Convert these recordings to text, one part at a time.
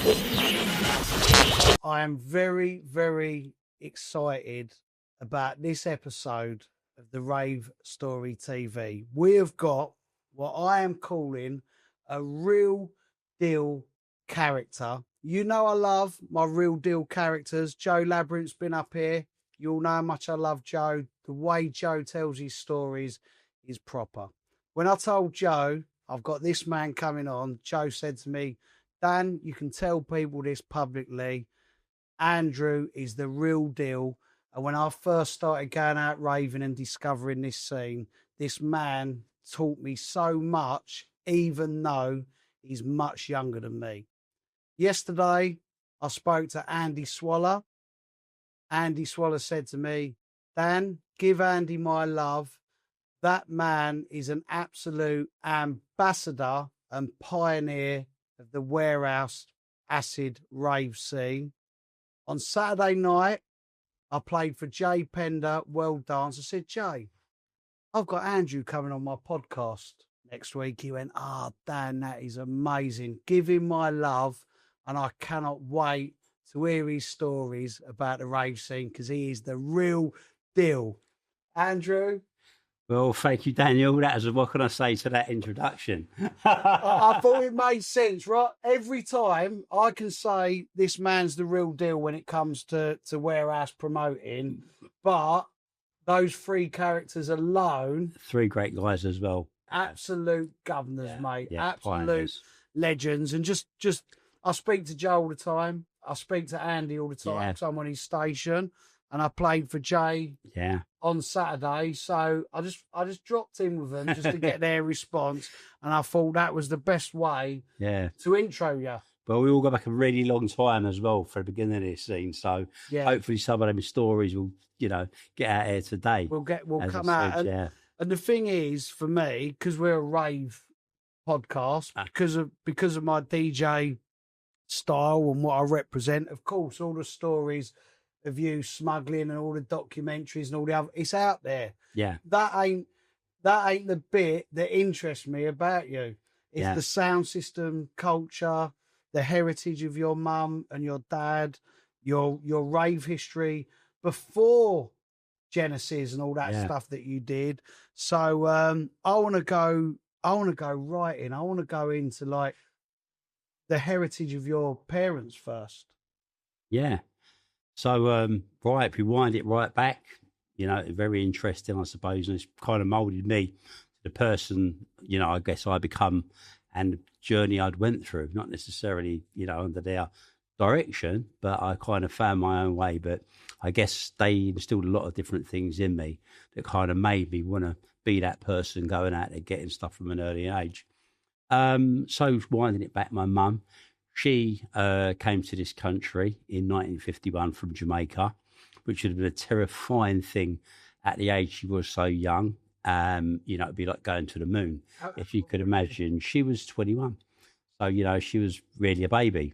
I am very, very excited about this episode of the Rave Story TV. We have got what I am calling a real deal character. You know I love my real deal characters. Joe Labyrinth's been up here. You all know how much I love Joe. The way Joe tells his stories is proper. When I told Joe I've got this man coming on, Joe said to me, Dan, you can tell people this publicly. Andrew is the real deal. And when I first started going out raving and discovering this scene, this man taught me so much, even though he's much younger than me. Yesterday, I spoke to Andy Swaller. Andy Swaller said to me, Dan, give Andy my love. That man is an absolute ambassador and pioneer of the warehouse acid rave scene. On Saturday night, I played for Jay Pender, World Dance. I said, Jay, I've got Andrew coming on my podcast next week. He went, Dan, that is amazing. Give him my love. And I cannot wait to hear his stories about the rave scene because he is the real deal. Andrew? Well, thank you, Daniel. What can I say to that introduction? I thought it made sense, right? Every time I can say this man's the real deal when it comes to warehouse promoting, but those three characters alone, three great guys as well, absolute governors, mate, absolute pioneers. Legends. And just I speak to Joe all the time. I speak to Andy all the time because I'm on his station, and I played for Jay on Saturday. So I just dropped in with them just to get their response, and I thought that was the best way to intro you. Well, we all go back a really long time as well for the beginning of this scene. So hopefully some of them stories will, get out here today. We'll come out. And the thing is, for me, because we're a rave podcast, because of my DJ style and what I represent, of course, all the stories of you smuggling and all the documentaries and all the other, it's out there. Yeah. That ain't the bit that interests me about you. It's the sound system, culture, the heritage of your mum and your dad, your rave history before Genesis and all that stuff that you did. So I want to go right in. I want to go into like the heritage of your parents first. Yeah. So, if we wind it right back, very interesting, I suppose, and it's kind of molded me to the person, I guess I become and the journey I'd went through, not necessarily, under their direction, but I kind of found my own way. But I guess they instilled a lot of different things in me that kind of made me want to be that person going out and getting stuff from an early age. So winding it back, my mum, she came to this country in 1951 from Jamaica, which would have been a terrifying thing at the age she was so young. It'd be like going to the moon, if you could imagine. She was 21. So, she was really a baby.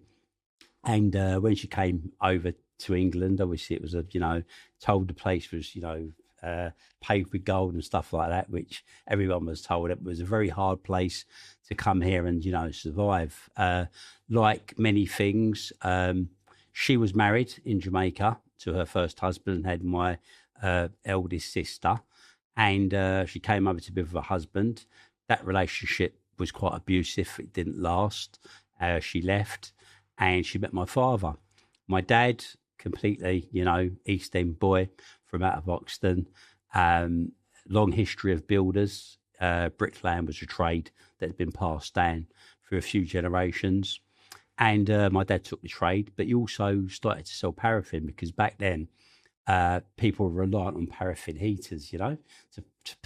And when she came over to England, obviously it was told the place was, paved with gold and stuff like that, which everyone was told it was a very hard place to come here and, survive. Like many things, she was married in Jamaica to her first husband, had my eldest sister, and she came over to be with her husband. That relationship was quite abusive. It didn't last. She left and she met my father. My dad, completely, East End boy from out of Oxton. Long history of builders. Bricklaying was a trade that had been passed down through a few generations. And my dad took the trade, but he also started to sell paraffin because back then people were reliant on paraffin heaters, to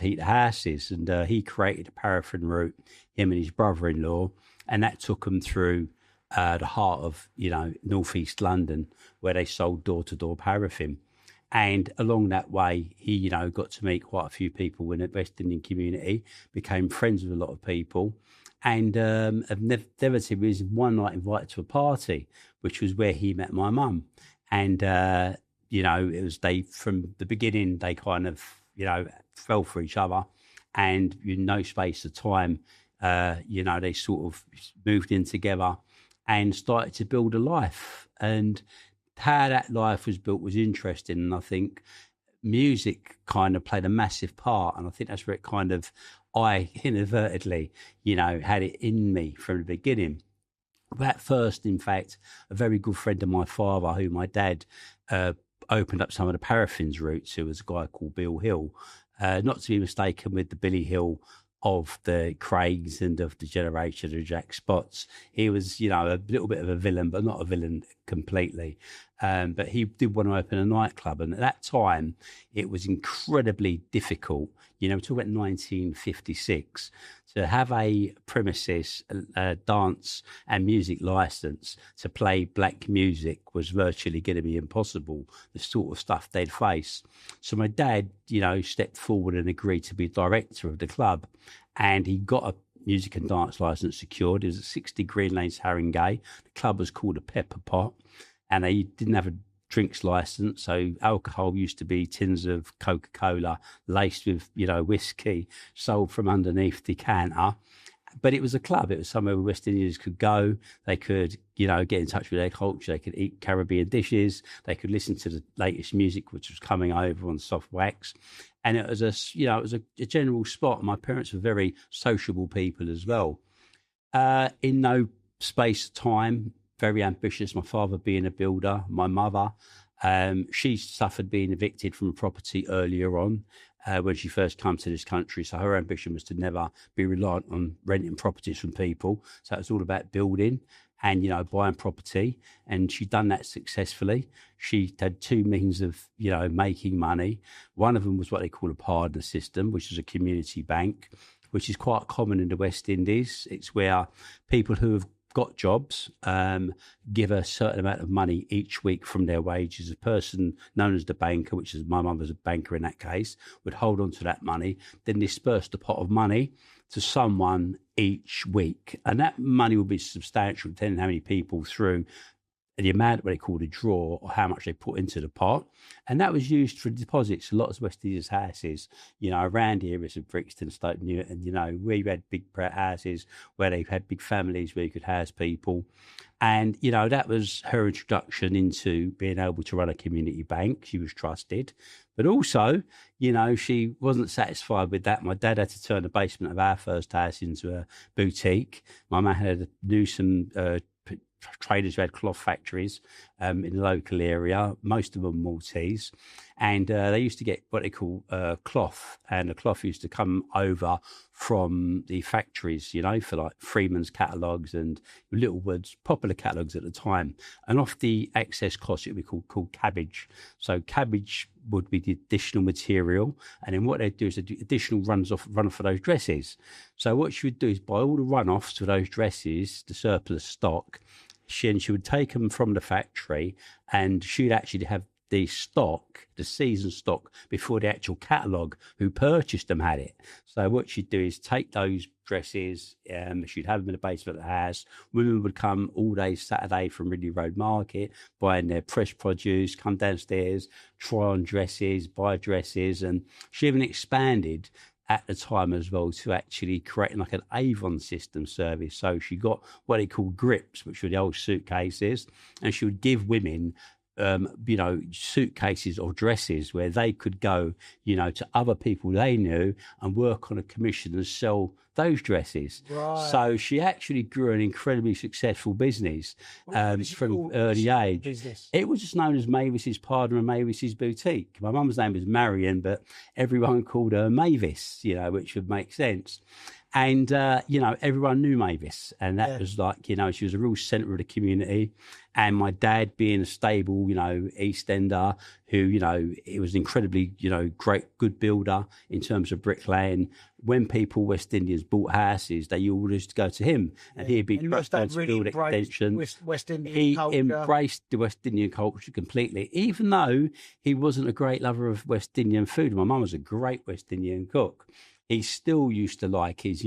heat the houses. And he created a paraffin route, him and his brother-in-law, and that took them through the heart of, northeast London, where they sold door-to-door paraffin. And along that way, he, got to meet quite a few people in the West Indian community, became friends with a lot of people, and inevitably was one night invited to a party, which was where he met my mum. And, it was from the beginning, they kind of, fell for each other, and in no space of time, they sort of moved in together. and started to build a life. And how that life was built was interesting. And I think music kind of played a massive part. And I think that's where it kind of, I inadvertently, had it in me from the beginning. At first, in fact, a very good friend of my father, who my dad opened up some of the Paraffins routes, who was a guy called Bill Hill, not to be mistaken with the Billy Hill of the Craigs and of the generation of Jack Spots. He was, a little bit of a villain, but not a villain completely. But he did want to open a nightclub. And at that time, it was incredibly difficult. We're talking about 1956. To have a premises, dance and music license to play black music was virtually going to be impossible, the sort of stuff they'd face. So my dad, stepped forward and agreed to be director of the club. And he got a music and dance license secured. It was at 60 Green Lanes, Haringey. The club was called a Pepper Pot. And they didn't have a drinks license, so alcohol used to be tins of Coca-Cola laced with, whiskey, sold from underneath the decanter. But it was a club. It was somewhere where West Indians could go. They could, get in touch with their culture. They could eat Caribbean dishes. They could listen to the latest music, which was coming over on soft wax. And it was a general spot. My parents were very sociable people as well. In no space of time, very ambitious. My father being a builder, my mother, she suffered being evicted from a property earlier on when she first came to this country. So her ambition was to never be reliant on renting properties from people. So it was all about building and, buying property. And she'd done that successfully. She had two means of, making money. One of them was what they call a partner system, which is a community bank, which is quite common in the West Indies. It's where people who have got jobs, give a certain amount of money each week from their wages. A person known as the banker, which is my mum was a banker in that case, would hold on to that money, then disperse the pot of money to someone each week. And that money will be substantial, depending on how many people through the amount of what they called a draw or how much they put into the pot. And that was used for deposits. A lot of West Indies houses, around here is Brixton, Stoke Newton, where you had big houses, where they had big families where you could house people. And, that was her introduction into being able to run a community bank. She was trusted. But also, she wasn't satisfied with that. My dad had to turn the basement of our first house into a boutique. My mum knew some traders who had cloth factories in the local area, most of them Maltese, and they used to get what they call cloth, and the cloth used to come over from the factories, for like Freeman's catalogues and Littlewood's popular catalogues at the time. And off the excess cost, it would be called cabbage. So cabbage would be the additional material, and then what they'd do is they'd do additional run off for those dresses. So what she would do is buy all the run-offs for those dresses, the surplus stock. She would take them from the factory, and she'd actually have the stock, the season stock, before the actual catalogue who purchased them had it. So what she'd do is take those dresses, she'd have them in the basement of the house. Women would come all day Saturday from Ridley Road Market, buying their fresh produce, come downstairs, try on dresses, buy dresses, and she even expanded at the time as well to actually create like an Avon system service. So she got what they call grips, which were the old suitcases, and she would give women suitcases or dresses where they could go, to other people they knew and work on a commission and sell those dresses. Right. So she actually grew an incredibly successful business from early age. Business? It was just known as Mavis's Partner and Mavis's Boutique. My mum's name was Marion, but everyone called her Mavis, which would make sense. And, everyone knew Mavis. And that was like, she was a real centre of the community. And my dad being a stable, East Ender, who, he was an incredibly, great, good builder in terms of bricklaying. When people, West Indians, bought houses, they all used to go to him. And he'd be trusted to build extensions. West Indian he culture. Embraced the West Indian culture completely, even though he wasn't a great lover of West Indian food. My mum was a great West Indian cook. He still used to like his,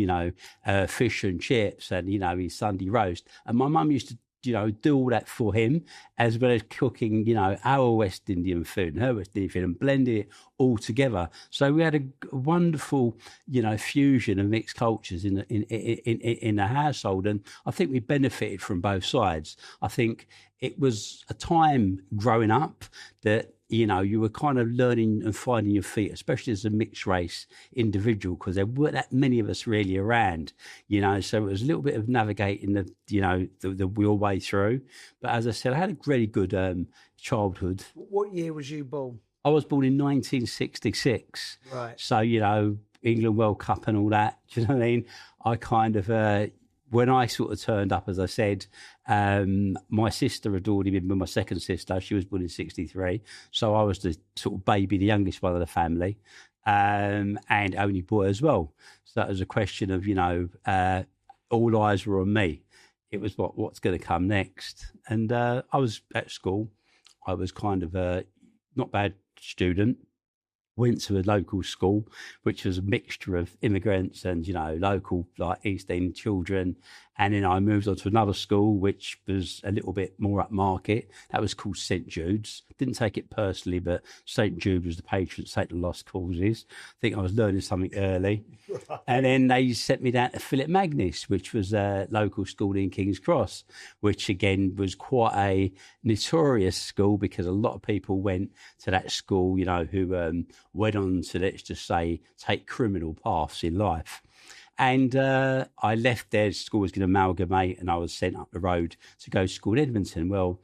fish and chips and, his Sunday roast. And my mum used to, do all that for him, as well as cooking, our West Indian food and her West Indian food and blending it all together. So we had a wonderful, fusion of mixed cultures in the household. And I think we benefited from both sides. I think it was a time growing up that, you were kind of learning and finding your feet, especially as a mixed race individual, because there weren't that many of us really around, so it was a little bit of navigating the wheel way through. But as I said, I had a really good childhood. What year was you born? I was born in 1966. Right. So, England World Cup and all that. Do you know what I mean? I kind of, when I sort of turned up, as I said, my sister had already been with my second sister. She was born in 63. So I was the sort of baby, the youngest one of the family, and only boy as well. So that was a question of, all eyes were on me. It was what's going to come next. And I was at school. I was kind of a not bad student. Went to a local school, which was a mixture of immigrants and, local, like East End children. And then I moved on to another school, which was a little bit more upmarket. That was called St. Jude's. Didn't take it personally, but St. Jude was the patron saint of lost causes. I think I was learning something early. Right. And then they sent me down to Philip Magnus, which was a local school in King's Cross, which again was quite a notorious school because a lot of people went to that school, who went on to, let's just say, take criminal paths in life. And I left there, school was going to amalgamate, and I was sent up the road to go to school in Edmonton. Well,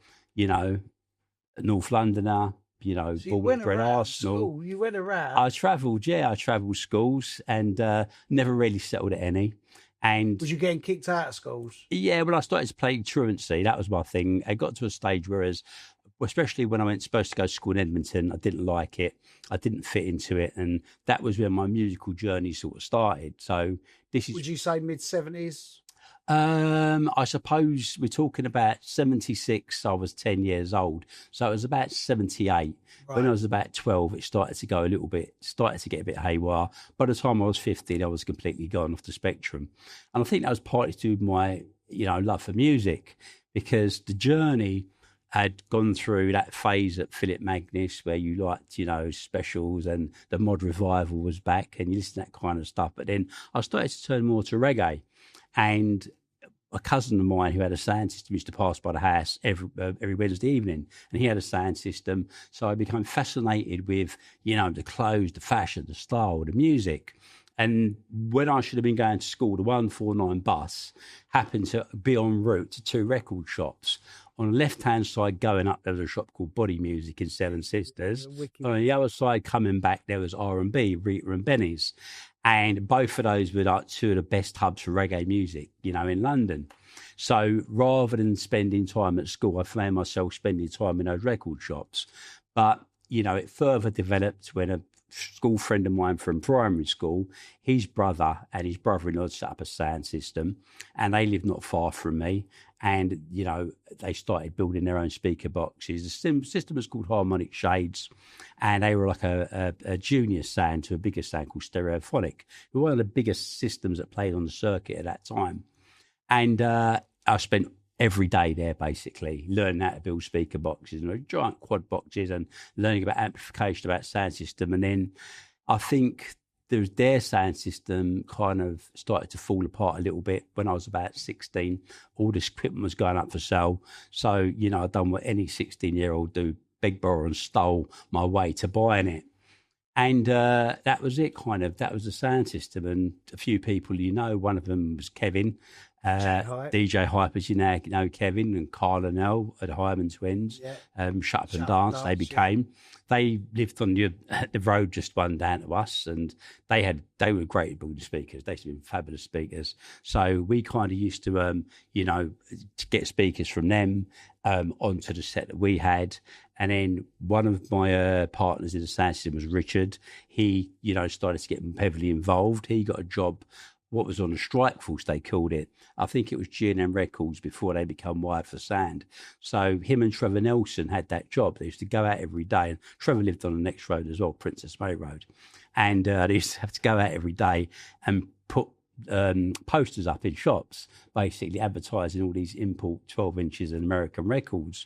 North Londoner, So born and bred Arsenal. School. You went around? I travelled schools and never really settled at any. And was you getting kicked out of schools? Yeah, well, I started to play truancy. That was my thing. I got to a stage especially when I went supposed to go to school in Edmonton, I didn't like it. I didn't fit into it. And that was when my musical journey sort of started. So this is... Would you say mid-70s? I suppose we're talking about 76. I was 10 years old. So it was about 78. Right. When I was about 12, it started to go started to get a bit haywire. By the time I was 15, I was completely gone off the spectrum. And I think that was partly to do with my, love for music, because the journey had gone through that phase at Philip Magnus where you liked, specials, and the mod revival was back and you listened to that kind of stuff. But then I started to turn more to reggae. And a cousin of mine who had a sound system used to pass by the house every Wednesday evening, and he had a sound system. So I became fascinated with, the clothes, the fashion, the style, the music. And when I should have been going to school, the 149 bus happened to be en route to two record shops. On the left-hand side going up, there was a shop called Body Music in Seven Sisters. On the other side coming back, there was R&B, Rita and Benny's. And both of those were like two of the best hubs for reggae music, in London. So rather than spending time at school, I found myself spending time in those record shops. But, it further developed when a school friend of mine from primary school, his brother and his brother-in-law set up a sound system, and they lived not far from me. And, they started building their own speaker boxes. The system was called Harmonic Shades, and they were like a junior sound to a bigger sound called Stereophonic. They were one of the biggest systems that played on the circuit at that time. And I spent every day there, basically, learning how to build speaker boxes and giant quad boxes and learning about amplification, about sound system. And then I think their sound system kind of started to fall apart a little bit when I was about 16. All this equipment was going up for sale. So, I'd done what any 16-year-old do, beg, borrow and stole my way to buying it. And that was it, kind of. That was the sound system. And a few people, one of them was Kevin, DJ Hype, as you know, Kevin, and Carl and Elle at Hyman Twins, Shut Up and Dance, they became. Yeah. They lived on the road just one down to us, and they were great at building speakers. They used to be fabulous speakers. So we kind of used to, to get speakers from them onto the set that we had. And then one of my partners in the sound system was Richard. He, started to get heavily involved. He got a job, what was on the strike force, they called it. I think it was G&M Records before they become Wired for Sound. So him and Trevor Nelson had that job. They used to go out every day. And Trevor lived on the next road as well, Princess May Road. And they used to have to go out every day and put posters up in shops, basically advertising all these import 12 inches and American records.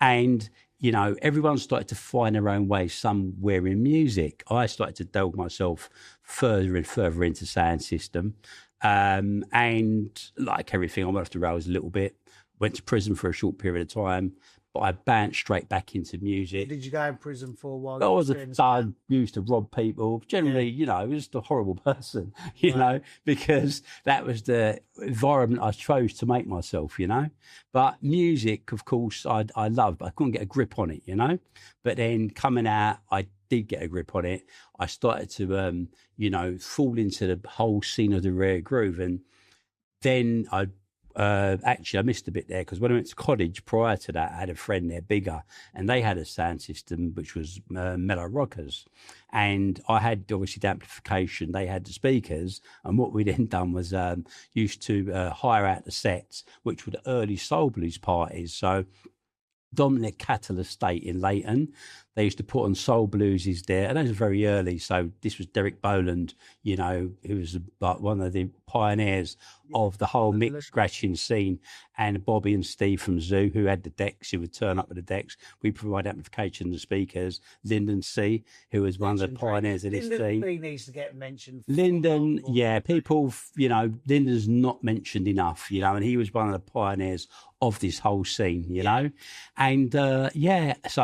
And, you know, everyone started to find their own way somewhere in music. I started to delve myself further and further into sound system. And like everything, I went off the rails a little bit, went to prison for a short period of time, but I bounced straight back into music. Did you go in prison for a while? I was used to rob people. Generally, you know, I was just a horrible person, you know, because that was the environment I chose to make myself, you know. But music, of course, I loved, but I couldn't get a grip on it, you know. But then coming out, I did get a grip on it. I started to, you know, fall into the whole scene of the rare groove. And then actually, I missed a bit there because when I went to college prior to that, I had a friend there, bigger, and they had a sound system which was mellow rockers. And I had obviously the amplification, they had the speakers. And what we then done was used to hire out the sets, which were the early soul blues parties. So Dominic Cattle Estate in Leighton, they used to put on soul blueses there, and those were very early. So this was Derek Boland, you know, who was like one of the pioneers of the whole mix scratching scene, and Bobby and Steve from Zoo, who had the decks, who would turn up with the decks. We provide amplification and speakers. Lyndon C, who was one of the pioneers of this scene. Lyndon needs to get mentioned. Lyndon, yeah, people, you know, Lyndon's not mentioned enough, you know, and he was one of the pioneers of this whole scene, you know. And so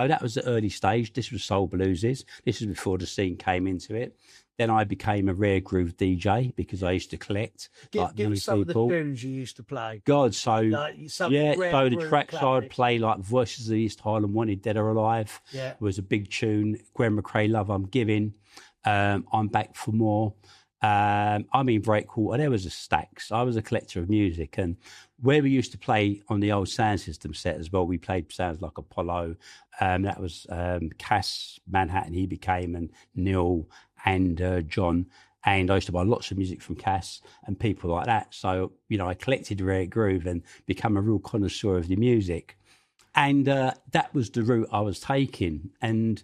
that was the early stage. This was soul blueses. This was before the scene came into it. Then I became a rare groove DJ because I used to collect. Give me some people. Of the tunes you used to play. God, so so the tracks I'd play, like Voices of the East Highland, Wanted Dead or Alive, was a big tune. Gwen McRae, Love I'm Giving, I'm Back for More. I mean, Breakwater, there was a stacks. I was a collector of music, and where we used to play on the old sound system set as well, we played sounds like Apollo. That was Cass Manhattan, he became, and Neil and John. And I used to buy lots of music from Cass and people like that. So, you know, I collected Rare Groove and become a real connoisseur of the music. And that was the route I was taking. And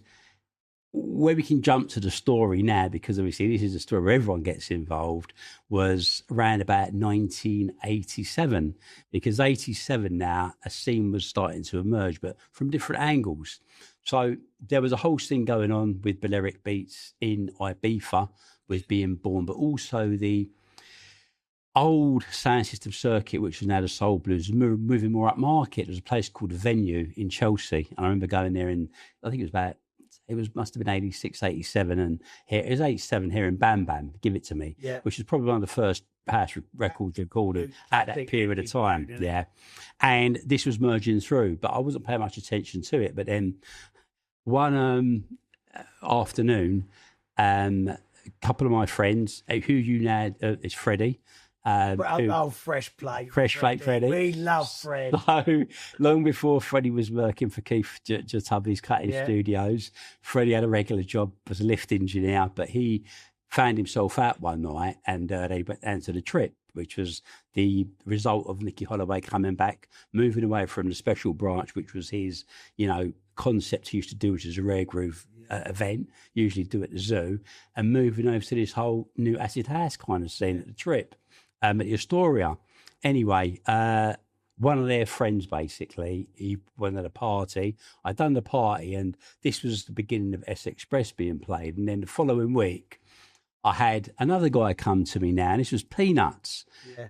where we can jump to the story now, because obviously this is a story where everyone gets involved, was around about 1987, because 87 now, a scene was starting to emerge, but from different angles. So there was a whole thing going on with Balearic Beats in Ibiza was being born, but also the old sound system circuit, which was now the soul blues, moving more up market. There was a place called The Venue in Chelsea, and I remember going there in, I think must have been 86, 87, and here it was 87 here in Bam Bam, Give It To Me, which is probably one of the first house records recorded at that period of time. And this was merging through, but I wasn't paying much attention to it. But then one afternoon, a couple of my friends, who you know is Freddie. Fresh Plate Freddie. We love Fred. So long before Freddie was working for Keith Tubby's Cutting Studios, Freddie had a regular job as a lift engineer, but he found himself out one night, and they went down to the Trip, which was the result of Nicky Holloway coming back, moving away from the Special Branch, which was his, you know, concept he used to do, which is a rare groove event, usually do at the Zoo, and moving over to this whole new acid house kind of scene at the Trip. At the Astoria. Anyway, one of their friends, basically, he went at a party. I'd done the party, and this was the beginning of S Express being played. And then the following week, I had another guy come to me now, and this was Peanuts.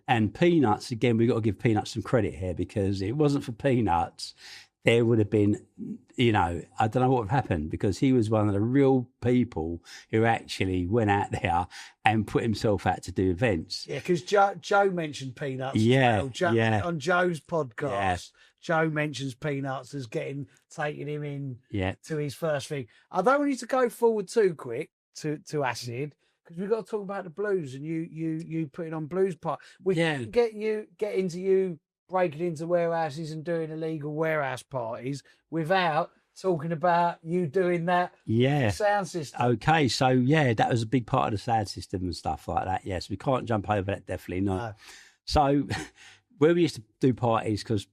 And Peanuts, again, we've got to give Peanuts some credit here, because it wasn't for Peanuts, there would have been, you know, I don't know what would have happened, because he was one of the real people who actually went out there and put himself out to do events. Yeah, because Joe mentioned Peanuts. On Joe's podcast, Joe mentions Peanuts as taking him in to his first thing. I don't want you to go forward too quick to Acid, because we've got to talk about the blues, and you putting on blues part. We can get into you breaking into warehouses and doing illegal warehouse parties without talking about you doing that sound system. Okay, so that was a big part of the sound system and stuff like that. Yes, we can't jump over that, definitely not. No. So where we used to do parties, because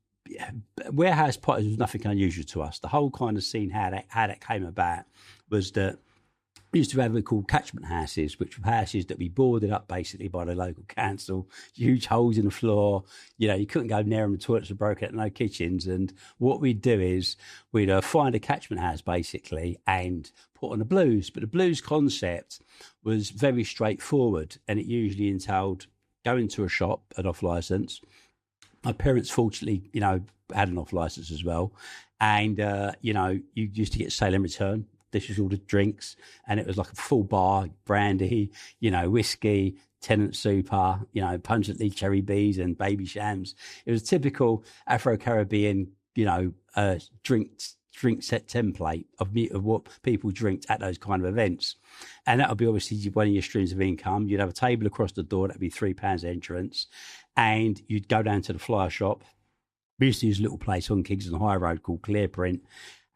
warehouse parties was nothing unusual to us. The whole kind of scene, how that came about, was that we used to have what we called catchment houses, which were houses that we boarded up basically by the local council, huge holes in the floor. You know, you couldn't go near them, the toilets were broken, no kitchens. And what we'd do is we'd find a catchment house basically and put on the blues. But the blues concept was very straightforward, and it usually entailed going to a shop, an off licence. My parents, fortunately, you know, had an off licence as well. And, you know, you used to get sale in return. This was all the drinks, and it was like a full bar, brandy, you know, whiskey, Tennant Super, you know, pungently cherry bees and baby shams. It was a typical Afro-Caribbean, you know, drink set template of what people drink at those kind of events. And that would be obviously one of your streams of income. You'd have a table across the door, that'd be £3 entrance, and you'd go down to the flyer shop. We used to use a little place on Kingston High Road called Clearprint,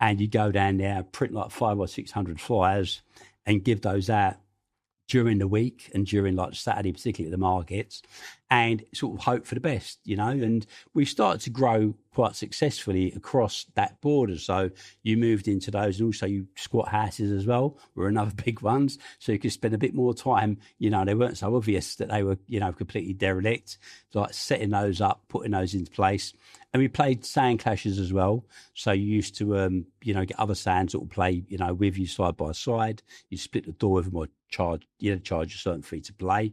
and you go down there, print like 500 or 600 flyers and give those out during the week and during like Saturday, particularly at the markets, and sort of hope for the best, you know. And we started to grow quite successfully across that border. So you moved into those, and also you squat houses as well were another big ones. So you could spend a bit more time, you know, they weren't so obvious that they were, you know, completely derelict, like setting those up, putting those into place. And we played sound clashes as well. So you used to, you know, get other sounds that will play, you know, with you side by side. You split the door with them or charge a certain fee to play.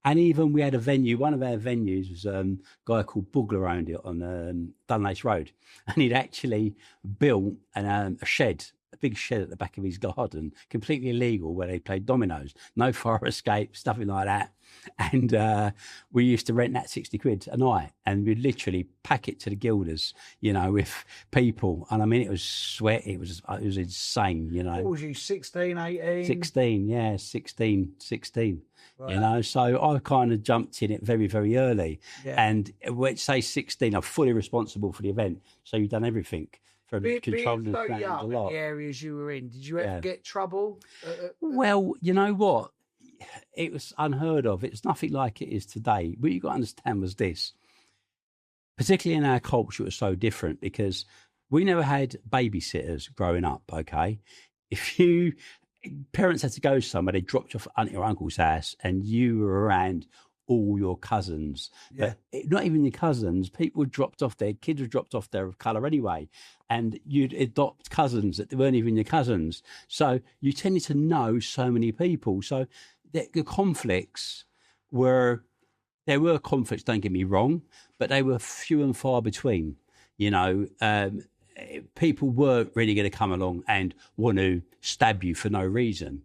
And even we had a venue, one of our venues was a guy called Bugler owned it on Dunlace Road. And he'd actually built a shed, a big shed at the back of his garden, completely illegal, where they played dominoes, no fire escape, nothing like that. And we used to rent that £60 a night, and we'd literally pack it to the Guilders, you know, with people. And I mean, it was sweat. It was insane, you know. What was you, 16, 18? 16, yeah, 16. Right. You know, so I kind of jumped in it very, very early. Yeah. And let's say 16, I'm fully responsible for the event. So you've done everything from controlling the sound a lot. The areas you were in, did you ever get trouble? Well, you know what? It was unheard of. It's nothing like it is today. What you got to understand was this, particularly in our culture, it was so different because we never had babysitters growing up, okay? If you parents had to go somewhere, they dropped you off at your uncle's house and you were around all your cousins. Yeah. But not even your cousins, people dropped off, their kids were dropped off there of colour anyway. And you'd adopt cousins that weren't even your cousins. So you tended to know so many people. So the conflicts there were conflicts, don't get me wrong, but they were few and far between. You know, people weren't really going to come along and want to stab you for no reason.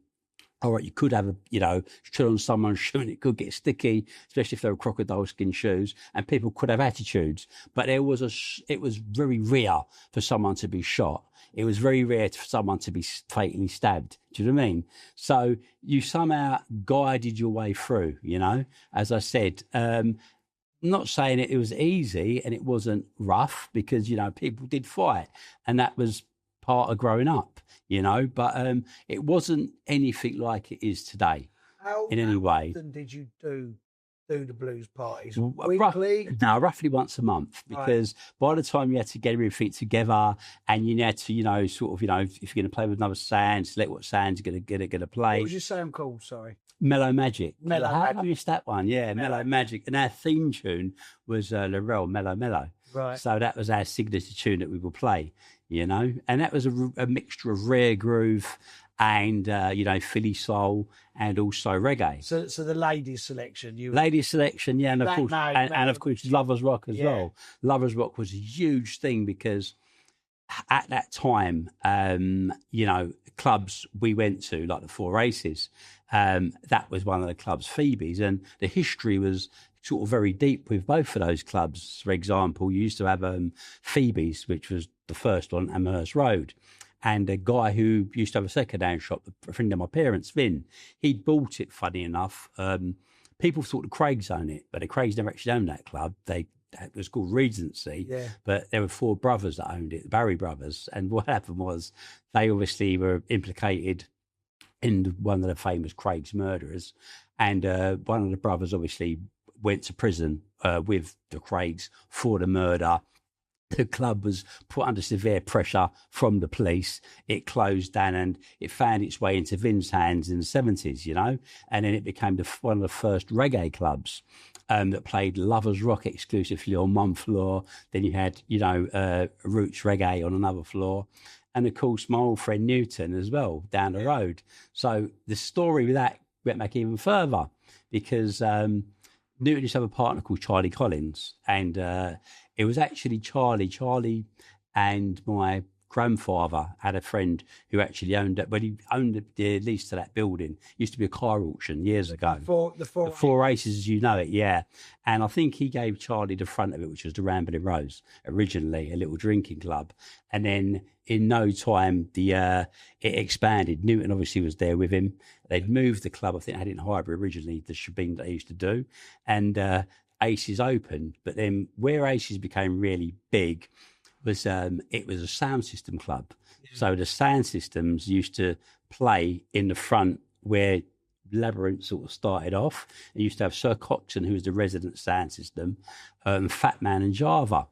All right, you could have tread on someone's shoe and it could get sticky, especially if they were crocodile skin shoes, and people could have attitudes. But it was very rare for someone to be shot. It was very rare for someone to be fatally stabbed. Do you know what I mean? So you somehow guided your way through, you know, as I said. I'm not saying it was easy and it wasn't rough because, you know, people did fight and that was part of growing up, you know, but it wasn't anything like it is today in any way. How often did you do the blues parties? Weekly? Roughly once a month, because by the time you had to get everything together and you had to, you know, sort of, you know, if you're going to play with another sound, select what sound's going to play. What was your sound called? Sorry. Mellow Magic. Mellow How Magic. I missed that one? Yeah, Mellow Magic. And our theme tune was Lorel, Mellow Mellow. Right. So that was our signature tune that we would play, you know. And that was a mixture of rare groove and, you know, Philly soul and also reggae. So the ladies selection. Ladies selection, yeah. And of course, Lovers Rock as well. Lovers Rock was a huge thing because at that time, you know, clubs we went to, like the Four Races, that was one of the clubs, Phoebe's, and the history was sort of very deep with both of those clubs. For example, you used to have Phoebe's, which was the first on Amherst Road, and a guy who used to have a second-hand shop, a friend of my parents, Vin, he'd bought it, funny enough. People thought the Craigs owned it, but the Craigs never actually owned that club. It was called Regency, but there were four brothers that owned it, the Barry brothers. And what happened was they obviously were implicated in one of the famous Craig's murderers. And one of the brothers obviously went to prison with the Craigs for the murder. the club was put under severe pressure from the police. It closed down and it found its way into Vin's hands in the 70s, you know, and then it became one of the first reggae clubs that played Lovers Rock exclusively on one floor. Then you had, you know, Roots Reggae on another floor. And of course, my old friend Newton as well, down the road. So the story with that went back even further because Newton used to have a partner called Charlie Collins. And it was actually Charlie and my grandfather had a friend who actually owned it, but he owned the lease to that building. It used to be a car auction years ago. The four races as you know it, yeah. And I think he gave Charlie the front of it, which was the Rambling Rose, originally a little drinking club. And then in no time, it expanded. Newton obviously was there with him. They'd moved the club, I think they had it in Highbury originally, the shebang that they used to do. And Aces opened. But then where Aces became really big was it was a sound system club. Yeah. So the sound systems used to play in the front where Labyrinth sort of started off. It used to have Sir Coxon, who was the resident sound system, Fat Man and Java.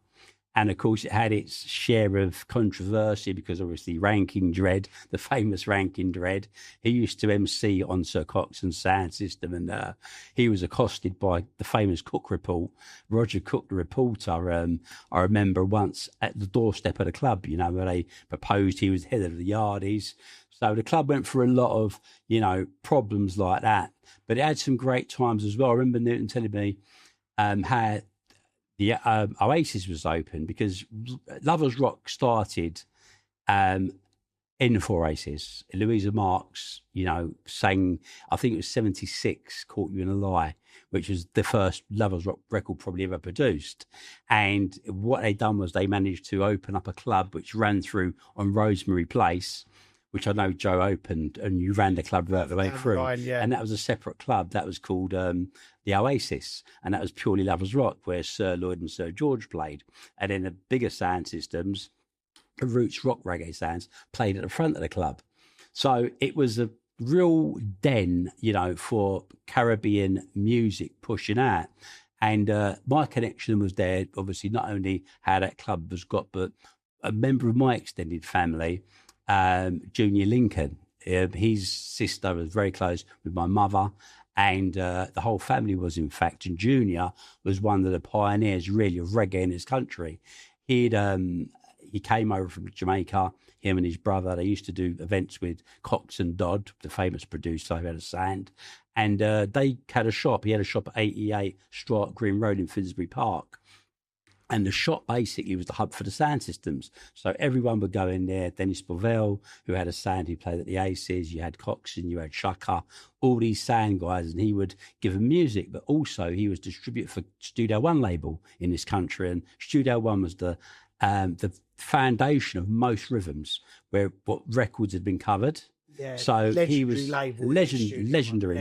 And of course, it had its share of controversy because obviously Ranking Dread, the famous Ranking Dread, he used to MC on Sir Coxon's sound system, and he was accosted by the famous Cook Report, Roger Cook, the reporter. I remember once at the doorstep of the club, you know, where they proposed he was head of the Yardies. So the club went through a lot of, you know, problems like that, but it had some great times as well. I remember Newton telling me how the Oasis was open because Lovers Rock started in the Four Aces. Louisa Marks, you know, sang, I think it was 76, Caught You in a Lie, which was the first Lovers Rock record probably ever produced. And what they done was they managed to open up a club which ran through on Rosemary Place, which I know Joe opened, and you ran the club right the way through. Right, yeah. And that was a separate club. That was called the Oasis, and that was purely Lovers Rock, where Sir Lloyd and Sir George played. And then the bigger sound systems, the Roots Rock Reggae sounds, played at the front of the club. So it was a real den, you know, for Caribbean music pushing out. And my connection was there, obviously, not only how that club was got, but a member of my extended family, Junior Lincoln, his sister was very close with my mother, and the whole family was, in fact, and Junior was one of the pioneers really of reggae in this country. He came over from Jamaica, him and his brother. They used to do events with Cox and Dodd, the famous producer who had a sound, and they had a shop. He had a shop at 88 Strart Green Road in Finsbury Park. And the shop basically was the hub for the sound systems. So everyone would go in there. Dennis Bovell, who had a sound, who played at the Aces. You had Coxon, you had Shaka, all these sound guys, and he would give them music. But also he was distributor for Studio One label in this country. And Studio One was the foundation of most rhythms, where what records had been covered. Yeah, so he was legendary,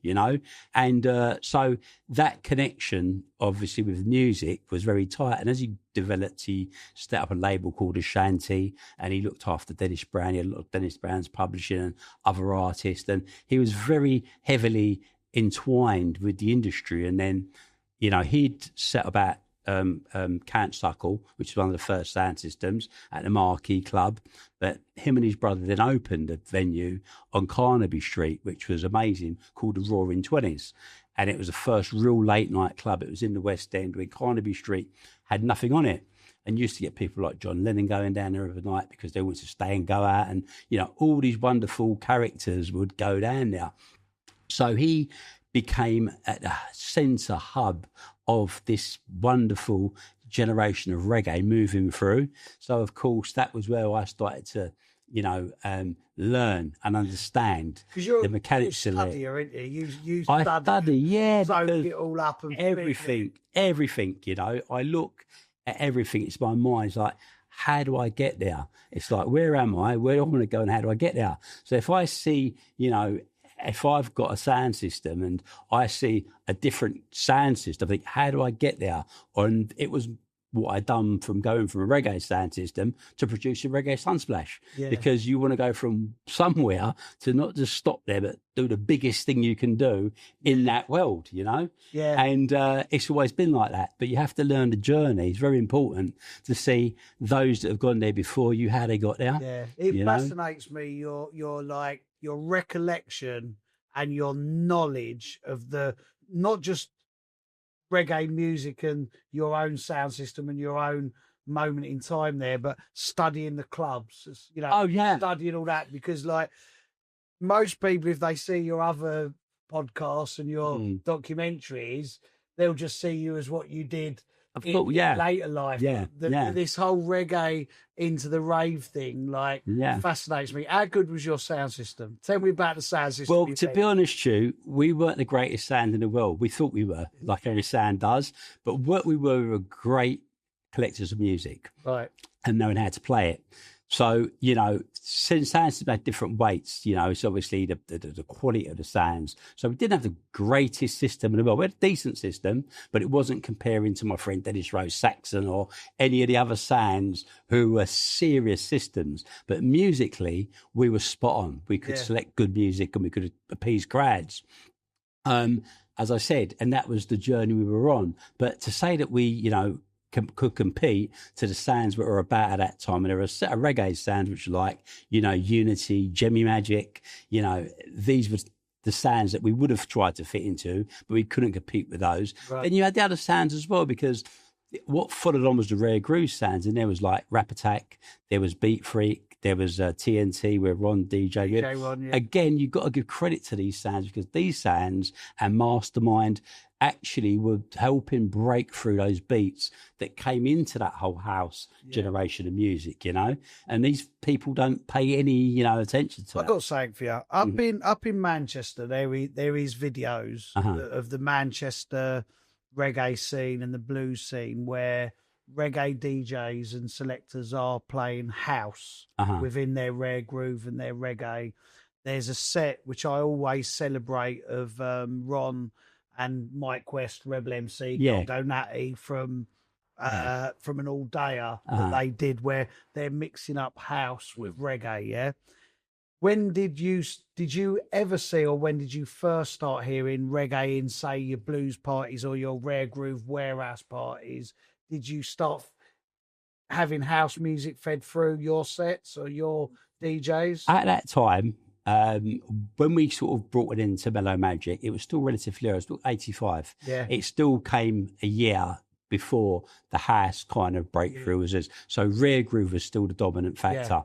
you know. And so that connection, obviously, with music was very tight. And as he developed, he set up a label called Ashanti, and he looked after Dennis Brown. He had a lot of Dennis Brown's publishing and other artists. And he was very heavily entwined with the industry. And then, you know, he'd set about Count Suckle, which is one of the first sound systems at the Marquee Club. But him and his brother then opened a venue on Carnaby Street, which was amazing, called the Roaring Twenties. And it was the first real late night club. It was in the West End, where Carnaby Street had nothing on it. And used to get people like John Lennon going down there every night because they wanted to stay and go out. And, you know, all these wonderful characters would go down there. So he became at the centre hub of this wonderful generation of reggae moving through. So, of course, that was where I started to, you know, learn and understand the mechanics of it. I study, yeah. Soak it all up and everything, you know. I look at everything. It's my mind. It's like, how do I get there? It's like, where am I? Where do I want to go and how do I get there? So if I see, you know, if I've got a sound system and I see a different sound system, I think, how do I get there? And it was what I'd done from going from a reggae sound system to producing Reggae Sunsplash, Yeah. because you want to go from somewhere to not just stop there, but do the biggest thing you can do in that world, you know? Yeah. And it's always been like that. But you have to learn the journey. It's very important to see those that have gone there before you, how they got there. Yeah. It fascinates me, your recollection and your knowledge of not just reggae music and your own sound system and your own moment in time there, but studying the clubs, you know. Oh, yeah. Studying all that, because like most people, if they see your other podcasts and your documentaries, they'll just see you as what you did in later life. This whole reggae into the rave thing, like, fascinates me. How good was your sound system? Tell me about the sound system. Well, to be honest, Stu, we weren't the greatest sound in the world. We thought we were, like every sound does, but what we were great collectors of music, right, and knowing how to play it. So, you know, since sounds had different weights, you know, it's obviously the quality of the sounds. So we didn't have the greatest system in the world. We had a decent system, but it wasn't comparing to my friend Dennis Rose Saxon or any of the other sounds who were serious systems. But musically, we were spot on. We could select good music and we could appease crowds. As I said, and that was the journey we were on. But to say that we, you know, could compete to the sounds that were about at that time. And there were a set of reggae sounds which were like, you know, Unity, Jemmy Magic, you know, these were the sounds that we would have tried to fit into, but we couldn't compete with those. Right. And you had the other sounds as well, because what followed on was the rare groove sounds, and there was like Rap Attack, there was Beat Freak, there was TNT where Ron DJ Ron, yeah. Again, you've got to give credit to these sounds, because these sounds and Mastermind actually were helping break through those beats that came into that whole house generation of music, you know. And these people don't pay any, you know, attention to it. I've got something for you. Up in Manchester, there is videos of the Manchester reggae scene and the blues scene where reggae DJs and selectors are playing house within their rare groove and their reggae. There's a set which I always celebrate of Ron and Mike West, Rebel MC, Donati from an all dayer that they did, where they're mixing up house with reggae. Yeah. When did you ever see, or when did you first start hearing reggae in, say, your blues parties or your rare groove warehouse parties? Did you start having house music fed through your sets or your DJs? At that time, when we sort of brought it into Mellow Magic, it was still relatively early. It was still 85. Yeah. It still came a year before the house kind of breakthrough was. So rare groove was still the dominant factor. Yeah.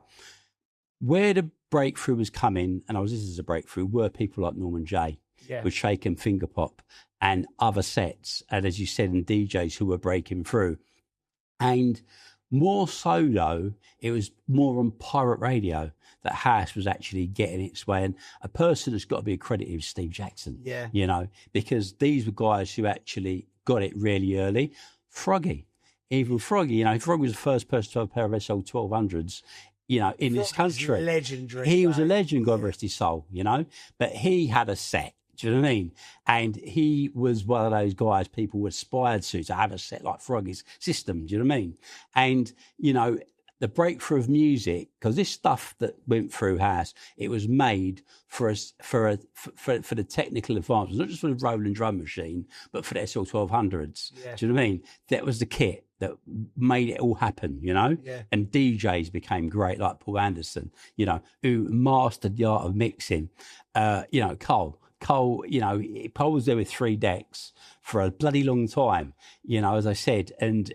Where the breakthrough was coming, and this is a breakthrough, were people like Norman J, with Shake and Finger Pop and other sets, and as you said, and DJs who were breaking through. And more so, though, it was more on pirate radio that house was actually getting its way. And a person that's got to be accredited is Steve Jackson, you know, because these were guys who actually got it really early. Froggy, even Froggy, you know, Froggy was the first person to have a pair of SL 1200s, you know, in this country. Legendary. He was a legend, God rest his soul, you know, but he had a set. Do you know what I mean? And he was one of those guys people aspired to have a set like Froggy's system. Do you know what I mean? And, you know, the breakthrough of music, because this stuff that went through house, it was made for the technical advancements, not just for the rolling drum machine, but for the SL 1200s. Yeah. Do you know what I mean? That was the kit that made it all happen, you know? Yeah. And DJs became great, like Paul Anderson, you know, who mastered the art of mixing. You know, Cole, you know, Paul was there with 3 decks for a bloody long time, you know, as I said, and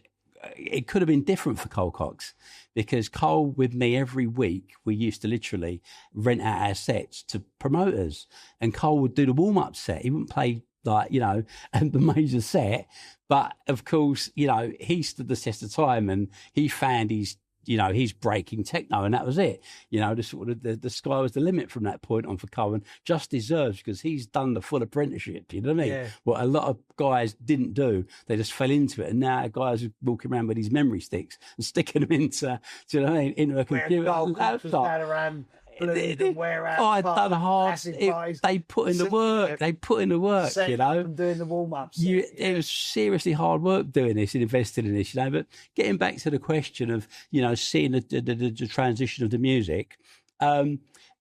it could have been different for Cole Cox, because Cole with me every week, we used to literally rent out our sets to promoters, and Cole would do the warm-up set. He wouldn't play like, you know, and the major set, but of course, you know, he stood the test of time and he found his, you know, he's breaking techno, and that was it. You know, the sky was the limit from that point on for Cohen. Just deserves, because he's done the full apprenticeship. You know what I mean? Yeah. What a lot of guys didn't do, they just fell into it, and now guys are walking around with these memory sticks and sticking them into, do you know what I mean, into a computer. blued and wear out. I'd done hard. Acid parties. They put in the work. They put in the work, Sept you know. and doing the warm-ups. It was seriously hard work doing this and investing in this, you know. But getting back to the question of, you know, seeing the transition of the music,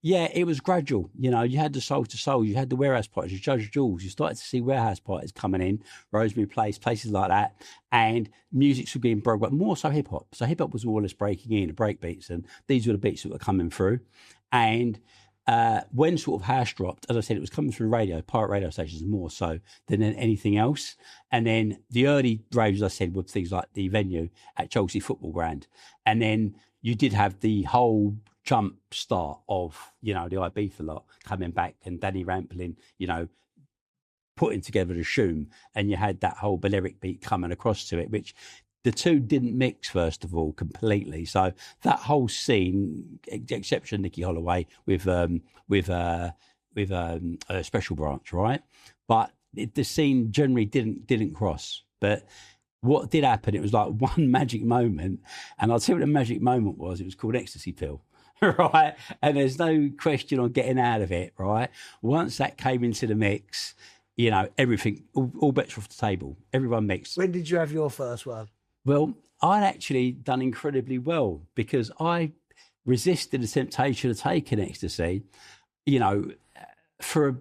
yeah, it was gradual. You know, you had the soul to soul, you had the warehouse parties, you Judge Jules, you started to see warehouse parties coming in, Rosemary Place, places like that, and musics were being broke, but more so hip hop. So hip hop was more or less breaking in, the break beats, and these were the beats that were coming through. And when sort of house dropped, as I said, it was coming through radio, pirate radio stations more so than anything else. And then the early raves, as I said, were things like the venue at Chelsea Football Ground. And then you did have the whole jump start of, you know, the Ibiza lot coming back and Danny Rampling, you know, putting together the Shoom, and you had that whole Balearic beat coming across to it, which the two didn't mix, first of all, completely. So that whole scene, exception Nicky Holloway with a Special Branch, right? But the scene generally didn't cross. But what did happen, it was like one magic moment, and I'll tell you what the magic moment was. It was called Ecstasy Pill. Right, and there's no question on getting out of it. Right, once that came into the mix, you know, everything, all bets were off the table. Everyone mixed. When did you have your first one? Well, I'd actually done incredibly well because I resisted the temptation of taking ecstasy, you know, for a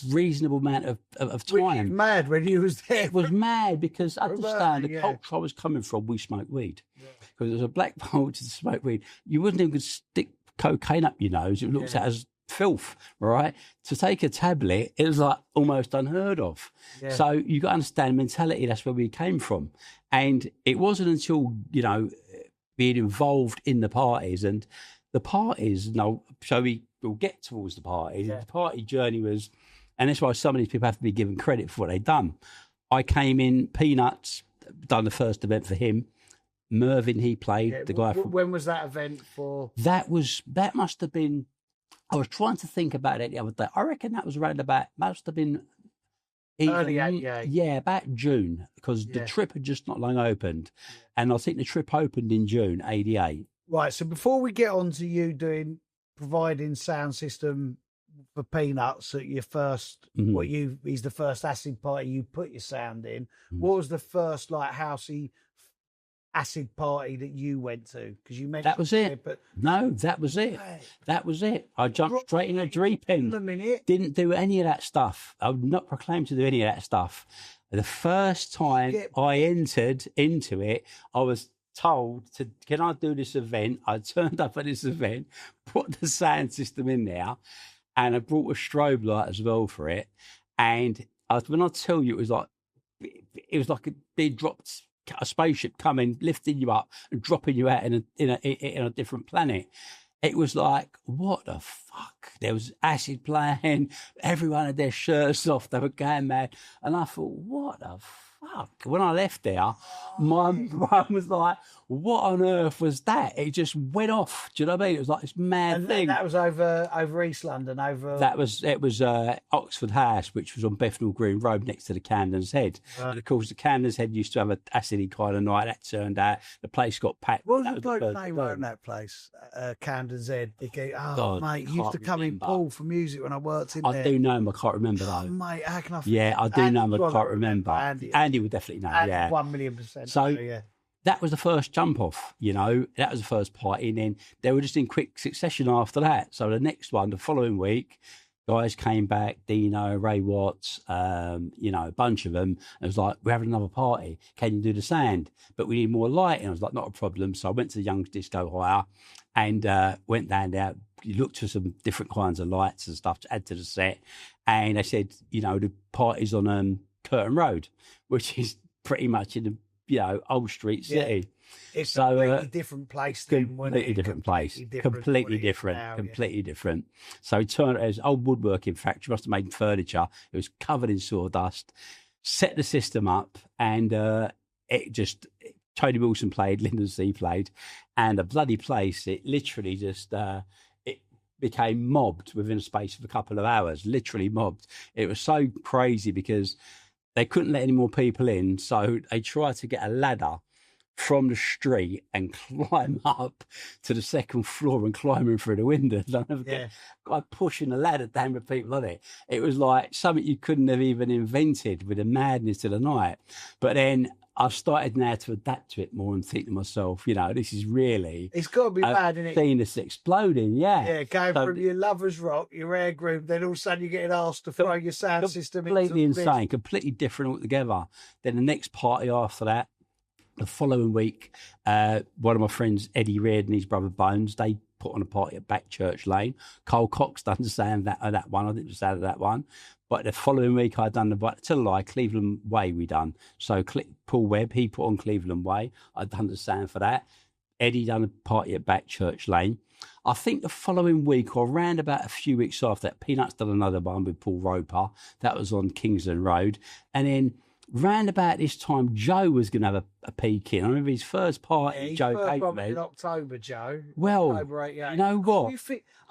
reasonable amount of time. Mad when you was there. It was mad because I understand the culture I was coming from, we smoked weed. Because there's a black culture to smoke weed. You wouldn't even stick cocaine up your nose. It looks at as filth, right? To take a tablet, it was like almost unheard of. Yeah. So you got to understand mentality. That's where we came from. And it wasn't until, you know, being involved in the parties and the parties, no, so we'll get towards the parties. Yeah. The party journey was, and that's why some of these people have to be given credit for what they've done. I came in, Peanuts, done the first event for him. Mervyn, he played, the guy from... When was that event for? That must have been... I was trying to think about it the other day. I reckon that was around about... Must have been... Early 88. Yeah, about June, because the Trip had just not long opened. Yeah. And I think the Trip opened in June, 88. Right, so before we get on to you providing sound system for Peanuts at your first... He's the first acid party you put your sound in. What was the first, like, housey... acid party that you went to? Because you mentioned that was it. But no, that was it. That was it. I jumped straight in a deep end. Didn't do any of that stuff. I would not proclaim to do any of that stuff. The first time I entered into it, I was told to, can I do this event? I turned up at this event, put the sound system in there, and I brought a strobe light as well for it. And when I tell you, it was like they dropped a spaceship coming, lifting you up and dropping you out in a different planet. It was like, what the fuck? There was acid playing, everyone had their shirts off, they were going mad. And I thought, what the fuck? When I left there, my mum was like, what on earth was that? It just went off. Do you know what I mean? It was like this mad thing. That was over East London, It was Oxford House, which was on Bethnal Green Road next to the Camden's Head. Right. And of course, the Camden's Head used to have an acidy kind of night. That turned out the place got packed. What was the bloke's name on that place? Camden's Head. He goes, God, mate, he used to come in Paul for music when I worked in there. I do know him. I can't remember though. Mate, how can I? Yeah, I do know him. I can't remember. Andy would definitely know. Andy, yeah, 1,000,000%. So yeah. That was the first jump off, you know, that was the first party. And then they were just in quick succession after that. So the next one, the following week, guys came back, Dino, Ray Watts, you know, a bunch of them. And it was like, we're having another party. Can you do the sound? But we need more light. And I was like, not a problem. So I went to the Young's Disco Hire and went down there. You looked for some different kinds of lights and stuff to add to the set. And they said, you know, the party's on Curtin Road, which is pretty much in the, you know, Old Street City. Yeah. It's a completely different place. Completely different place. Completely different. So he turned it as an old woodworking factory, must have made furniture. It was covered in sawdust. Set the system up, and Tony Wilson played, Lyndon C played, and the bloody place, it literally just it became mobbed within a space of a couple of hours. Literally mobbed. It was so crazy because they couldn't let any more people in, so they tried to get a ladder from the street and climb up to the second floor and climbing through the windows. I'll never forget. I pushing a ladder down with people on it. It was like something you couldn't have even invented with the madness of the night. But then I've started now to adapt to it more and think to myself, you know, this is really... It's got to be mad, isn't it? Seeing this exploding, yeah. Yeah, going from your lover's rock, your air groove, then all of a sudden you're getting asked to throw your sound system into completely insane, completely different altogether. Then the next party after that, the following week, one of my friends, Eddie Reard and his brother Bones, they put on a party at Backchurch Lane. Cole Cox doesn't sound that one. I didn't sound that one. But the following week, I done Cleveland Way we done. So Paul Webb, he put on Cleveland Way. I done the sound for that. Eddie done a party at Backchurch Lane. I think the following week, or around about a few weeks after that, Peanuts done another one with Paul Roper. That was on Kingsland Road. And then round about this time, Joe was going to have a peek in. I remember his first party, Joe came to me. In October, Joe. Well, October 88. you know what?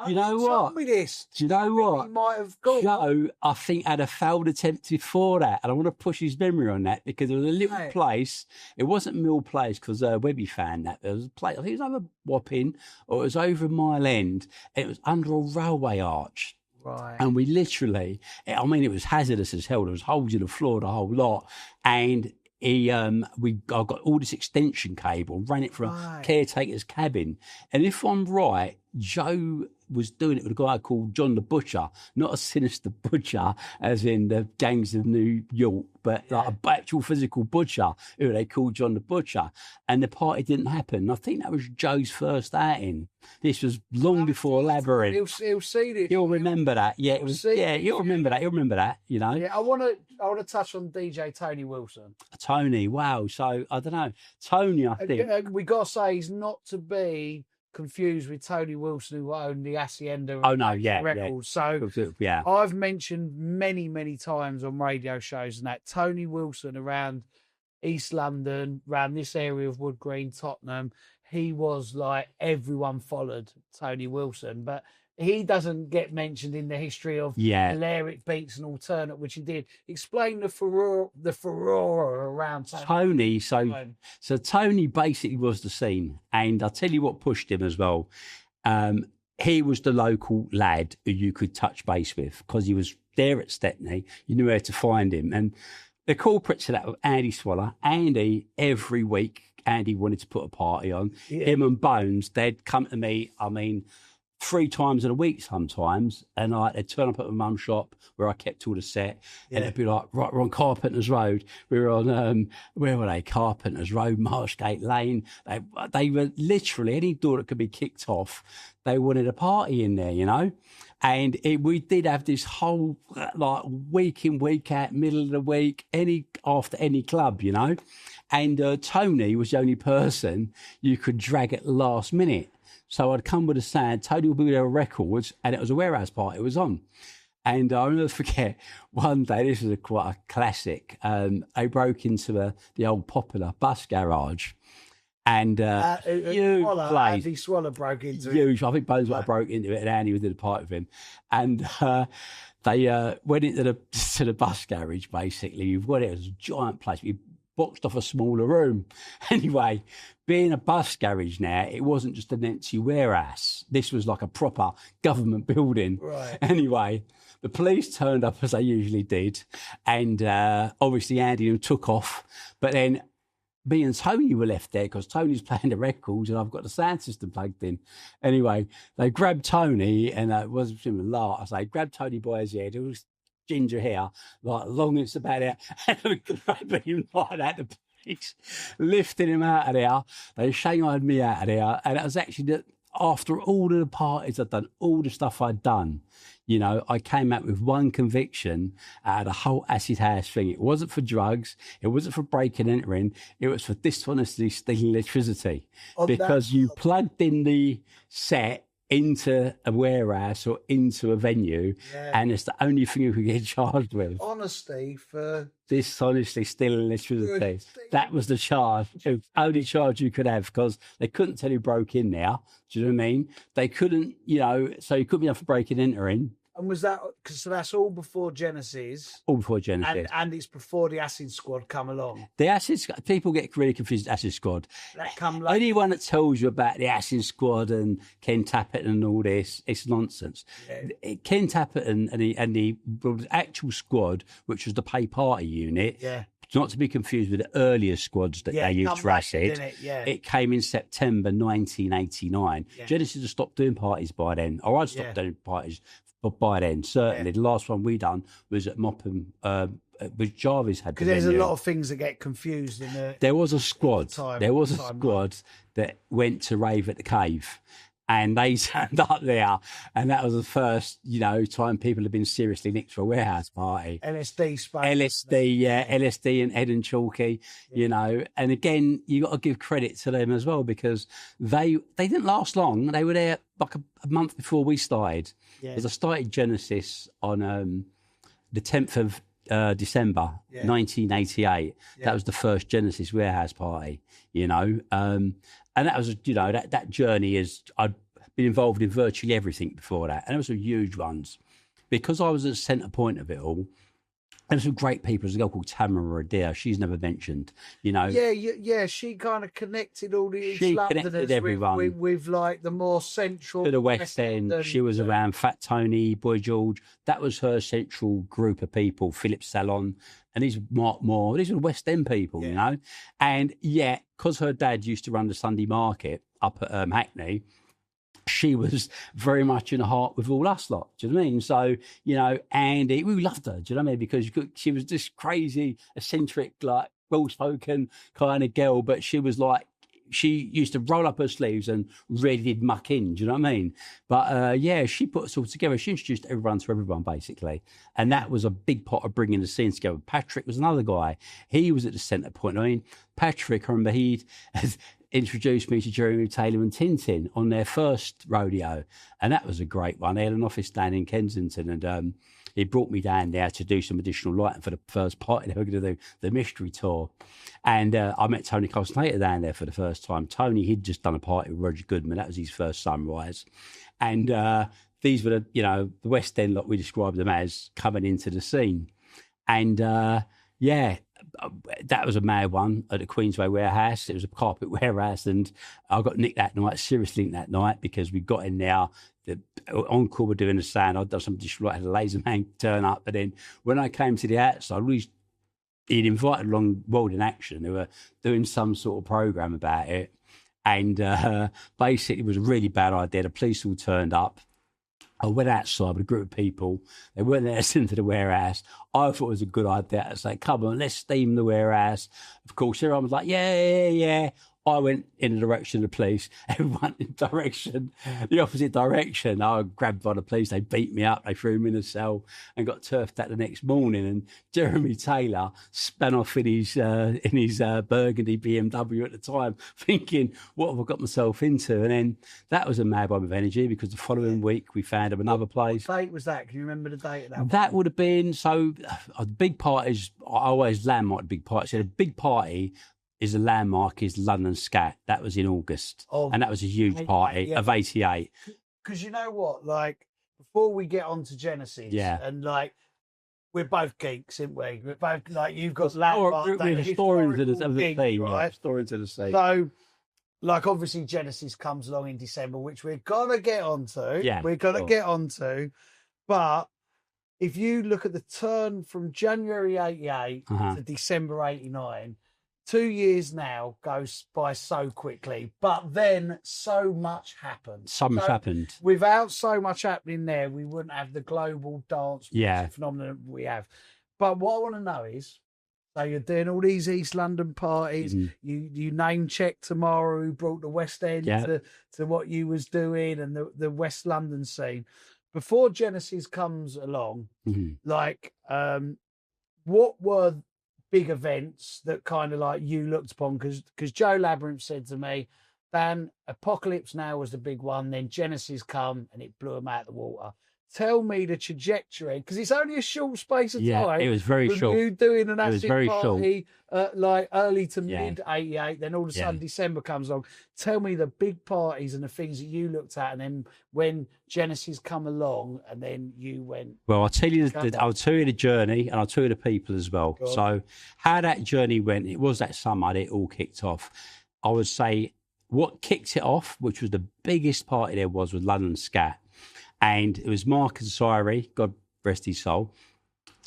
You know what? Me this. Do you know what? He might have gone. Joe, I think, had a failed attempt before that. And I want to push his memory on that because there was a little place. It wasn't Mill Place because Webby found that. There was a place, I think it was over Wapping or it was over Mile End. It was under a railway arch. Right. And we literally, I mean, it was hazardous as hell. There was holes in the floor, the whole lot. And I got all this extension cable, ran it from a caretaker's cabin. And if I'm right, Joe was doing it with a guy called John the Butcher, not a sinister butcher as in the gangs of New York, but like an actual physical butcher who they called John the Butcher. And the party didn't happen. I think that was Joe's first outing. This was long before Labyrinth. He'll see this. You'll remember that. Yeah, it was. Yeah, you'll remember that. You'll remember that. You know. Yeah, I want to touch on DJ Tony Wilson. Tony, wow. So I don't know. Tony, I think we got to say he's not to be confused with Tony Wilson, who owned the Hacienda. Oh no, yeah, records. Yeah. So yeah, I've mentioned many times on radio shows and that Tony Wilson around East London, around this area of Wood Green, Tottenham, he was like everyone followed Tony Wilson, but he doesn't get mentioned in the history of Hilaric Beats and Alternate, which he did. Explain the furore around Tony. So Tony basically was the scene, and I'll tell you what pushed him as well. He was the local lad who you could touch base with because he was there at Stepney. You knew where to find him, and the corporate to that was Andy Swaller. Andy, every week, Andy wanted to put a party on. Yeah. Him and Bones, they'd come to me. I mean, 3 times in a week sometimes, and they'd turn up at my mum's shop where I kept all the set, and it'd be like, right, we're on Carpenter's Road. We were on, where were they? Carpenter's Road, Marshgate Lane. They were literally, any door that could be kicked off, they wanted a party in there, you know? And we did have this whole, like, week in, week out, middle of the week, after any club, you know? And Tony was the only person you could drag at the last minute. So I'd come with a sound, Tony would be there with records, and it was a warehouse party it was on. And I'll never forget, one day, this was quite a classic, they broke into the old Popular bus garage. And huge place. Andy Swaller broke into huge. I think Bones might have broke into it, and Andy did a party with him. And they went into the bus garage, basically. It was a giant place. We boxed off a smaller room. Anyway, being a bus garage now, it wasn't just an empty warehouse. This was like a proper government building. Right. Anyway, the police turned up as they usually did, and obviously Andy took off. But then me and Tony were left there because Tony's playing the records and I've got the sound system plugged in. Anyway, they grabbed Tony, and it wasn't him a lot. I say, grabbed Tony by his head. It was ginger hair, like long as about it, and grabbing him like that. The police lifting him out of there. They shanghaied me out of there, and it was actually that after all of the parties I'd done, all the stuff I'd done, you know, I came out with one conviction out of the whole acid house thing. It wasn't for drugs. It wasn't for breaking and entering. It was for dishonestly stealing electricity. Because you plugged in the set into a warehouse or into a venue, and it's the only thing you could get charged with. Honesty for dishonestly stealing electricity. That was the charge. It was the only charge you could have because they couldn't tell who broke in there. Do you know what I mean? They couldn't, you know, so you couldn't be able for breaking and entering. And was that because so that's all before Genesis, All before Genesis. and it's before the Acid Squad come along. The Acid people get really confused with Acid Squad. That come later. Anyone that tells you about the Acid Squad and Ken Tappet and all this, it's nonsense. Yeah. Ken Tappet and the actual squad, which was the Pay Party unit, Yeah. not to be confused with the earlier squads that they used for Acid. It came in September 1989. Yeah. Genesis had stopped doing parties by then, or I'd stopped doing parties by then, certainly. The last one we done was at Mopham, which Jarvis had. Because there's a lot of things that get confused in the. There was a squad. There was a squad that went to rave at the Cave, and they turned up there, and that was the first, time people have been seriously nicked for a warehouse party. LSD space. LSD and Ed and Chalky, and again, you got to give credit to them as well, because they didn't last long. They were there like a month before we started. Because I started Genesis on the 10th of December 1988. That was the first Genesis warehouse party, and that was that journey is I'd been involved in virtually everything before that, and there were some huge ones because I was at the centre point of it all. There's some great people. There's a girl called Tamara Adair. She's never mentioned, Yeah, she kind of connected all the East Londoners everyone with like the more central to the West End. She was around Fat Tony, Boy George. That was her central group of people. Philip Salon, and these Mark Moore. These were West End people, And because her dad used to run the Sunday market up at Hackney, she was very much in the heart with all us lot. Do you know what I mean? So, and we loved her. Do you know what I mean? Because she was this crazy, eccentric, like well-spoken kind of girl, but she was like, she used to roll up her sleeves and really did muck in. Do you know what I mean? But she put us all together. She introduced everyone to everyone, basically. And that was a big part of bringing the scene together. Patrick was another guy. He was at the centre point. I mean, Patrick, I remember he'd introduced me to Jeremy Taylor and Tintin on their first rodeo. And that was a great one. They had an office down in Kensington, and he brought me down there to do some additional lighting for the first party. They were going to do the mystery tour. And I met Tony Costater down there for the first time. Tony, he'd just done a party with Roger Goodman. That was his first Sunrise. And these were the West End lot we described them as coming into the scene. And that was a mad one at the Queensway warehouse. It was a carpet warehouse, and I got nicked that night, seriously nicked that night, because we got in there. The encore were doing the sound. I'd done some additional, had a laser man turn up, but then when I came to the outside, he'd invited along World in Action. They were doing some sort of program about it, and basically it was a really bad idea. The police all turned up. I went outside with a group of people. They weren't there into the warehouse. I thought it was a good idea to say, come on, let's steam the warehouse. Of course, everyone was like, yeah. I went in the direction of the police. Everyone in the opposite direction. I was grabbed by the police. They beat me up. They threw me in a cell and got turfed out the next morning. And Jeremy Taylor span off in his burgundy BMW at the time, thinking, what have I got myself into? And then that was a mad one of energy, because the following week we found him another place. What date was that? Can you remember the date of that? That would have been, big parties, I always landmark big parties. So the big party is a landmark is London Scat. That was in August. And that was a huge party of 88. Because you know what? Like, before we get on to Genesis, and like, we're both geeks, aren't we? We're both, like, you've got landmark. We're historians of the scene, right? Historians of the scene. So, like, obviously Genesis comes along in December, which we're going to get onto. Yeah. We're going to get onto. But if you look at the turn from January 88 to December 89, 2 years now goes by so quickly, but then so much happened. Happened. Without so much happening there, we wouldn't have the global dance phenomenon we have. But what I want to know is, so you're doing all these East London parties, you name check Tamara, who brought the West End to what you was doing, and the West London scene. Before Genesis comes along, what were big events that kind of like you looked upon? Because Joe Labyrinth said to me, Dan, Apocalypse Now was the big one, then Genesis come and it blew them out of the water. tell me the trajectory, because it's only a short space of time. It was very from short. You doing an It was acid very party like early to mid '88, then all of a sudden Yeah. December comes along. Tell me the big parties and the things that you looked at, and then when Genesis come along, and then you went. Well, I'll tell you I'll tell you the journey, and I'll tell you the people as well. Go on. So how that journey went, it was that summer that it all kicked off. I would say what kicked it off, which was the biggest party there was London Scat. And it was Mark and Syrie, God rest his soul.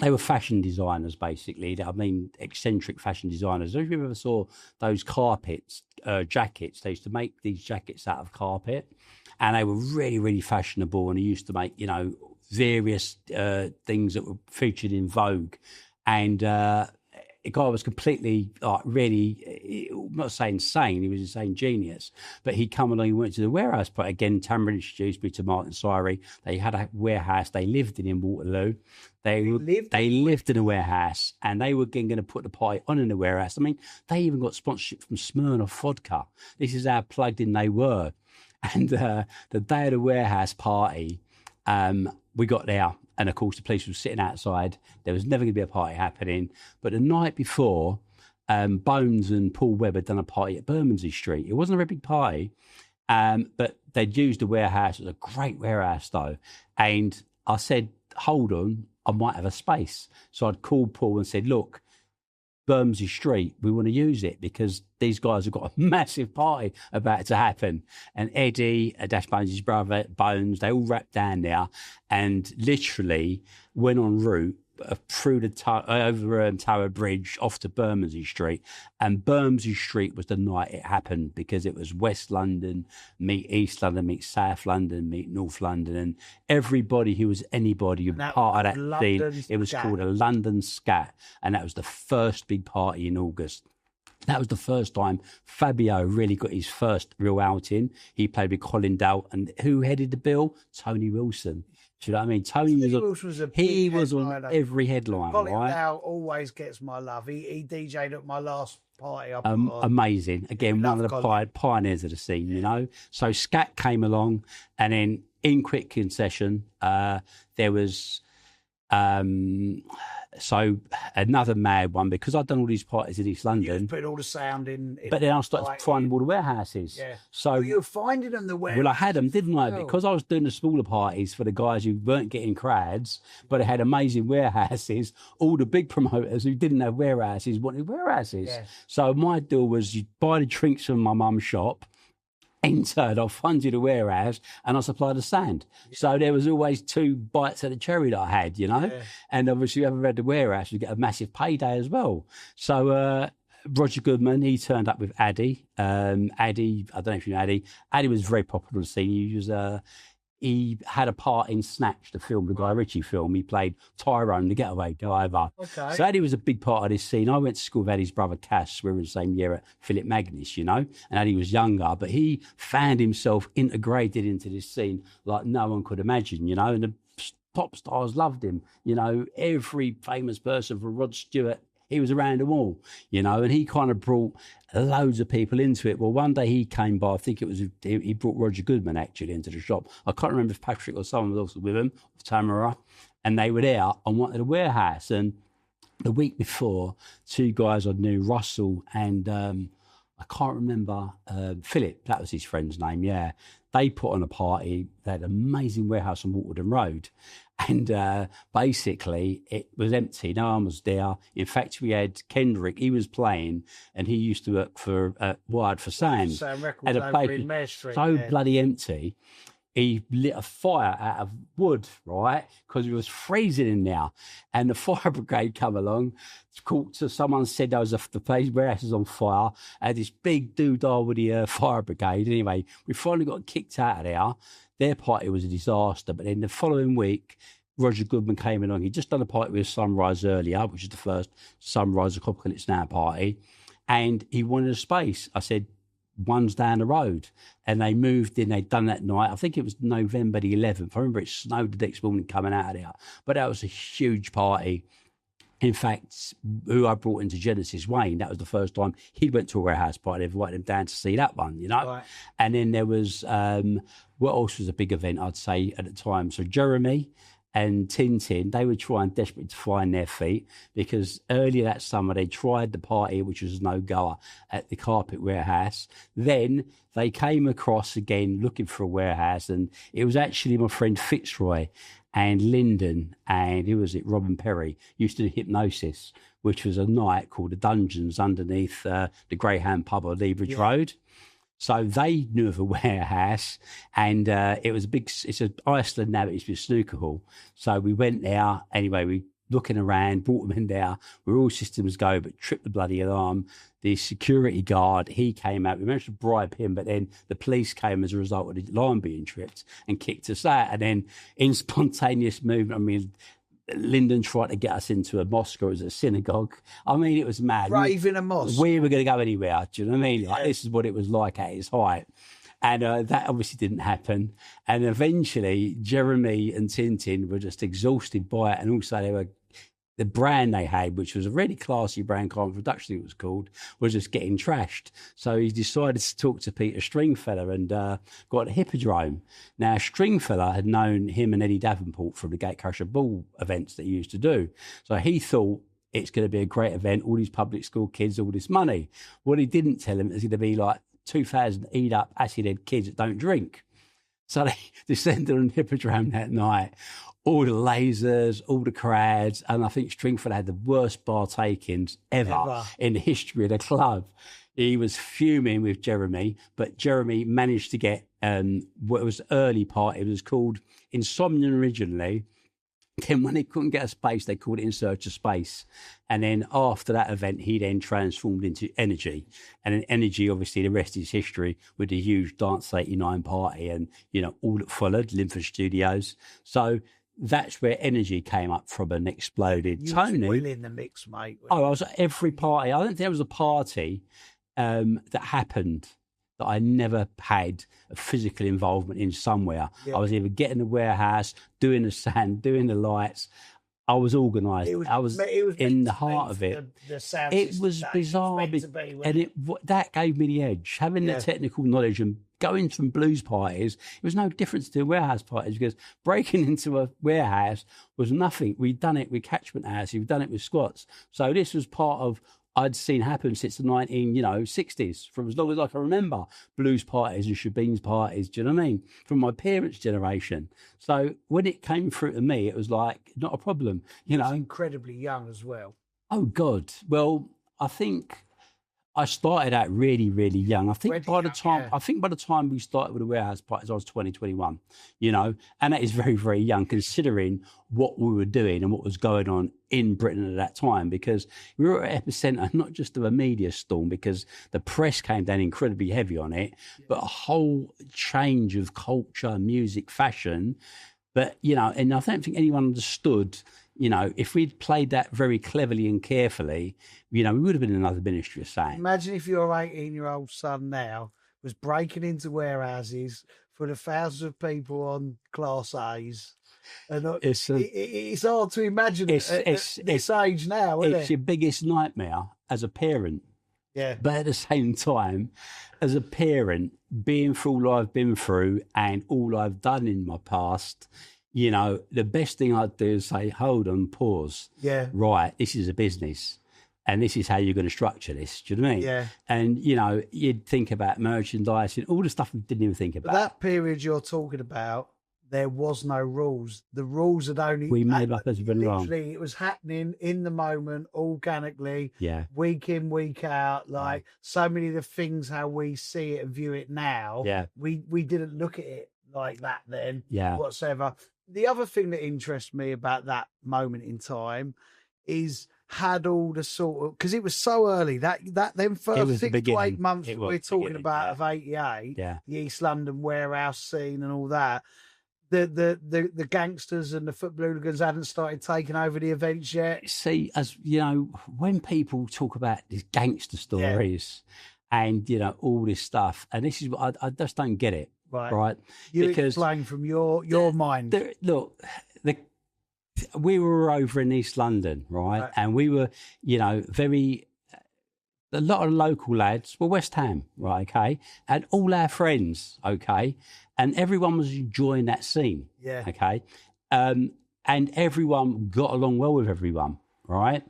They were fashion designers, basically. I mean, eccentric fashion designers. If you ever saw those carpets, jackets, they used to make these jackets out of carpet. And they were really, really fashionable. And they used to make, various things that were featured in Vogue. And the guy was completely, really, I'm not saying insane, he was insane genius. But he'd come along, he went to the warehouse. But again, Tamara introduced me to Mark and Syrie. They had a warehouse, they lived in Waterloo. They lived in a warehouse, and they were going to put the party on in the warehouse. I mean, they even got sponsorship from Smirnoff Vodka. This is how plugged in they were. And the day of the warehouse party, we got there. And, of course, the police were sitting outside. There was never going to be a party happening. But the night before, Bones and Paul Webb had done a party at Bermondsey Street. It wasn't a very big party, but they'd used the warehouse. It was a great warehouse, though. And I said, hold on, I might have a space. So I'd called Paul and said, look, Bermondsey Street, we want to use it because these guys have got a massive party about to happen. And Eddie, Dash Bones' brother, Bones, they all wrapped down there and literally went en route through the over Tower Bridge off to Bermondsey Street. And Bermondsey Street was the night it happened because it was West London meet East London meet South London meet North London, and everybody who was anybody who was part of that scene. It was called a London Scat, and that was the first big party in August. That was the first time Fabio really got his first real outing. He played with Colin Dale, and who headed the bill? Tony Wilson. Do you know what I mean? Tony was on every headline, Colin right? Dale always gets my love. He DJ'd at my last party. I put on. Amazing. Again, one of the pioneers of the scene, So Scat came along, and then in quick concession, there was... so another mad one, because I'd done all these parties in East London. Put all the sound in. But then I started finding all the warehouses. Yeah. So you were finding them the warehouses. Well, I had them, didn't I? Because I was doing the smaller parties for the guys who weren't getting crowds, but they had amazing warehouses. All the big promoters who didn't have warehouses wanted warehouses. Yeah. So my deal was you buy the drinks from my mum's shop, entered, I'll fund you the warehouse, and I'll supply the sand. Yeah. So there was always two bites of the cherry that I had, Yeah. And obviously, whoever had the warehouse would get a massive payday as well. So Roger Goodman, he turned up with Addy. Addy, I don't know if you know Addy. Addy was very popular on the scene. He had a part in Snatch, the film, the Guy Ritchie film. He played Tyrone, the getaway driver. Okay. So Eddie was a big part of this scene. I went to school with Eddie's brother Cass. We were in the same year at Philip Magnus, And Eddie was younger, but he found himself integrated into this scene like no one could imagine, And the pop stars loved him. Every famous person from Rod Stewart, he was around them all, and he kind of brought loads of people into it. Well, one day he came by, I think he brought Roger Goodman actually into the shop. I can't remember if Patrick or someone was also with him, Tamara, and they were there and wanted a warehouse. And the week before, two guys I knew, Russell and I can't remember, Philip, that was his friend's name, yeah. They put on a party. They had an amazing warehouse on Waterden Road. And basically, it was empty. No one was there. In fact, we had Kendrick. He was playing, and he used to work for Wired for Sand. Sam Records over in Mare Street. So bloody empty. He lit a fire out of wood, right? Because it was freezing in there. And the fire brigade come along. So someone said there was the place where it was on fire. I had this big doodah with the fire brigade. Anyway, we finally got kicked out of there. Their party was a disaster. But then the following week, Roger Goodman came along. He'd just done a party with Sunrise earlier, which is the first Sunrise Apocalypse Now party. And he wanted a space. I said, one's down the road. And they moved in. They'd done that night. I think it was November the 11th. I remember it snowed the next morning coming out of there. But that was a huge party. In fact, who I brought into Genesis, Wayne, that was the first time he went to a warehouse party. I invited him down to see that one, you know. Right. And then there was, what else was a big event, I'd say, at the time? So Jeremy and Tintin, they were trying desperately to find their feet, because earlier that summer they tried the party, which was no-goer, at the Carpet Warehouse. Then they came across again looking for a warehouse, and it was actually my friend Fitzroy and Lyndon and who was it, Robin Perry, used to do Hypnosis, which was a night called the Dungeons underneath the Greyhound pub on Leabridge Road. So they knew of a warehouse, and it was it's an Iceland now, but it's a snooker hall. So we went there anyway. We looking around, brought them in there. We were all systems go, but tripped the bloody alarm. The security guard, he came out. We managed to bribe him, but then the police came as a result of the alarm being tripped and kicked us out. And then in spontaneous movement, I mean, Lyndon tried to get us into a mosque, or it was a synagogue. I mean, it was mad. Rave in a mosque. We were going to go anywhere. Do you know what I mean? Like, this is what it was like at its height. And that obviously didn't happen. And eventually, Jeremy and Tintin were just exhausted by it. And also, the brand they had, which was a really classy brand, Carbon Production it was called, was just getting trashed. So he decided to talk to Peter Stringfellow and got a Hippodrome. Now, Stringfellow had known him and Eddie Davenport from the Gatecrasher Ball events that he used to do. So he thought, it's going to be a great event, all these public school kids, all this money. What he didn't tell him is going to be like 2,000 eat-up, acid-head kids that don't drink. So they descended on Hippodrome that night. All the lasers, all the crowds, and I think Stringfellow had the worst bar takings ever in the history of the club. He was fuming with Jeremy, but Jeremy managed to get what was early party. It was called Insomnia originally. Then when they couldn't get a space, they called it In Search of Space. And then after that event, he then transformed into Energy. And then Energy, obviously, the rest is history with the huge Dance 89 party and, you know, all that followed, Linford Studios. So that's where Energy came up from and exploded. You Tony, were in the mix, mate. I was at every party. I don't think there was a party that happened that I never had a physical involvement in somewhere. I was either getting the warehouse, doing the sand, doing the lights. I was organised. I was in the heart of it. The sound it was bizarre, and that gave me the edge. Having the technical knowledge and going from blues parties, it was no difference to warehouse parties, because breaking into a warehouse was nothing. We'd done it with catchment houses, we'd done it with squats. So this was part of I'd seen happen since the 1960s, from as long as I can remember, blues parties and shebeens parties, do you know what I mean? From my parents' generation. So when it came through to me, it was like, not a problem, you know. Incredibly young as well. Oh, God. Well, I think I started out really, really young. I think by the time we started with the warehouse parties, I was 21, you know, and that is very, very young considering what we were doing and what was going on in Britain at that time, because we were at epicenter not just of a media storm, because the press came down incredibly heavy on it, but a whole change of culture, music, fashion. But, you know, and I don't think anyone understood, you know, if we'd played that very cleverly and carefully, you know, we would have been in another Ministry of Sound. Imagine if your 18-year-old son now was breaking into warehouses for the thousands of people on Class A's. And it's hard to imagine at this age now, isn't it? It's your biggest nightmare as a parent. Yeah. But at the same time, as a parent, being through all I've been through and all I've done in my past, you know, the best thing I'd do is say, hold on, pause. Yeah. Right, this is a business. And this is how you're going to structure this. Do you know what I mean? Yeah. And, you know, you'd think about merchandising, all the stuff we didn't even think about. But that period you're talking about, there was no rules. The rules had only... We made up as we went along. Literally, it was happening in the moment, organically, week in, week out. Like, so many of the things, how we see it and view it now, we didn't look at it like that then, whatsoever. The other thing that interests me about that moment in time is... had all the sort of, because it was so early that them first 6 to 8 months we're talking about of 88, the East London warehouse scene and all that, the gangsters and the football hooligans hadn't started taking over the events yet. See, as you know, when people talk about these gangster stories and you know all this stuff, and this is what I just don't get it. Right, you explain from your mind. Look, we were over in East London, right? And we were, you know, a lot of local lads were West Ham, right? Okay. And all our friends, okay. And everyone was enjoying that scene. Yeah. Okay. And everyone got along well with everyone, right?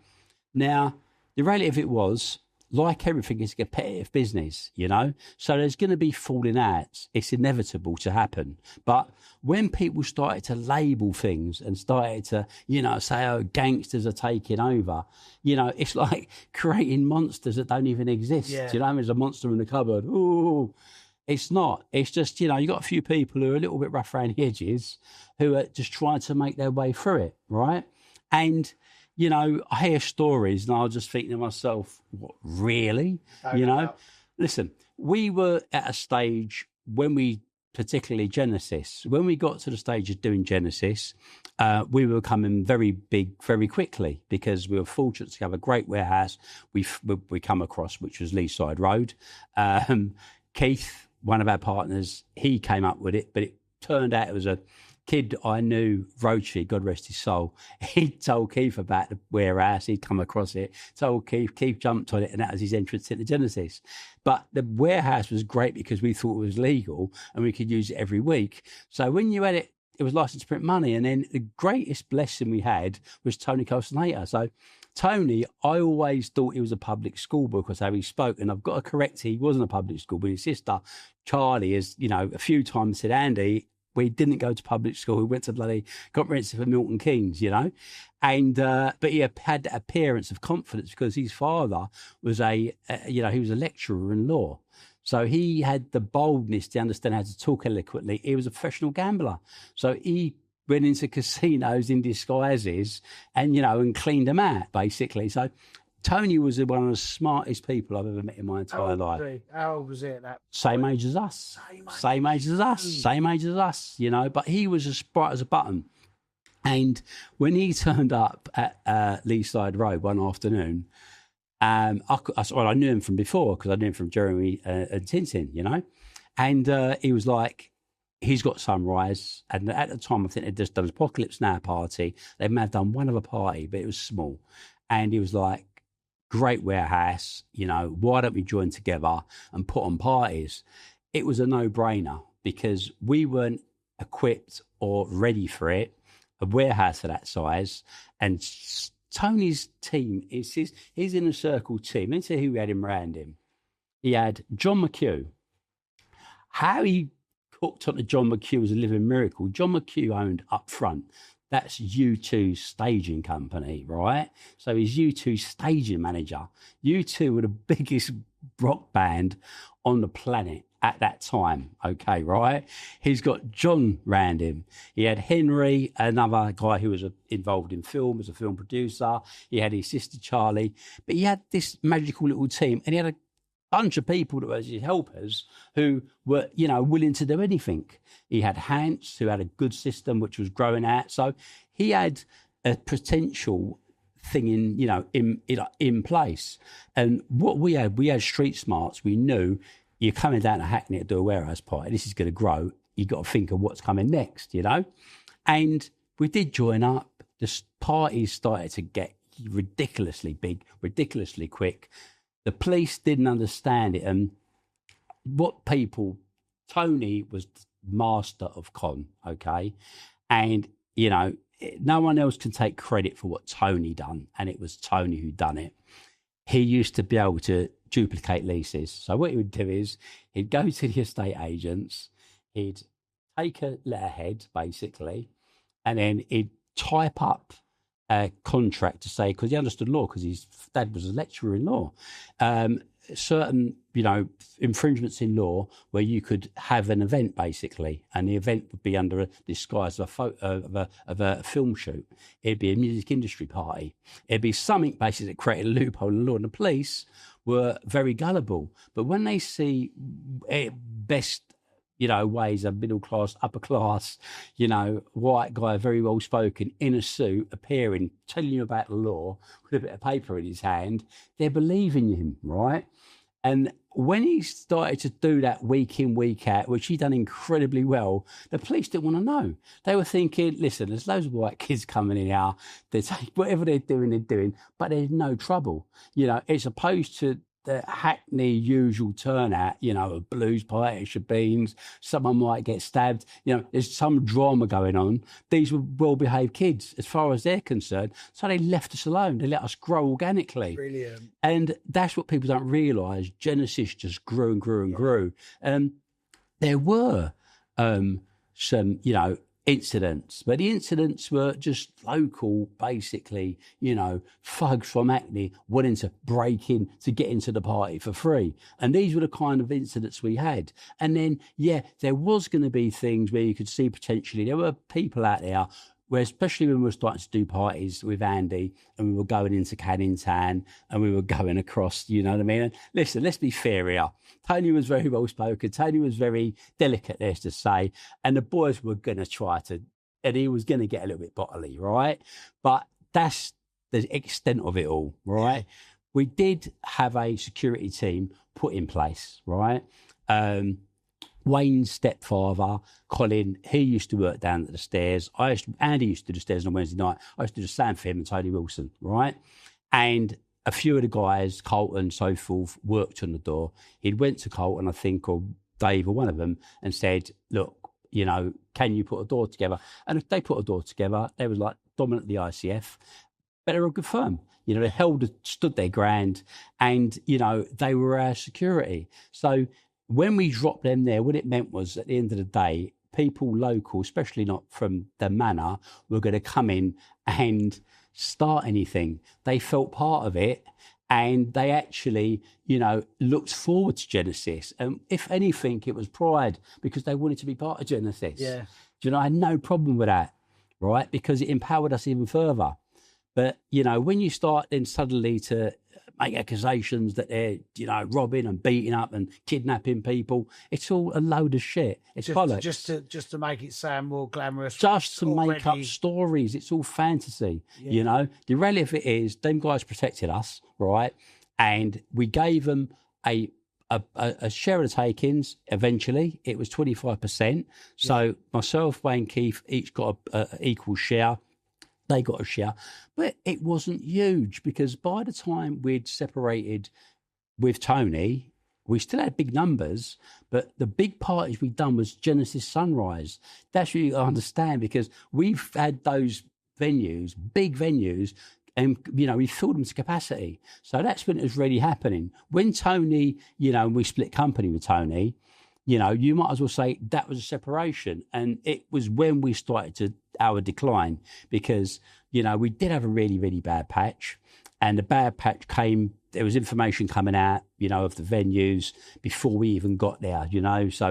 Now, the reality of it was, like everything, it's a competitive business, you know? So there's going to be falling outs. It's inevitable to happen. But when people started to label things and started to, you know, say, oh, gangsters are taking over, you know, it's like creating monsters that don't even exist. Yeah. You know, there's a monster in the cupboard. Ooh. It's not. It's just, you know, you got a few people who are a little bit rough around the edges who are just trying to make their way through it, right? And, you know, I hear stories and I was just thinking to myself, what, really? You know? Listen, we were at a stage when particularly Genesis, when we got to the stage of doing Genesis, we were becoming very big very quickly because we were fortunate to have a great warehouse we come across, which was Leaside Road. Keith, one of our partners, he came up with it, but it turned out it was a kid I knew, Roachy, God rest his soul. He told Keith about the warehouse. He'd come across it, told Keith. Keith jumped on it, and that was his entrance into Genesis. But the warehouse was great because we thought it was legal and we could use it every week. So when you had it, it was licensed to print money. And then the greatest blessing we had was Tony Colson-Hayter. So Tony, I always thought he was a public school boy because how he spoke. And I've got to correct, he wasn't a public school, but his sister, Charlie, has, you know, a few times said, Andy, we didn't go to public school. We went to bloody comprehensive at Milton Keynes, you know. And, but he had that appearance of confidence because his father was he was a lecturer in law. So he had the boldness to understand how to talk eloquently. He was a professional gambler. So he went into casinos in disguises and, you know, and cleaned them out, basically. So Tony was one of the smartest people I've ever met in my entire life. How old was he at that point? Same age as us. Same age as us, you know, but he was as bright as a button. And when he turned up at Leaside Road one afternoon, I knew him from before because I knew him from Jeremy and Tintin, you know, and he was like, he's got Sunrise. And at the time, I think they'd just done an Apocalypse Now party. They may have done one other party, but it was small. And he was like, great warehouse, you know, why don't we join together and put on parties? It was a no-brainer because we weren't equipped or ready for it, a warehouse of that size. And Tony's team, he's in a circle team. Let's see who we had him around him. He had John McHugh. How he hooked up to John McHugh was a living miracle. John McHugh owned Up Front. That's U2's staging company, right? So he's U2's staging manager. U2 were the biggest rock band on the planet at that time, okay, right? He's got John round him. He had Henry, another guy who was involved in film, as a film producer. He had his sister Charlie. But he had this magical little team, and he had a bunch of people that were his helpers who were, you know, willing to do anything. He had Hans, who had a good system, which was growing out. So he had a potential thing in place. And what we had street smarts. We knew you're coming down to Hackney to do a warehouse party. This is going to grow. You got to think of what's coming next, you know. And we did join up. The parties started to get ridiculously big, ridiculously quick. The police didn't understand it. And Tony was master of con, okay? And, you know, no one else can take credit for what Tony done. And it was Tony who done it. He used to be able to duplicate leases. So what he would do is he'd go to the estate agents, he'd take a letterhead, basically, and then he'd type up a contract to say, because he understood law, because his dad was a lecturer in law, certain, you know, infringements in law where you could have an event, basically, and the event would be under a disguise of a film shoot. It'd be a music industry party. It'd be something basically that created a loophole in law, and the police were very gullible. But when they see best, you know, ways of middle class, upper class, you know, white guy, very well spoken, in a suit, appearing, telling you about the law with a bit of paper in his hand, they're believing him, right? And when he started to do that week in, week out, which he done incredibly well, the police didn't want to know. They were thinking, listen, there's loads of white kids coming in here. They take whatever they're doing, but there's no trouble. You know, as opposed to the Hackney usual turnout, you know, a blues party, shebeens, someone might get stabbed, you know, there's some drama going on. These were well-behaved kids as far as they're concerned. So they left us alone. They let us grow organically. Brilliant. And that's what people don't realise. Genesis just grew and grew and grew. There were some, you know, incidents, but the incidents were just local, basically, you know, thugs from Hackney wanting to break in to get into the party for free. And these were the kind of incidents we had. And then, yeah, there was going to be things where you could see potentially there were people out there where, especially when we were starting to do parties with Andy and we were going into Canning Town and we were going across, you know what I mean? And listen, let's be fair here. Tony was very well spoken. Tony was very delicate, there's to say. And the boys were going to try to, and he was going to get a little bit bodily, right? But that's the extent of it all, right? We did have a security team put in place, right? Wayne's stepfather, Colin, he used to work down at the stairs. Andy used to do the stairs on Wednesday night. I used to do the stand for him and Tony Wilson, right? And a few of the guys, Colton, so forth, worked on the door. He'd went to Colton, I think, or Dave, or one of them, and said, look, you know, can you put a door together? And if they put a door together, they was like dominantly ICF, but they're a good firm. You know, they stood their ground, and, you know, they were our security. So when we dropped them there, what it meant was, at the end of the day, people local, especially not from the manor, were going to come in and start anything. They felt part of it, and they actually, you know, looked forward to Genesis. And if anything, it was pride, because they wanted to be part of Genesis. Yeah. Do you know, I had no problem with that, right? Because it empowered us even further. But, you know, when you start then suddenly to make accusations that they're, you know, robbing and beating up and kidnapping people, it's all a load of shit. It's bollocks. Just to make it sound more glamorous. Just to make up stories. It's all fantasy, you know. The reality of it is, them guys protected us, right? And we gave them a share of the takings. Eventually, it was 25%. So myself, Wayne, Keith, each got an equal share. They got a share, but it wasn't huge, because by the time we'd separated with Tony, we still had big numbers, but the big parties we'd done was Genesis Sunrise. That's what you understand, because we've had those venues, big venues, and, you know, we filled them to capacity. So that's when it was really happening. When Tony, you know, we split company with Tony, you know, you might as well say that was a separation. And it was when we started our decline, because, you know, we did have a really, really bad patch. And the bad patch came, there was information coming out, you know, of the venues before we even got there, you know. So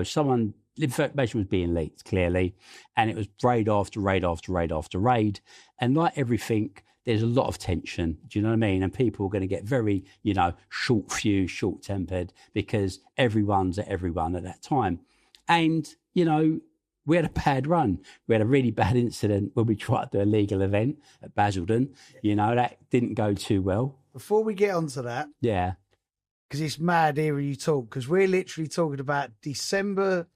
information was being leaked, clearly. And it was raid after raid after raid after raid. And like everything, there's a lot of tension, do you know what I mean? And people are going to get very, you know, short-fused, short-tempered, because everyone's at everyone at that time. And, you know, we had a bad run. We had a really bad incident when we tried to do a legal event at Basildon. You know, that didn't go too well. Before we get onto that, because it's mad hearing you talk, because we're literally talking about December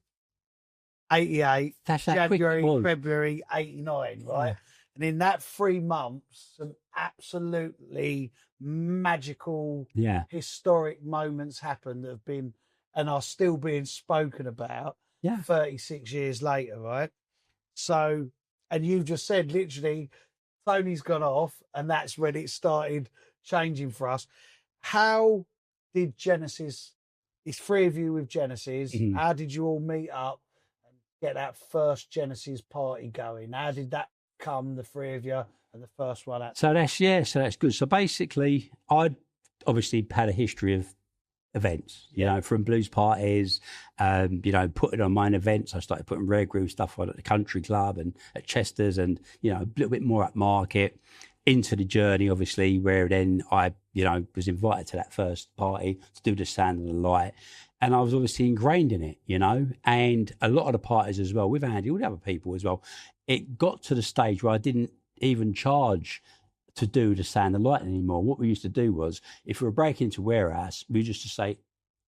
88, January, February 89, right? Yeah. And in that 3 months, some absolutely magical, historic moments happened that have been and are still being spoken about 36 years later, right? So, and you just said, literally, Tony's gone off, and that's when it started changing for us. How did Genesis, it's 3 of you with Genesis, how did you all meet up and get that first Genesis party going? How did that come, the 3 of you, and the first one out? So that's good. So basically, I'd obviously had a history of events, you know, from blues parties, you know, putting on my own events. I started putting Rare Groove stuff on at the Country Club and at Chester's, and, you know, a little bit more at market, into the journey, obviously, where then I, you know, was invited to that first party to do the Sound and the Light. And I was obviously ingrained in it, you know, and a lot of the parties as well, with Andy, all the other people as well, it got to the stage where I didn't even charge to do the Sound and Light anymore. What we used to do was, if we were breaking into warehouse, we used to say,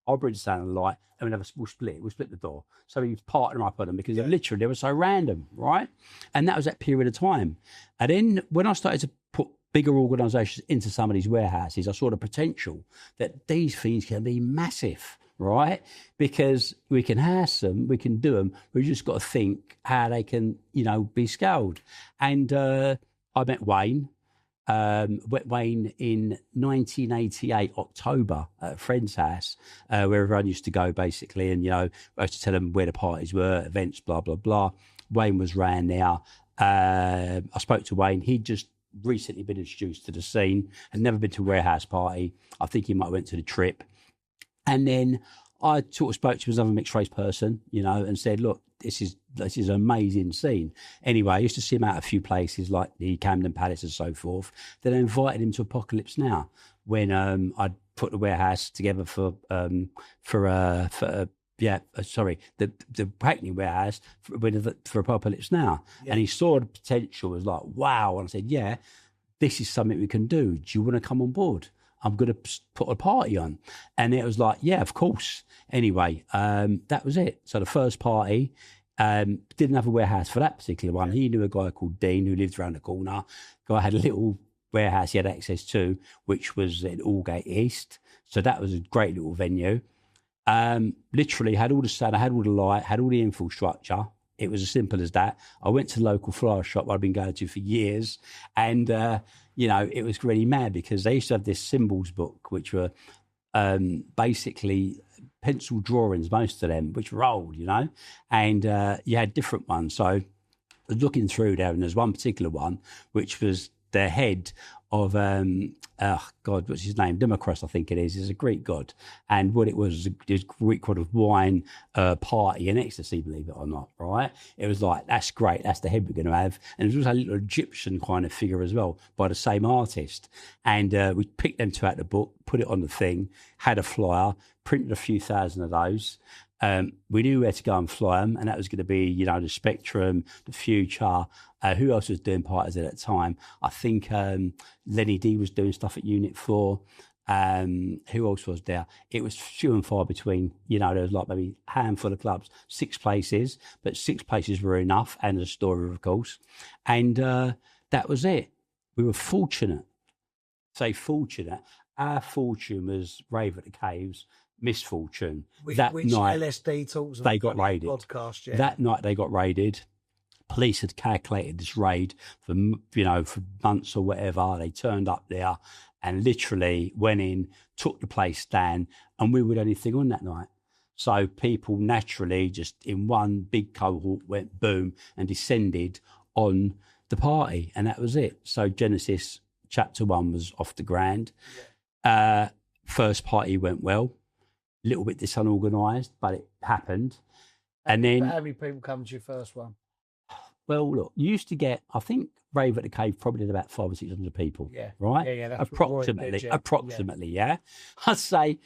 I'll bring the sound and the light, and we'll split the door. So we partner up on them because literally they were so random, right? And that was that period of time. And then when I started to put bigger organisations into some of these warehouses, I saw the potential that these things can be massive, right? Because we can house them, we can do them. We've just got to think how they can, be scaled. And I met Wayne. Wayne in 1988 October at a friend's house, where everyone used to go basically, and I used to tell them where the parties were, events, blah blah blah. Wayne was round there. I spoke to Wayne. He'd just recently been introduced to the scene, had never been to a warehouse party. I think he might have went to the trip, and then I sort of spoke to another mixed race person, and said, look, this is an amazing scene. Anyway, I used to see him out a few places like the Camden Palace and so forth. Then I invited him to Apocalypse Now when I'd put the warehouse together for the Hackney warehouse for Apocalypse Now. Yeah. And he saw the potential, was like, wow. And I said, yeah, this is something we can do. Do you want to come on board? I'm going to put a party on. And it was like, yeah, of course. Anyway, that was it. So the first party, didn't have a warehouse for that particular one. He knew a guy called Dean who lived around the corner. Guy had a little warehouse he had access to, which was in Aldgate East. So that was a great little venue. Literally had all the sound, I had all the light, had all the infrastructure. It was as simple as that. I went to the local flower shop I'd been going to for years, and it was really mad because they used to have this symbols book, which were basically pencil drawings, most of them, which were old, and you had different ones. So I was looking through there, and there's one particular one, which was the head of, what's his name? Democritus, I think it is. He's a Greek god. And what it was a Greek god of wine, party and ecstasy, believe it or not, right? It was like, that's great. That's the head we're going to have. And it was also a little Egyptian kind of figure as well by the same artist. And we picked them two out of the book, put it on the thing, had a flyer, printed a few thousand of those. We knew where to go and fly them, and that was going to be, the Spectrum, the Future. Who else was doing parties at that time? I think Lenny D was doing stuff at Unit 4. Who else was there? It was few and far between. There was like maybe a handful of clubs, 6 places, but 6 places were enough, and a store, of course. And that was it. We were fortunate. Say fortunate. Our fortune was Rave at the Caves. Misfortune. Which night LSD talks about, they got raided. Podcast, yeah. That night they got raided. Police had calculated this raid for months or whatever. They turned up there and literally went in, took the place down, and we were the only thing on that night. So people naturally just in one big cohort went boom and descended on the party, and that was it. So Genesis Chapter 1 was off the ground. Yeah. First party went well. A little bit disorganised, but it happened. And then, how many people come to your first one? Well, look, you used to get, I think Rave at the Cave probably did about 500 or 600 people. Yeah. Right? Yeah. That's approximately, yeah. I'd say,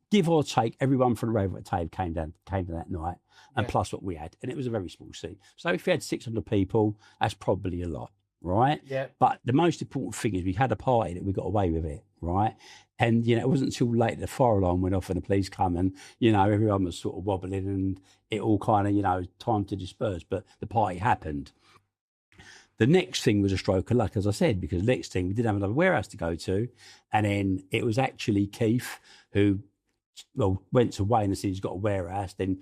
give or take, everyone from Rave at the Cave came to that night, and plus what we had. And it was a very small scene. So if you had 600 people, that's probably a lot, right? Yeah. But the most important thing is we had a party that we got away with it, right? And, it wasn't until late the fire alarm went off and the police come and, everyone was sort of wobbling and it all kind of, time to disperse. But the party happened. The next thing was a stroke of luck, as I said, because next thing we didn't have another warehouse to go to. And then it was actually Keith who, went to Wayne and said he's got a warehouse. Then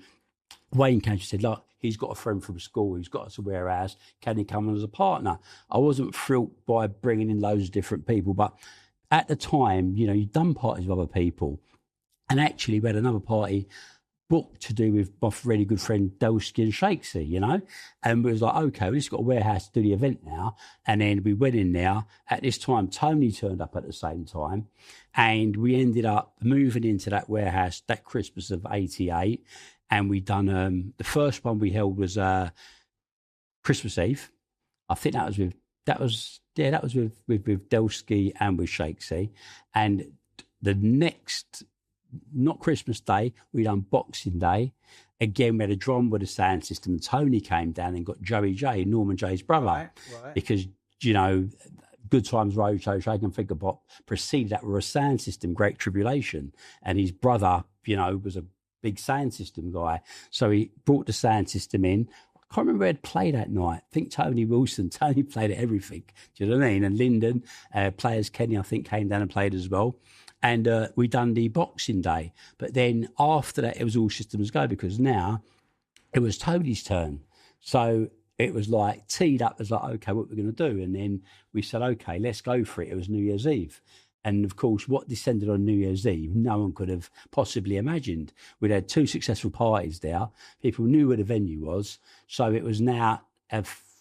Wayne came and said, look, he's got a friend from school who's got us a warehouse. Can he come on as a partner? I wasn't thrilled by bringing in loads of different people, but at the time, you'd done parties with other people. And actually, we had another party booked to do with my really good friend Delsky and Shakesy, And we was like, okay, we've just got a warehouse to do the event now. And then we went in there. At this time, Tony turned up at the same time. And we ended up moving into that warehouse that Christmas of 88. And we done, the first one we held was Christmas Eve. I think that was with Delsky and with Shakesy. And the next, not Christmas Day, we done Boxing Day. Again, we had a drum with a sound system. Tony came down and got Joey J, Norman J's brother. Right. Because, Good Times Roadshow, Shake and Figure Pop preceded that with a sound system, Great Tribulation. And his brother, you know, was a big sound system guy. So he brought the sound system in. I can't remember who had played that night. I think Tony Wilson. Tony played at everything. Do you know what I mean? And Lyndon, Players Kenny, I think, came down and played as well. And we done the Boxing Day. But then after that, it was all systems go, because now it was Tony's turn. So it was like teed up as like, okay, what we're going to do. And then we said, okay, let's go for it. It was New Year's Eve. And of course, what descended on New Year's Eve, no one could have possibly imagined. We'd had 2 successful parties there. People knew where the venue was. So it was now,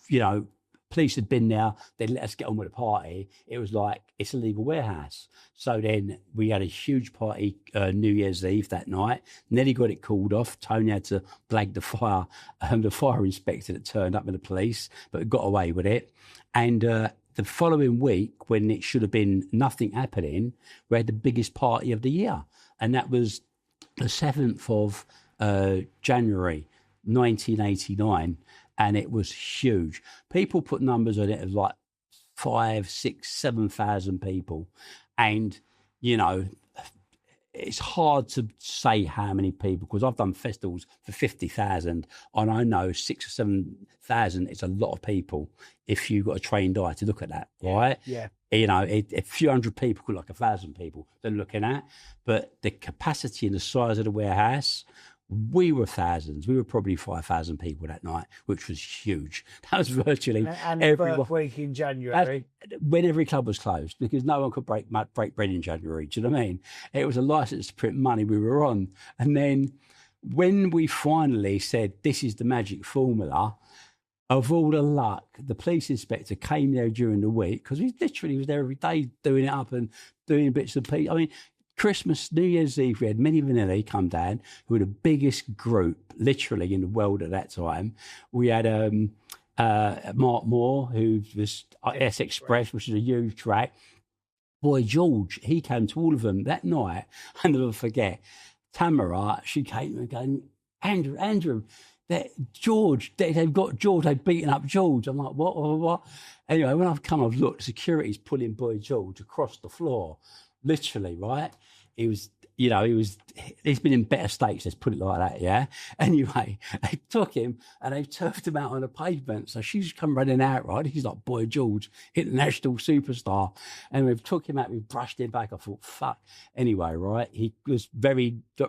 you know, police had been there. They let us get on with the party. It was like, it's a legal warehouse. So then we had a huge party New Year's Eve that night. Nearly got it called off. Tony had to blag the fire, the fire inspector that turned up with the police, but got away with it. And the following week, when it should have been nothing happening, we had the biggest party of the year. And that was the 7th of January, 1989. And it was huge. People put numbers on it of like 5, 6, 7,000 people. And, you know, it's hard to say how many people, because I've done festivals for 50,000 and I know 6,000 or 7,000 is a lot of people if you've got a trained eye to look at that, right? Yeah. You know, a few hundred people could like 1,000 people they're looking at, but the capacity and the size of the warehouse, we were thousands. We were probably 5,000 people that night, which was huge. That was virtually and everyone. birth week in January. When every club was closed, because no one could break bread in January. Do you know what I mean? It was a license to print money we were on. And then when we finally said, this is the magic formula, of all the luck, the police inspector came there during the week, because he literally was there every day doing it up and doing bits of pieces. I mean, Christmas, New Year's Eve, we had Milli Vanilli come down, who were the biggest group, literally, in the world at that time. We had Mark Moore, who was S Express, which is a huge track. Boy George, he came to all of them that night. I'll never forget. Tamara, she came and going, Andrew, George, they've got George, they've beaten up George. I'm like, what? Anyway, when I've come, I've looked, security's pulling Boy George across the floor. Literally, right? He's been in better states, let's put it like that, yeah? Anyway, they took him and they turfed him out on the pavement. So she's come running out, right? He's like Boy George, international superstar. And we've took him out, we've brushed him back. I thought, fuck. Anyway, right? He was not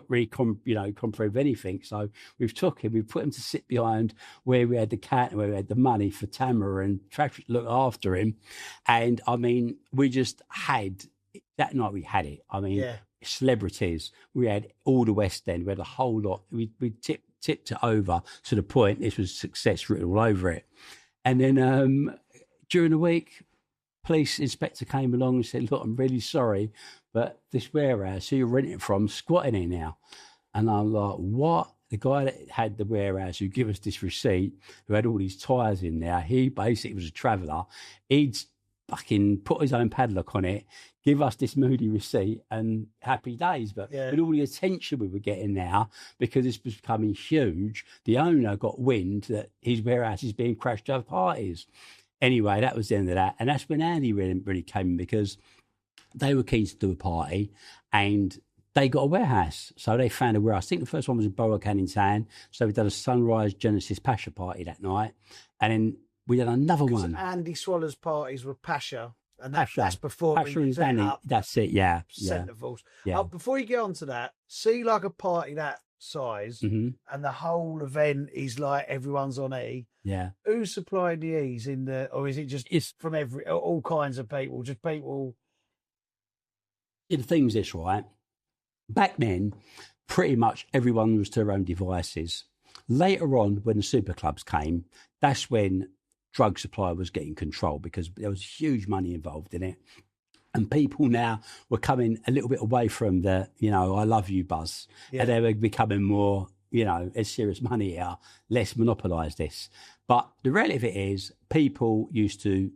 really comprehend anything. So we've took him, we put him to sit behind where we had the cat and where we had the money for Tamara and traffic to look after him. And I mean, we just had, that night we had it. I mean, celebrities. We had all the West End. We had a whole lot. We tipped it over to the point this was success written all over it. And then during the week, police inspector came along and said, look, I'm really sorry, but this warehouse who you're renting from squatting in now. And I'm like, what? The guy that had the warehouse who gave us this receipt, who had all these tyres in there, he basically was a traveller. He'd fucking put his own padlock on it, give us this moody receipt, and happy days. But with all the attention we were getting now, because this was becoming huge, the owner got wind that his warehouse is being crashed to have parties. Anyway, that was the end of that. And that's when Andy really came in, because they were keen to do a party and they got a warehouse. So they found a warehouse. I think the first one was in Borough Canning Town. So we done a Sunrise Genesis Pasha party that night. And then we did another one. Andy Swaller's parties were Pasha, and that's before Pasha and Danny. That's it, yeah. Centervals. Yeah. Before you get on to that, see like a party that size, and the whole event is like everyone's on E. Yeah. Who's supplying the E's in the, or is it just from all kinds of people? Just people. The thing's this, right? Back then, pretty much everyone was to their own devices. Later on, when the super clubs came, that's when drug supply was getting control, because there was huge money involved in it. And people now were coming a little bit away from the, I love you buzz. Yeah. And they were becoming more, there's serious money here, let's monopolise this. But the reality of it is, people used to,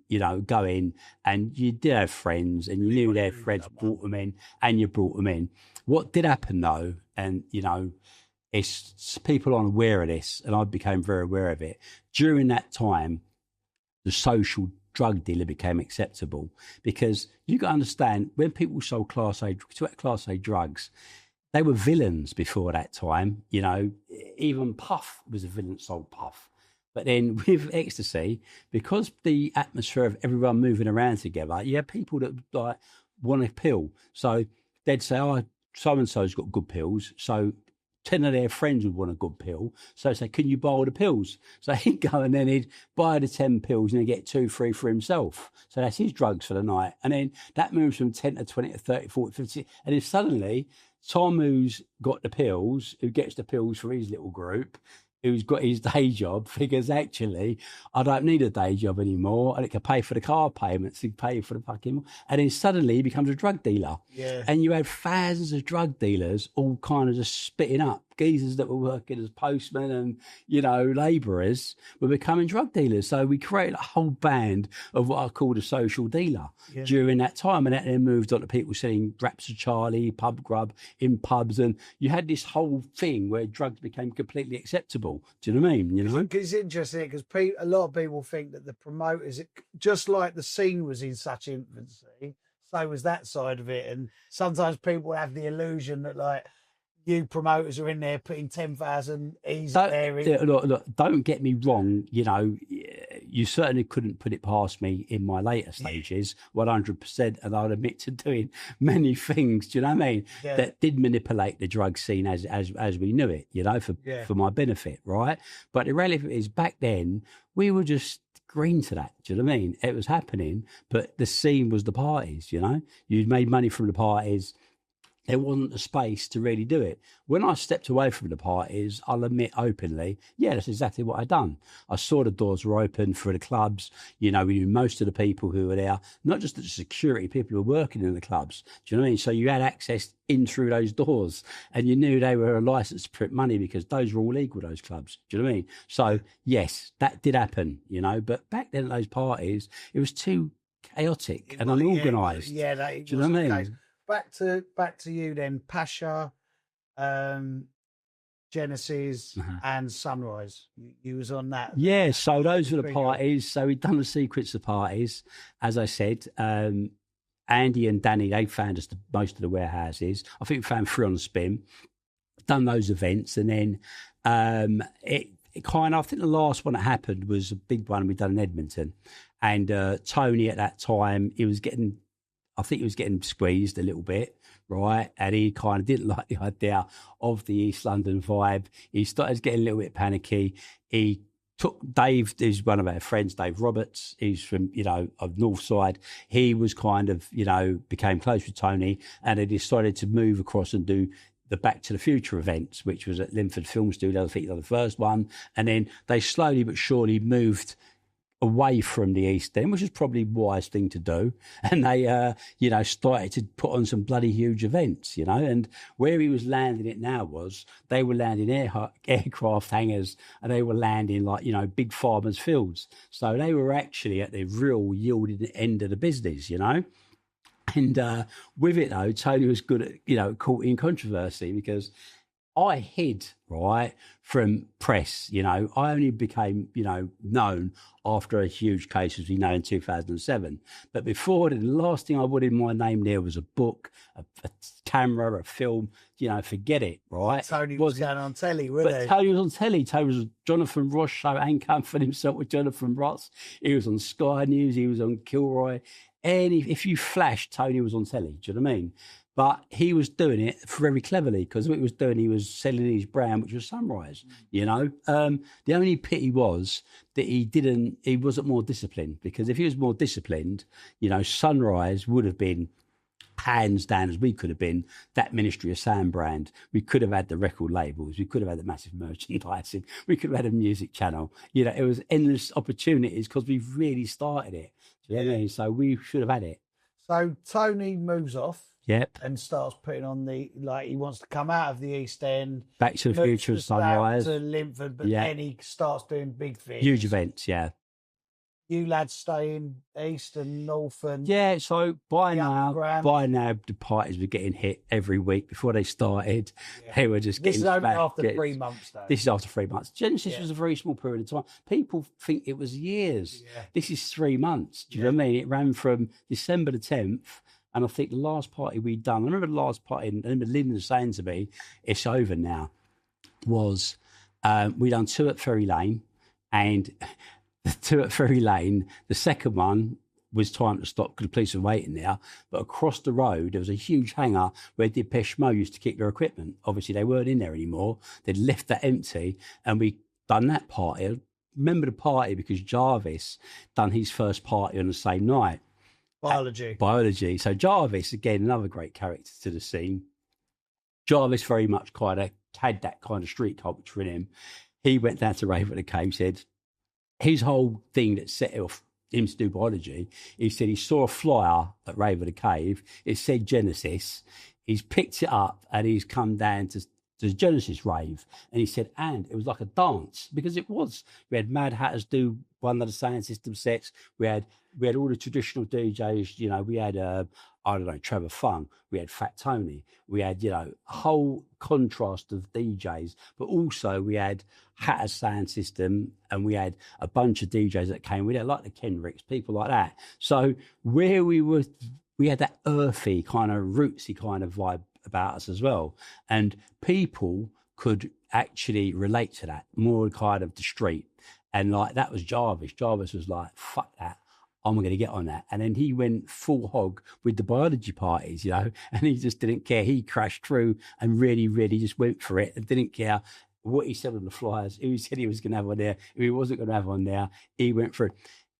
go in and you did have friends and you knew their friends brought them in and you brought them in. What did happen though, and, it's people aren't aware of this, and I became very aware of it. During that time, the social drug dealer became acceptable, because you got to understand, when people sold Class A drugs, they were villains before that time. You know, even Puff was a villain, sold Puff. But then with ecstasy, because the atmosphere of everyone moving around together, you have people that like want a pill. So they'd say, oh, so-and-so's got good pills. So 10 of their friends would want a good pill. So they'd say, can you buy all the pills? So he'd go and then he'd buy the 10 pills and he'd get 2, 3 for himself. So that's his drugs for the night. And then that moves from 10 to 20 to 30, 40, 50. And then suddenly Tom, who's got the pills, who gets the pills for his little group, who's got his day job, figures, actually, I don't need a day job anymore, and it can pay for the car payments, it can pay for the fucking... And then suddenly he becomes a drug dealer. Yeah. And you had thousands of drug dealers all kind of just spitting up. Geezers that were working as postmen and, you know, labourers were becoming drug dealers. So we created a whole band of what I called a social dealer during that time. And that then moved on to people selling Raps of Charlie, pub grub in pubs. And you had this whole thing where drugs became completely acceptable. Do you know what I mean? You know? It's interesting because a lot of people think that the promoters, just like the scene was in such infancy, so was that side of it. And sometimes people have the illusion that, like, you promoters are in there putting 10,000 E's there. Look, don't get me wrong. You know, you certainly couldn't put it past me in my later stages, 100%. And I'll admit to doing many things, do you know what I mean, that did manipulate the drug scene as we knew it, you know, for my benefit, right? But the reality is, back then, we were just green to that, do you know what I mean? It was happening, but the scene was the parties, you know? You'd made money from the parties. There wasn't the space to really do it. When I stepped away from the parties, I'll admit openly, that's exactly what I'd done. I saw the doors were open for the clubs. You know, we knew most of the people who were there, not just the security, people who were working in the clubs. Do you know what I mean? So you had access in through those doors, and you knew they were a license to print money because those were all legal, those clubs. Do you know what I mean? So, yes, that did happen, you know, but back then at those parties, it was too chaotic and unorganised. Do you know what I mean? Back to you then, Pasha, Genesis, and Sunrise. You was on that. Yeah, so those were the parties. So we'd done the sequence of parties, as I said. Andy and Danny, they found us most of the warehouses. I think we found 3 on the spin. Done those events, and then it kind of, I think the last one that happened was a big one we'd done in Edmonton, and Tony at that time, he was getting squeezed a little bit, right? And he kind of didn't like the idea of the East London vibe. He started getting a little bit panicky. He took Dave, who's one of our friends, Dave Roberts. He's from, you know, of North Side. He was kind of, you know, became close with Tony, and they decided to move across and do the Back to the Future events, which was at Linford Film Studio. I think they were the first one. And then they slowly but surely moved away from the East End, which is probably a wise thing to do. And they, you know, started to put on some bloody huge events, you know. And where he was landing it now was they were landing aircraft hangars, and they were landing like, you know, big farmers' fields. So they were actually at the real yielding end of the business, you know. And with it, though, Tony was good at, you know, caught in controversy because I hid, right, from press, you know. I only became, you know, known after a huge case, as we know, in 2007. But before then, the last thing I wanted my name there was a book, a camera, a film, you know, forget it, right? Tony was going on telly, wasn't he? Tony was on telly. Tony was Jonathan Ross show and comfort himself with Jonathan Ross. He was on Sky News. He was on Kilroy. And if you flashed, Tony was on telly. Do you know what I mean? But he was doing it very cleverly, because what he was doing, he was selling his brand, which was Sunrise, you know. The only pity was that he wasn't more disciplined, because if he was more disciplined, you know, Sunrise would have been hands down, as we could have been, that Ministry of Sound brand. We could have had the record labels. We could have had the massive merchandising. We could have had a music channel. You know, it was endless opportunities because we really started it. Do you know what I mean? So we should have had it. So Tony moves off. Yep. And starts putting on he wants to come out of the East End. Back to the Future, Sunrise. To Linford, but then he starts doing big things. Huge events, yeah. you lads staying east and north and Yeah, so by the now underground. the parties were getting hit every week. Before they started, Yeah. they were just This getting is only smashed. after 3 months, though. This is after 3 months. Genesis Yeah. was a very small period of time. People think it was years. Yeah. This is 3 months. Do you know what I mean? It ran from December the 10th, and I think the last party we'd done, I remember the last party, and I remember Lyndon saying to me, it's over now, was we done 2 at Ferry Lane, and the 2 at Ferry Lane, the second one was time to stop because the police were waiting there. But across the road, there was a huge hangar where Depeche Mode used to keep their equipment. Obviously, they weren't in there anymore. They'd left that empty, and we done that party. I remember the party because Jarvis done his first party on the same night. Biology. So Jarvis, again, another great character to the scene. Jarvis very much kind of had that kind of street culture in him. He went down to Rave at the Cave, said his whole thing that set off him to do biology, he said he saw a flyer at Rave at the Cave. It said Genesis. He's picked it up and he's come down to Genesis rave. And he said, and it was like a dance because it was. We had Mad Hatters do one of the sound system sets. We had all the traditional DJs, you know, we had, I don't know, Trevor Fung. We had Fat Tony. We had, you know, a whole contrast of DJs, but also we had Hatter's sound system and we had a bunch of DJs that came with it, like the Kendricks, people like that. So where we had that earthy kind of rootsy kind of vibe about us as well. And people could actually relate to that more kind of the street. And like that was Jarvis. Jarvis was like, fuck that. I'm going to get on that. And then he went full hog with the biology parties, you know, and he just didn't care. He crashed through and really, really just went for it and didn't care what he said on the flyers, who he said he was going to have on there, who he wasn't going to have on there. He went for it.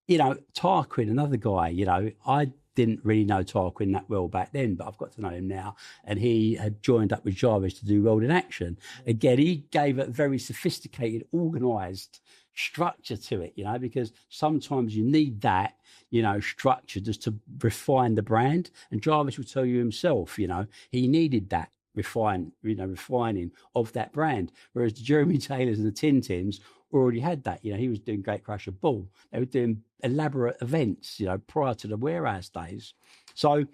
You know, Tarquin, another guy, you know, I didn't really know Tarquin that well back then, but I've got to know him now. And he had joined up with Jarvis to do World in Action. Again, he gave a very sophisticated, organised structure to it, you know, because sometimes you need that, you know, structure just to refine the brand. And Jarvis will tell you himself, you know, he needed that refining of that brand. Whereas the Jeremy Taylors and the Tintins already had that. You know, he was doing Great Crusher Ball. They were doing elaborate events, you know, prior to the warehouse days. So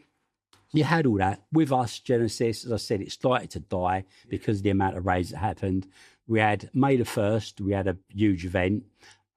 you had all that. With us, Genesis, as I said, it started to die because of the amount of raids that happened. We had May the 1st, we had a huge event.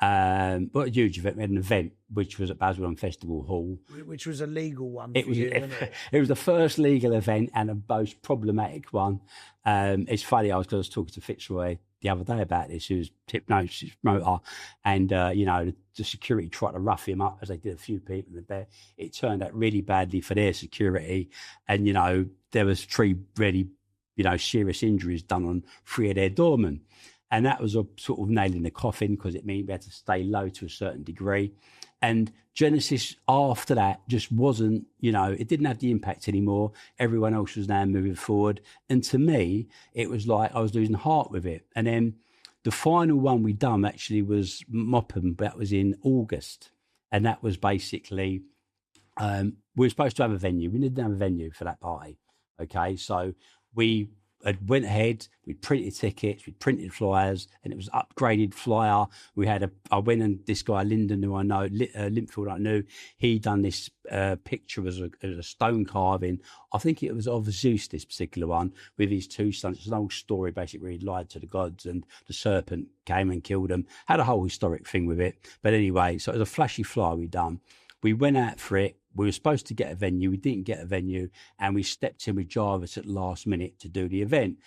We had an event which was at Basildon Festival Hall, which was a legal one. It was the first legal event and a most problematic one. It's funny, I was talking to Fitzroy the other day about this, who's hypnosis promoter, and you know, the security tried to rough him up as they did a few people in there. It turned out really badly for their security, and you know, there was 3 really, you know, serious injuries done on 3 of their doormen. And that was a sort of nail in the coffin because it meant we had to stay low to a certain degree. And Genesis after that just wasn't, you know, it didn't have the impact anymore. Everyone else was now moving forward. And to me, it was like I was losing heart with it. And then the final one we done actually was Mopham, but that was in August. And that was basically, we were supposed to have a venue. We didn't have a venue for that party. Okay, so we went ahead, we printed tickets, we printed flyers, and it was an upgraded flyer. I went and this guy, Lyndon, who I know, Linfield, I knew, he done this picture as a stone carving. I think it was of Zeus, this particular one, with his 2 sons. It's an old story, basically, where he lied to the gods and the serpent came and killed him. Had a whole historic thing with it. But anyway, so it was a flashy flyer we done. We went out for it. We were supposed to get a venue. We didn't get a venue. And we stepped in with Jarvis at the last minute to do the event.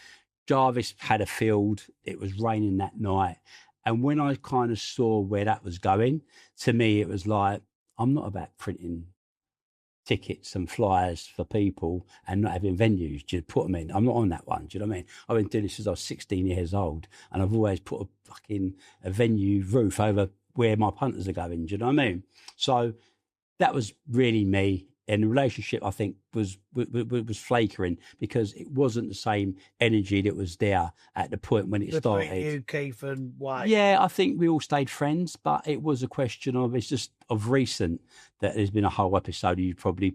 Jarvis had a field. It was raining that night. And when I kind of saw where that was going, to me, it was like, I'm not about printing tickets and flyers for people and not having venues. Just put them in. I'm not on that one. Do you know what I mean? I've been doing this since I was 16 years old. And I've always put a venue roof over where my punters are going. Do you know what I mean? So that was really me. And the relationship, I think, was flaking because it wasn't the same energy that was there at the point when it started. Between you, Keith, and White. Yeah, I think we all stayed friends, but it was a question of, it's just of recent that there's been a whole episode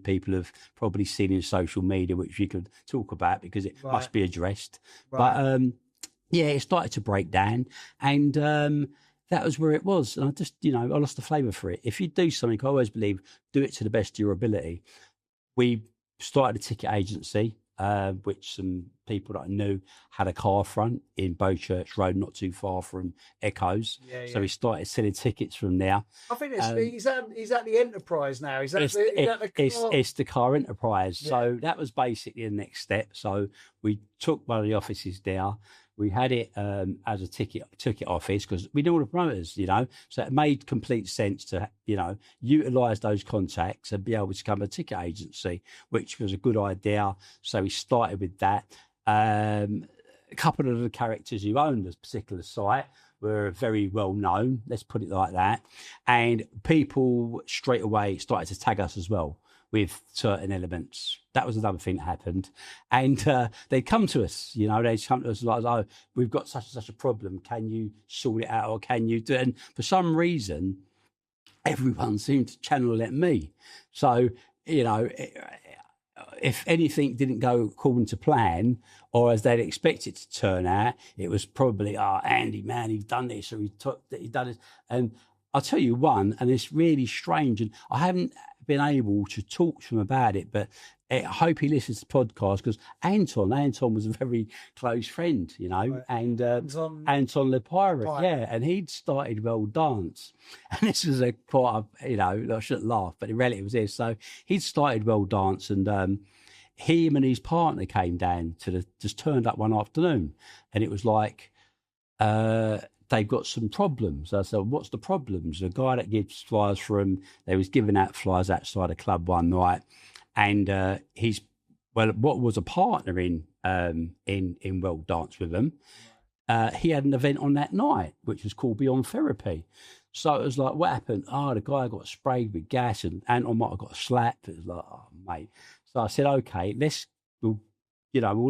people have probably seen in social media, which we could talk about because it must be addressed. Right. But yeah, it started to break down. And that was where it was. And I just, I lost the flavour for it. If you do something, I always believe, do it to the best of your ability. We started a ticket agency, which some people that I knew had a car front in Bowchurch Road, not too far from Echoes. Yeah, so we started selling tickets from there. I think is that the Enterprise now? Is that the car? It's the car Enterprise. Yeah. So that was basically the next step. So we took one of the offices there. We had it as a ticket office because we knew all the promoters, So it made complete sense to, utilise those contacts and be able to become a ticket agency, which was a good idea. So we started with that. A couple of the characters who owned this particular site were very well known, let's put it like that. And people straight away started to tag us as well with certain elements. That was another thing that happened. And they'd come to us, they'd come to us like, oh, we've got such and such a problem. Can you sort it out or can you do it? And for some reason, everyone seemed to channel it at me. So, if anything didn't go according to plan or as they'd expect it to turn out, it was probably, Andy, man, he's done this or he done this. And I'll tell you one, and it's really strange, and I haven't been able to talk to him about it, but I hope he listens to the podcast because Anton was a very close friend, right. And Anton Le Pirate, yeah, and he'd started Well Dance, and this was I shouldn't laugh, but in reality it was this. So he'd started Well Dance, and him and his partner came down just turned up one afternoon, and it was like, they've got some problems. I said, what's the problems? The guy that gives flyers for him, they was giving out flyers outside a club one night, and what was a partner in Well Dance with them, he had an event on that night, which was called Beyond Therapy. So it was like, what happened? The guy got sprayed with gas and Anton might have got slapped. It was like, mate. So I said, okay, we'll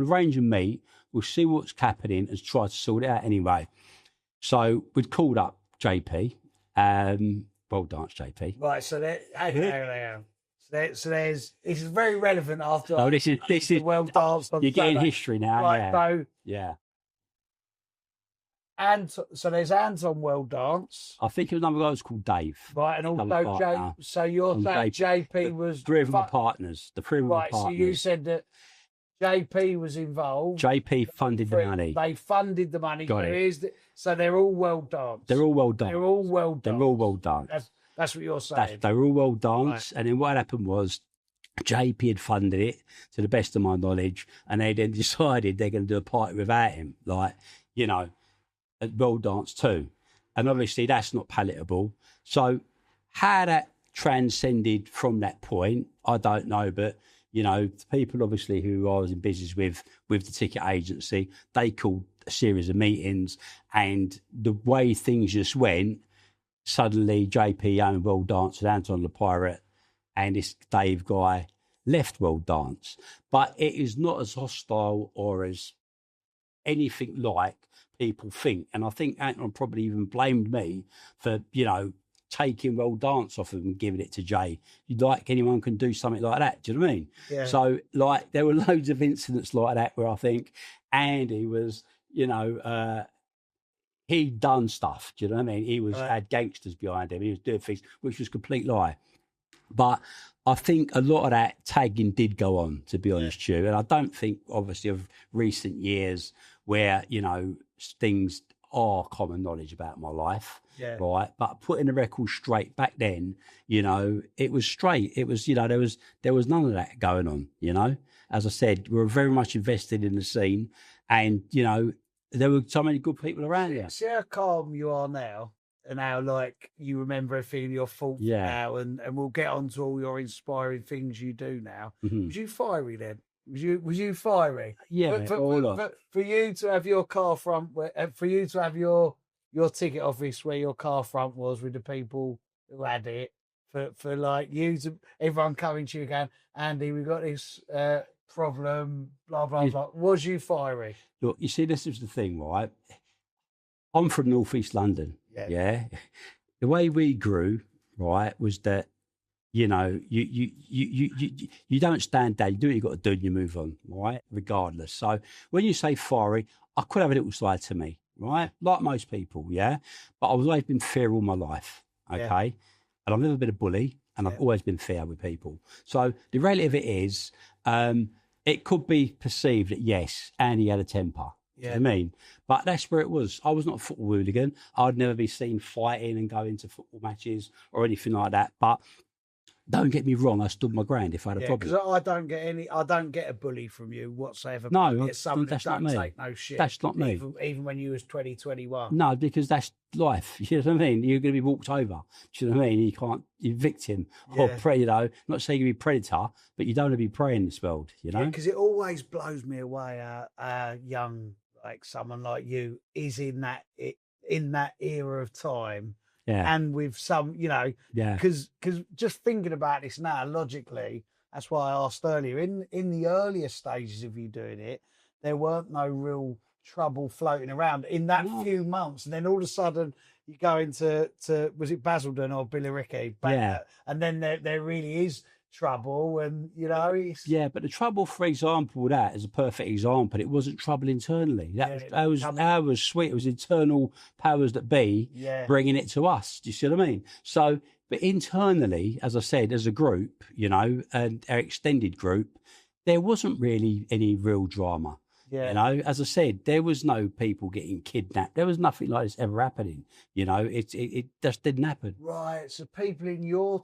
arrange a meet. We'll see what's happening and try to sort it out anyway. So we'd called up JP, Well Dance JP. Right, so this is very relevant after. No, this is Well Dance. You're getting history now, right, yeah. So yeah. And so there's Anton Well Dance. I think another guy was called Dave. Right, and also so you're saying JP was three of them partners. The three of them partners. So you said that JP was involved. JP funded the money. They funded the money. Got it. So they're all Well Danced. They're all Well Danced. They're all Well Danced. They're all Well Danced. That's what you're saying. They're all Well Danced. Right. And then what happened was JP had funded it, to the best of my knowledge, and they then decided they're going to do a party without him, at Well Dance too. And obviously that's not palatable. So how that transcended from that point, I don't know, but the people obviously who I was in business with the ticket agency, they called a series of meetings, and the way things just went, suddenly JP owned Well Dance with Anton Le Pirate, and this Dave guy left Well Dance. But it is not as hostile or as anything like people think. And I think Anton probably even blamed me for, taking Well Dance off of him and giving it to Jay. You'd like anyone can do something like that. Do you know what I mean? Yeah. So there were loads of incidents like that where I think Andy was, he'd done stuff. Do you know what I mean? He had gangsters behind him. He was doing things, which was a complete lie. But I think a lot of that tagging did go on, to be honest with you. And I don't think, obviously, of recent years where, things are common knowledge about my life, right? But putting the record straight back then, it was straight. It was, there was none of that going on, As I said, we were very much invested in the scene, and, there were so many good people around here. See how calm you are now, and how you remember everything, your thoughts now, and we'll get on to all your inspiring things you do now. Mm-hmm. Was you fiery then? Was you fiery? Yeah, for you to have your car front, for you to have your ticket office where your car front was with the people who had it, for you to everyone coming to you going, Andy, we got this problem, blah blah blah. Was you fiery? Look, you see, this is the thing, right? I'm from North East London. Yeah. The way we grew, right, was that, you don't stand down. You do what you got to do and you move on, right? Regardless. So when you say fiery, I could have a little side to me, right? Like most people, yeah. But I've always been fair all my life, okay? Yeah. And I've never been a bully, and I've always been fair with people. So the reality of it is, it could be perceived that, yes, Andy had a temper. Do you know what I mean? But that's where it was. I was not a football hooligan. I'd never be seen fighting and going to football matches or anything like that. But don't get me wrong, I stood my ground if I had a problem. Because I don't get a bully from you whatsoever. No, it's someone that's that not don't me. take no shit. That's not me. Even when you was 21. No, because that's life. You know what I mean? You're going to be walked over. Do you know what I mean? You're victim or predator. Not saying you're a predator, but you don't want to be prey in this world, you know? Because it always blows me away how young, like someone like you, is in that era of time. Yeah. And with some, because just thinking about this now, logically, that's why I asked earlier, in the earlier stages of you doing it, there weren't no real trouble floating around in that few months. And then all of a sudden you go into, was it Basildon or Billericay? Yeah. And then there really is trouble, and yeah, but the trouble, for example, that is a perfect example. It wasn't trouble internally. That was sweet. It was internal powers that be bringing it to us. Do you see what I mean? So, but internally, as I said, as a group, and our extended group, there wasn't really any real drama. Yeah. As I said, there was no people getting kidnapped. There was nothing like this ever happening. It just didn't happen. Right. So people in your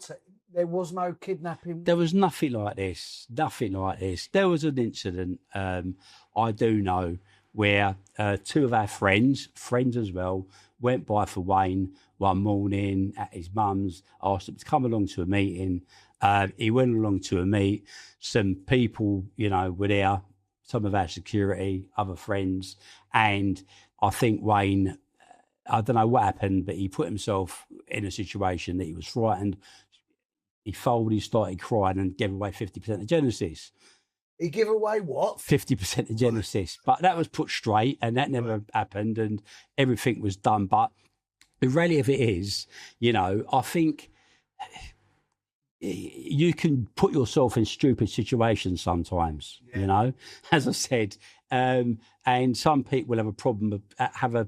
there was no kidnapping. There was nothing like this. Nothing like this. There was an incident, I do know, where two of our friends as well, went by for Wayne one morning at his mum's, asked him to come along to a meeting. He went along to a meet. Some people, were there, some of our security, other friends. And I think Wayne, I don't know what happened, but he put himself in a situation that he was frightened. He folded, he started crying and gave away 50% of Genesis. He gave away what? 50% of Genesis. But that was put straight and that never happened and everything was done. But the reality of it is, I think you can put yourself in stupid situations sometimes, as I said. And some people have a problem, have a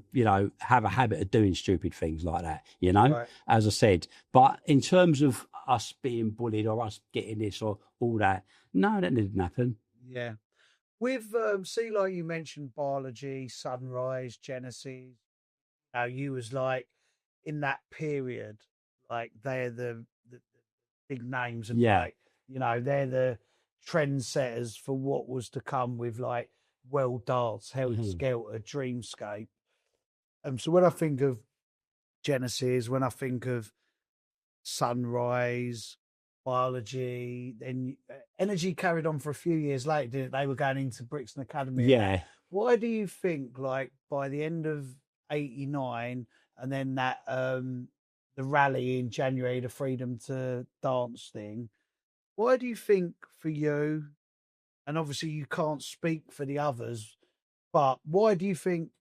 habit of doing stupid things like that, Right. as I said. But in terms of us being bullied or us getting this or all that, no, that didn't happen. Yeah. With, like you mentioned, biology, Sunrise, Genesis, you was like, in that period, like they're the big names and they're the trendsetters for what was to come with like World Dance, Helter Skelter, Dreamscape. So when I think of Genesis, when I think of Sunrise, biology, then Energy carried on for a few years later, didn't it? They were going into Brixton Academy. Yeah. Why do you think, like, by the end of '89 and then that the rally in January, the Freedom to Dance thing, why do you think for you, and obviously you can't speak for the others, but why do you think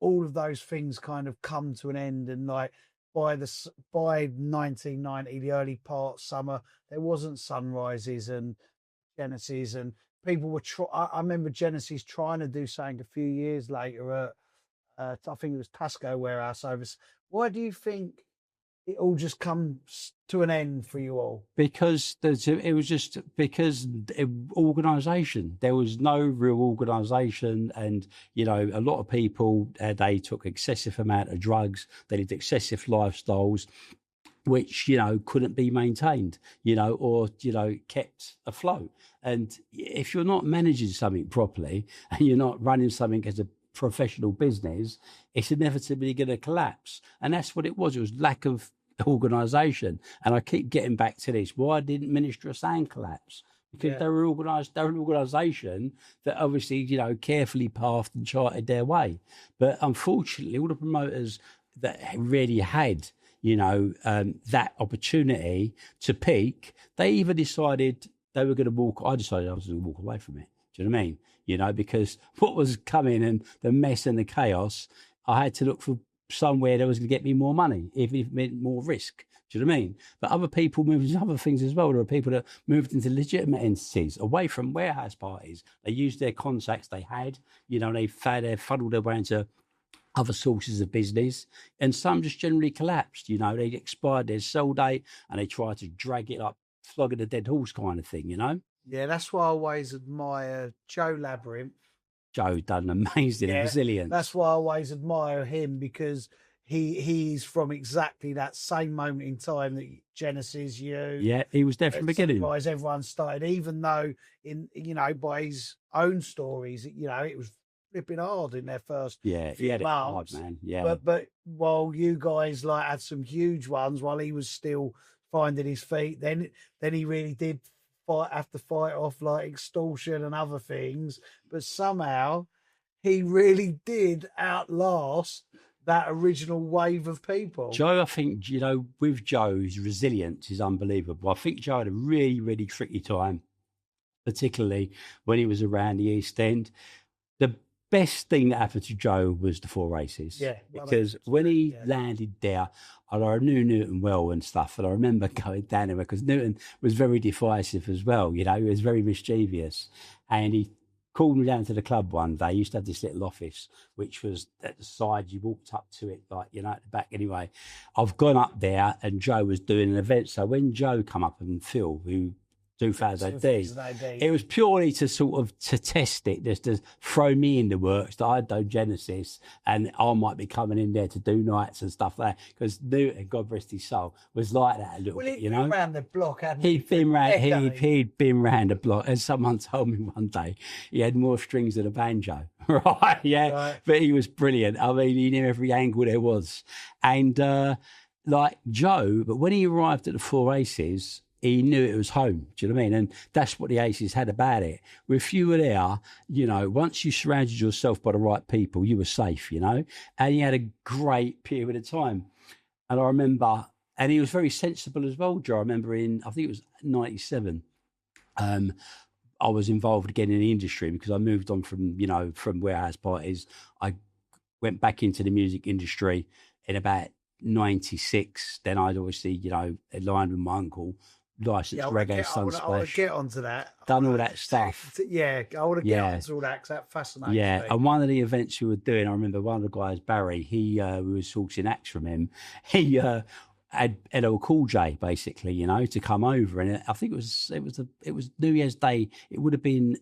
all of those things kind of come to an end? And like by 1990, the early part, summer, there wasn't Sunrises and Genesis, and people were I remember Genesis trying to do something a few years later at I think it was Tasco Warehouse over. Why do you think it all just comes to an end for you all? Because it was just because organisation. There was no real organisation, and a lot of people they took excessive amount of drugs. They lived excessive lifestyles, which couldn't be maintained, or kept afloat. And if you're not managing something properly and you're not running something as a professional business, it's inevitably going to collapse. And that's what it was. It was lack of organisation. And I keep getting back to this. Why didn't Minister of Sound collapse? Because they were organised. They're an organisation that obviously, carefully pathed and charted their way. But unfortunately, all the promoters that really had, that opportunity to peak, they either decided they were going to walk. I decided I was going to walk away from it. Do you know what I mean? Because what was coming and the mess and the chaos, I had to look for somewhere that was going to get me more money, even if it meant more risk. Do you know what I mean? But other people moved into other things as well. There are people that moved into legitimate entities, away from warehouse parties. They used their contacts they had. They funneled their way into other sources of business, and some just generally collapsed. You know, they expired their sell date and they tried to drag it like flogging a dead horse kind of thing, you know? Yeah, that's why I always admire Joe Labyrinth. Joe done amazing and resilience. That's why I always admire him, because he's from exactly that same moment in time that Genesis, he was there from the beginning. Surprise, everyone started, even though by his own stories, it was flipping hard in their first he had it hard, man. But while you guys like had some huge ones while he was still finding his feet, then he really did have to fight off like extortion and other things, but somehow he really did outlast that original wave of people. Joe, I think, with Joe, his resilience is unbelievable. I think Joe had a really, really tricky time, particularly when he was around the East End. The best thing that happened to Joe was the 4 races. Yeah. Because when he landed there, and I knew Newton well and stuff, and I remember going down there because Newton was very divisive as well. He was very mischievous. And he called me down to the club one day. He used to have this little office, which was at the side. You walked up to it, like, at the back. Anyway, I've gone up there and Joe was doing an event. So when Joe come up and Phil, who 2000 AD. It was purely to test it, just to throw me in the works that I'd done Genesis and I might be coming in there to do nights and stuff like that. Because Newton, God rest his soul, was like that a little bit, He'd been round the block, hadn't he? He'd been round the block. And someone told me one day he had more strings than a banjo. Right? Yeah. Right. But he was brilliant. I mean, he knew every angle there was. And like Joe, but when he arrived at the 4 Aces, he knew it was home. Do you know what I mean? And that's what the Aces had about it. If you were there, once you surrounded yourself by the right people, you were safe, and you had a great period of time. And I remember, and he was very sensible as well, Joe. I remember I think it was 97, I was involved again in the industry because I moved on from warehouse parties. I went back into the music industry in about 96. Then I'd obviously, aligned with my uncle, licensed Reggae Sunsplash. I want to get onto that. Done all that stuff. Yeah, I want to get onto all that because that fascinates me. Yeah, and one of the events we were doing, I remember one of the guys, Barry, we were sourcing acts from him. He had LL Cool J basically, to come over, and I think it was New Year's Day. It would have been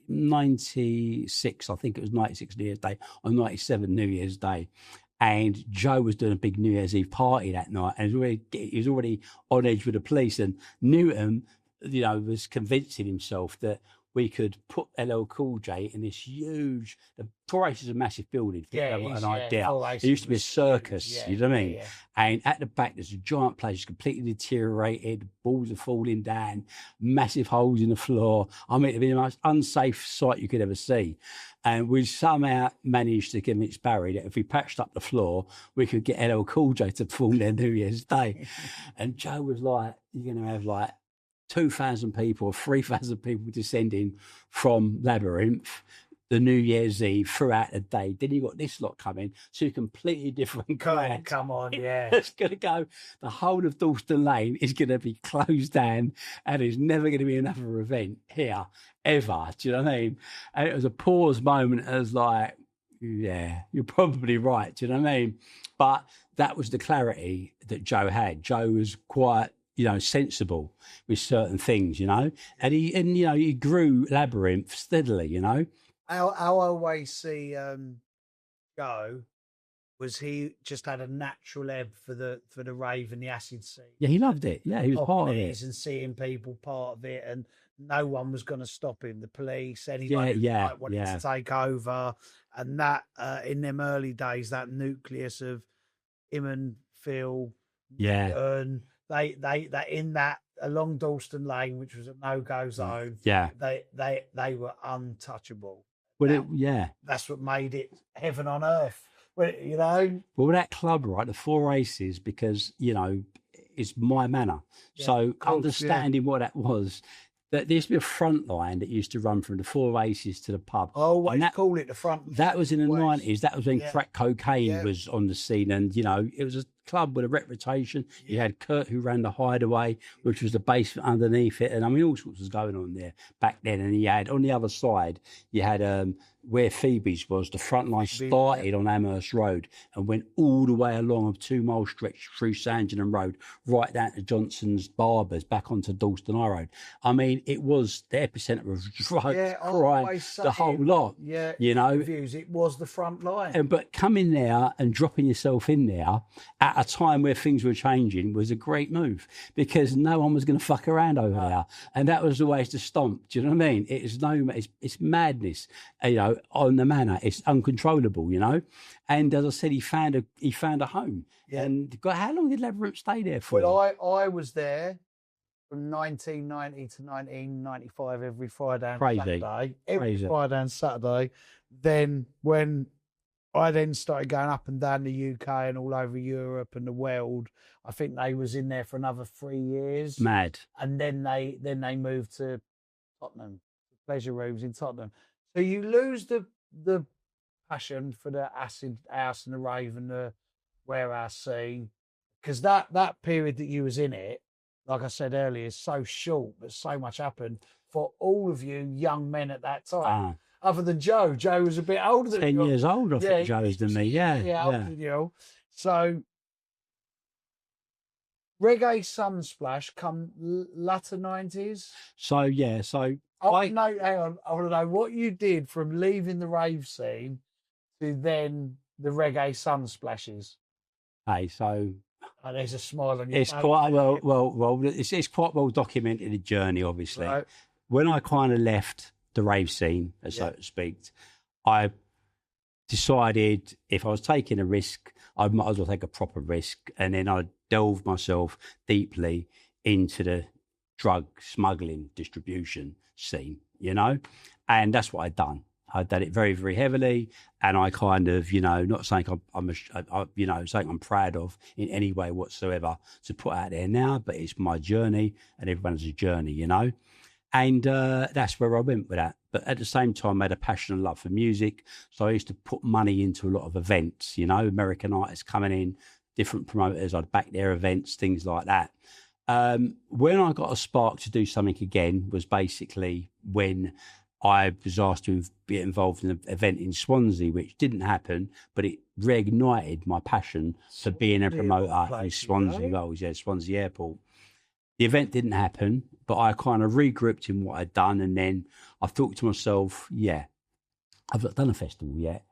96. I think it was 96 New Year's Day or 97 New Year's Day. And Joe was doing a big New Year's Eve party that night, and he was already on edge with the police. And Newton, was convincing himself that we could put LL Cool J in this huge. The 4 Aces is a massive building. An idea. It used to be a circus. You know what I mean? Yeah. And at the back, there's a giant place, completely deteriorated. Balls are falling down, massive holes in the floor. I mean, it'd be the most unsafe sight you could ever see. And we somehow managed to convince Barry that if we patched up the floor, we could get LL Cool J to perform their New Year's Day. And Joe was like, you're going to have like 2,000 people or 3,000 people descending from Labyrinth the New Year's Eve throughout the day. Then you got this lot coming, 2 completely different crowds. Come on, yeah. It's going to go, the whole of Dalston Lane is going to be closed down and there's never going to be another event here, ever. Do you know what I mean? And it was a pause moment as like, yeah, you're probably right. Do you know what I mean? But that was the clarity that Joe had. Joe was quite, sensible with certain things, and he grew Labyrinth steadily, How I always see Joe was he just had a natural ebb for the rave and the acid scene. Yeah, he loved it. Yeah, he was part of it. And seeing people part of it, and no one was going to stop him. The police, anybody wanted to take over, and that in them early days, that nucleus of him and Phil, and they in that along Dalston Lane, which was a no-go zone. Yeah, they were untouchable. Well, that's what made it heaven on earth. Well, Well, that club, right, the 4 Aces, because it's my manor. Yeah, so understanding what that was. There used to be a front line that used to run from the 4 Aces to the pub. Oh, what you call it, the front? That was in the 90s. That was when crack cocaine was on the scene. And, it was a club with a reputation. You had Kurt, who ran the Hideaway, which was the basement underneath it. And, I mean, all sorts was going on there back then. And he had, on the other side, you had where Phoebe's was, the front line started on Amherst Road and went all the way along a 2-mile stretch through Sandringham Road, right down to Johnson's Barbers, back onto Dalston High Road. I mean, it was the epicenter of drugs, crime, the whole lot. Yeah, you know, views. It was the front line. But coming there and dropping yourself in there at a time where things were changing was a great move, because no one was going to fuck around over there, and that was always the stomp. Do you know what I mean? It's madness, you know, on the manor. It's uncontrollable, you know. And as I said, he found a home. Yeah. And how long did Labyrinth stay there for? Well, I was there from 1990 to 1995 every Friday and Saturday. Every Friday and Saturday. Then when I then started going up and down the UK and all over Europe and the world, I think they was in there for another 3 years. Mad. And then they moved to Tottenham, pleasure rooms in Tottenham. So you lose the passion for the acid house and the rave and the warehouse scene, because that period that you was in it, like I said earlier, is so short, but so much happened for all of you young men at that time. Other than Joe. Joe was a bit older than 10 years older, I think Joe is than me. Yeah, older than you. So Reggae Sunsplash come latter 90s. So yeah, hang on. I want to know what you did from leaving the rave scene to then the Reggae Sunsplashes. Hey, so there's a smile on your face. It's quite well. It's quite well documented, the journey. Obviously, right. When I kind of left the rave scene, so to speak, I decided if I was taking a risk, I might as well take a proper risk, and then I delved myself deeply into the drug smuggling distribution scene, you know, and that's what I'd done. I'd done it very, very heavily, and I kind of, you know, not saying something I'm proud of in any way whatsoever to put out there now, but it's my journey, and everyone's a journey, you know, and that's where I went with that. But at the same time, I had a passion and love for music, so I used to put money into a lot of events, you know, American artists coming in, different promoters, I'd back their events, things like that. When I got a spark to do something again was basically when I was asked to get involved in an event in Swansea, which didn't happen, but it reignited my passion for being a promoter in Swansea. Swansea Airport. The event didn't happen, but I kind of regrouped in what I'd done, and then I thought to myself, I've not done a festival yet.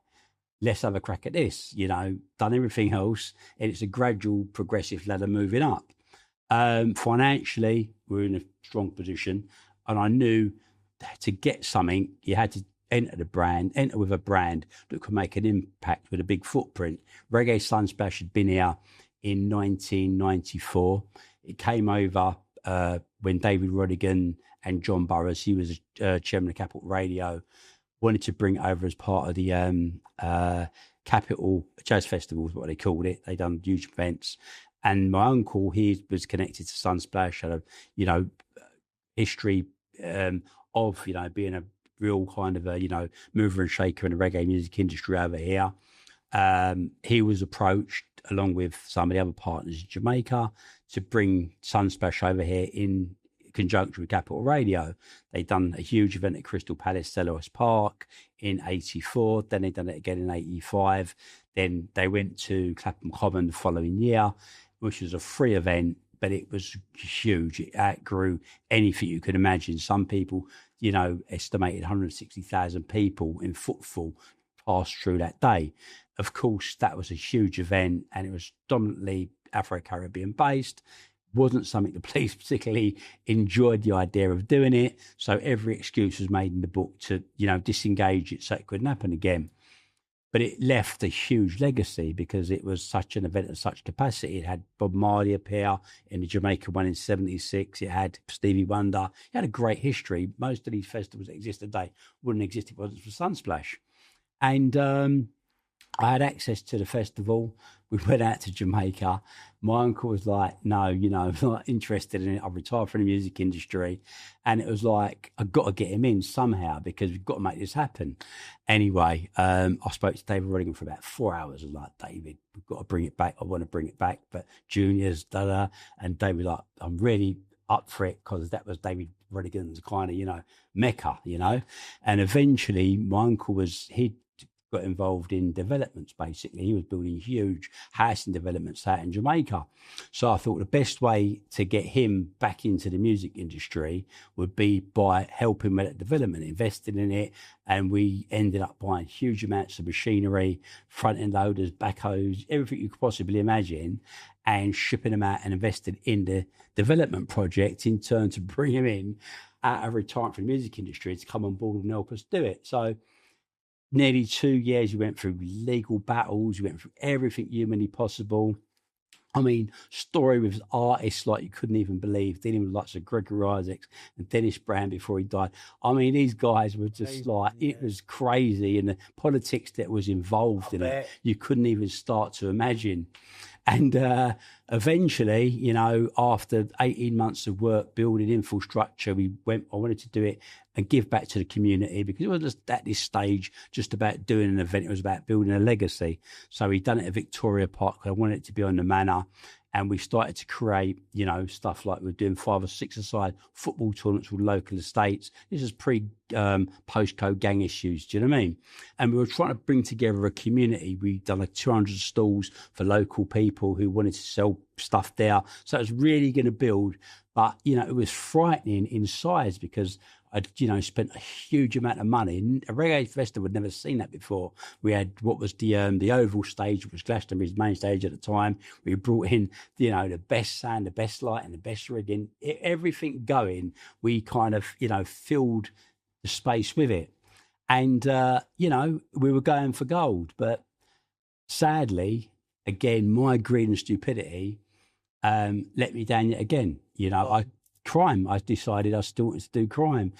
Let's have a crack at this, you know, done everything else, and it's a gradual, progressive ladder moving up. Financially, we're in a strong position, and I knew to get something, you had to enter with a brand that could make an impact with a big footprint. Reggae Sunsplash had been here in 1994. It came over when David Rodigan and John Burroughs, he was chairman of Capital Radio, wanted to bring it over as part of the Capital Jazz Festival, is what they called it. They done huge events. And my uncle, he was connected to Sunsplash, had a, history of, being a real kind of a, mover and shaker in the reggae music industry over here. He was approached, along with some of the other partners in Jamaica, to bring Sunsplash over here in conjunction with Capital Radio. They'd done a huge event at Crystal Palace, Selhurst Park in 84. Then they'd done it again in 85. Then they went to Clapham Common the following year, which was a free event, but it was huge. It outgrew anything you could imagine. Some people, estimated 160,000 people in footfall passed through that day. Of course, that was a huge event, and it was dominantly Afro-Caribbean based. Wasn't something the police particularly enjoyed the idea of doing it. So every excuse was made in the book to, disengage it so it couldn't happen again. But it left a huge legacy because it was such an event of such capacity. It had Bob Marley appear in the Jamaica one in 76. It had Stevie Wonder. It had a great history. Most of these festivals that exist today wouldn't exist if it wasn't for Sunsplash. And I had access to the festival. We went out to Jamaica. My uncle was like, no, I'm not interested in it. I've retired from the music industry. And it was like, I've got to get him in somehow because we've got to make this happen. Anyway, I spoke to David Rodigan for about 4 hours. I was like, David, we've got to bring it back. I want to bring it back. But juniors, And David was like, I'm really up for it because that was David Rodigan's kind of, mecca, and eventually my uncle he got involved in developments. Basically, he was building huge housing developments out in Jamaica. So I thought the best way to get him back into the music industry would be by helping with that development, investing in it. And we ended up buying huge amounts of machinery, front end loaders, backhoes, everything you could possibly imagine, and shipping them out and invested in the development project in turn to bring him in out of retirement from the music industry to come on board and help us do it. So nearly 2 years, we went through legal battles. We went through everything humanly possible. I mean, story with artists like you couldn't even believe, dealing with lots of Gregory Isaacs and Dennis Brown before he died. I mean, these guys were just it was crazy. And the politics that was involved in it, you couldn't even start to imagine. And eventually, after 18 months of work building infrastructure, I wanted to do it and give back to the community, because it wasn't just at this stage just about doing an event. It was about building a legacy. So we'd done it at Victoria Park. I wanted it to be on the manor. And we started to create, stuff like we're doing 5 or 6-a-side football tournaments with local estates. This is postcode gang issues. Do you know what I mean? And we were trying to bring together a community. We'd done like 200 stalls for local people who wanted to sell stuff there. So it was really going to build. But, it was frightening in size because I'd, spent a huge amount of money. A reggae festival had never seen that before. We had what was the Oval stage, which was Glastonbury's main stage at the time. We brought in, the best sound, the best light, and the best rigging, everything going. We kind of, filled the space with it. And, we were going for gold. But sadly, again, my greed and stupidity let me down yet again. I decided I still wanted to do crime.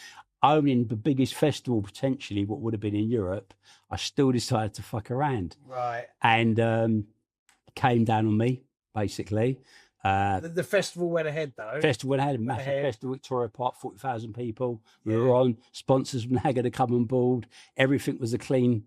Owning the biggest festival, potentially, what would have been in Europe, I still decided to fuck around. Right. And it came down on me, basically. The festival went ahead, though. Festival went ahead, massive festival, Victoria Park, 40,000 people. We were on, sponsors from Haggard to come on board. Everything was a clean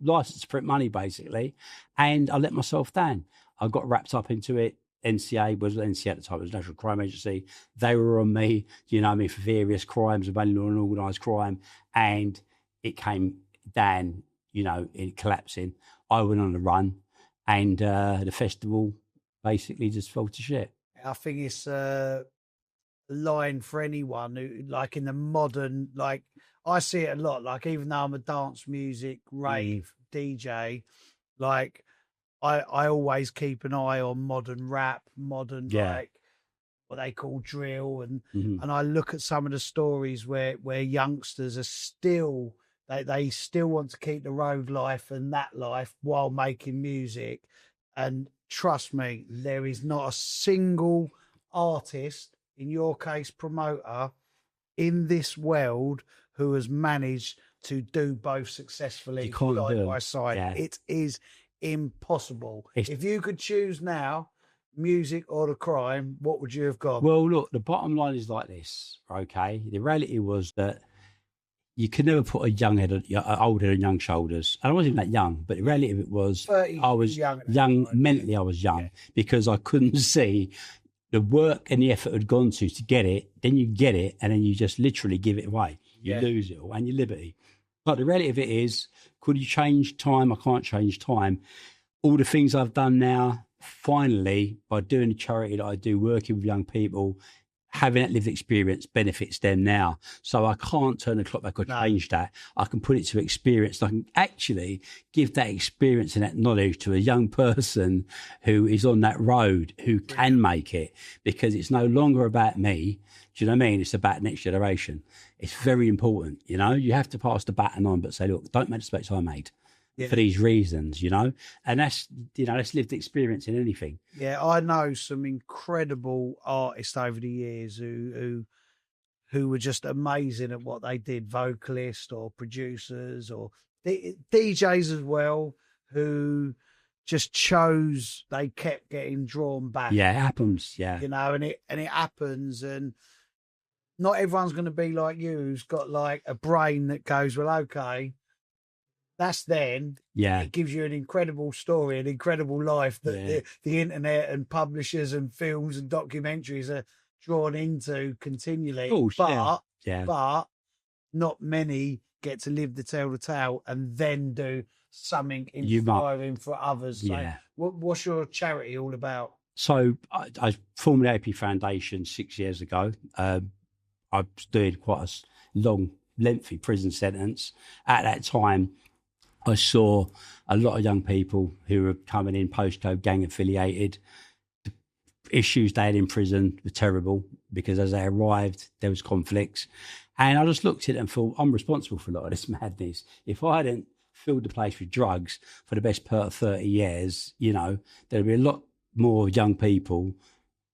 license to print money, basically. And I let myself down. I got wrapped up into it. NCA at the time, it was National Crime Agency. They were on me, for various crimes, of law and organised crime. And it came down, it collapsing. I went on a run and the festival basically just fell to shit. I think it's a line for anyone who, like in the modern, like I see it a lot, like even though I'm a dance music, rave DJ, like I always keep an eye on modern rap, like what they call drill, and and I look at some of the stories where youngsters are still they still want to keep the road life and that life while making music. And trust me, there is not a single artist, in your case promoter, in this world who has managed to do both successfully side by side. Yeah. It is impossible. If you could choose now, music or the crime, what would you have gone? Well, look, the bottom line is like this, okay? The reality was that you could never put a young head, old head on young shoulders. And I wasn't even that young, but the reality of it was I was young mentally I was young because I couldn't see the work and the effort had gone to get it. Then you get it and then you just literally give it away. You lose it all and your liberty. But the reality of it is, could you change time? I can't change time. All the things I've done now, finally, by doing the charity that I do, working with young people, having that lived experience benefits them now. So I can't turn the clock back or change that. I can put it to experience. I can actually give that experience and that knowledge to a young person who is on that road, who can make it, because it's no longer about me. Do you know what I mean? It's about next generation. It's very important, you have to pass the baton on, but say, look, don't make the mistakes I made for these reasons, and that's lived experience in anything. Yeah. I know some incredible artists over the years who were just amazing at what they did, vocalists or producers or DJs as well, who just they kept getting drawn back. Yeah, it happens. Yeah. And it happens, and not everyone's going to be like you, who's got like a brain that goes, well, okay, that's then. Yeah. It gives you an incredible story, an incredible life that the internet and publishers and films and documentaries are drawn into continually. Oh, But yeah. but not many get to live to tell the tale and then do something inspiring for others. So Yeah. what's your charity all about? So I formed the AP Foundation 6 years ago. I was doing quite a long, lengthy prison sentence. At that time, I saw a lot of young people who were coming in postcode gang affiliated. The issues they had in prison were terrible because as they arrived, there was conflicts. And I just looked at it and thought, I'm responsible for a lot of this madness. If I hadn't filled the place with drugs for the best part of 30 years, you know, there'd be a lot more young people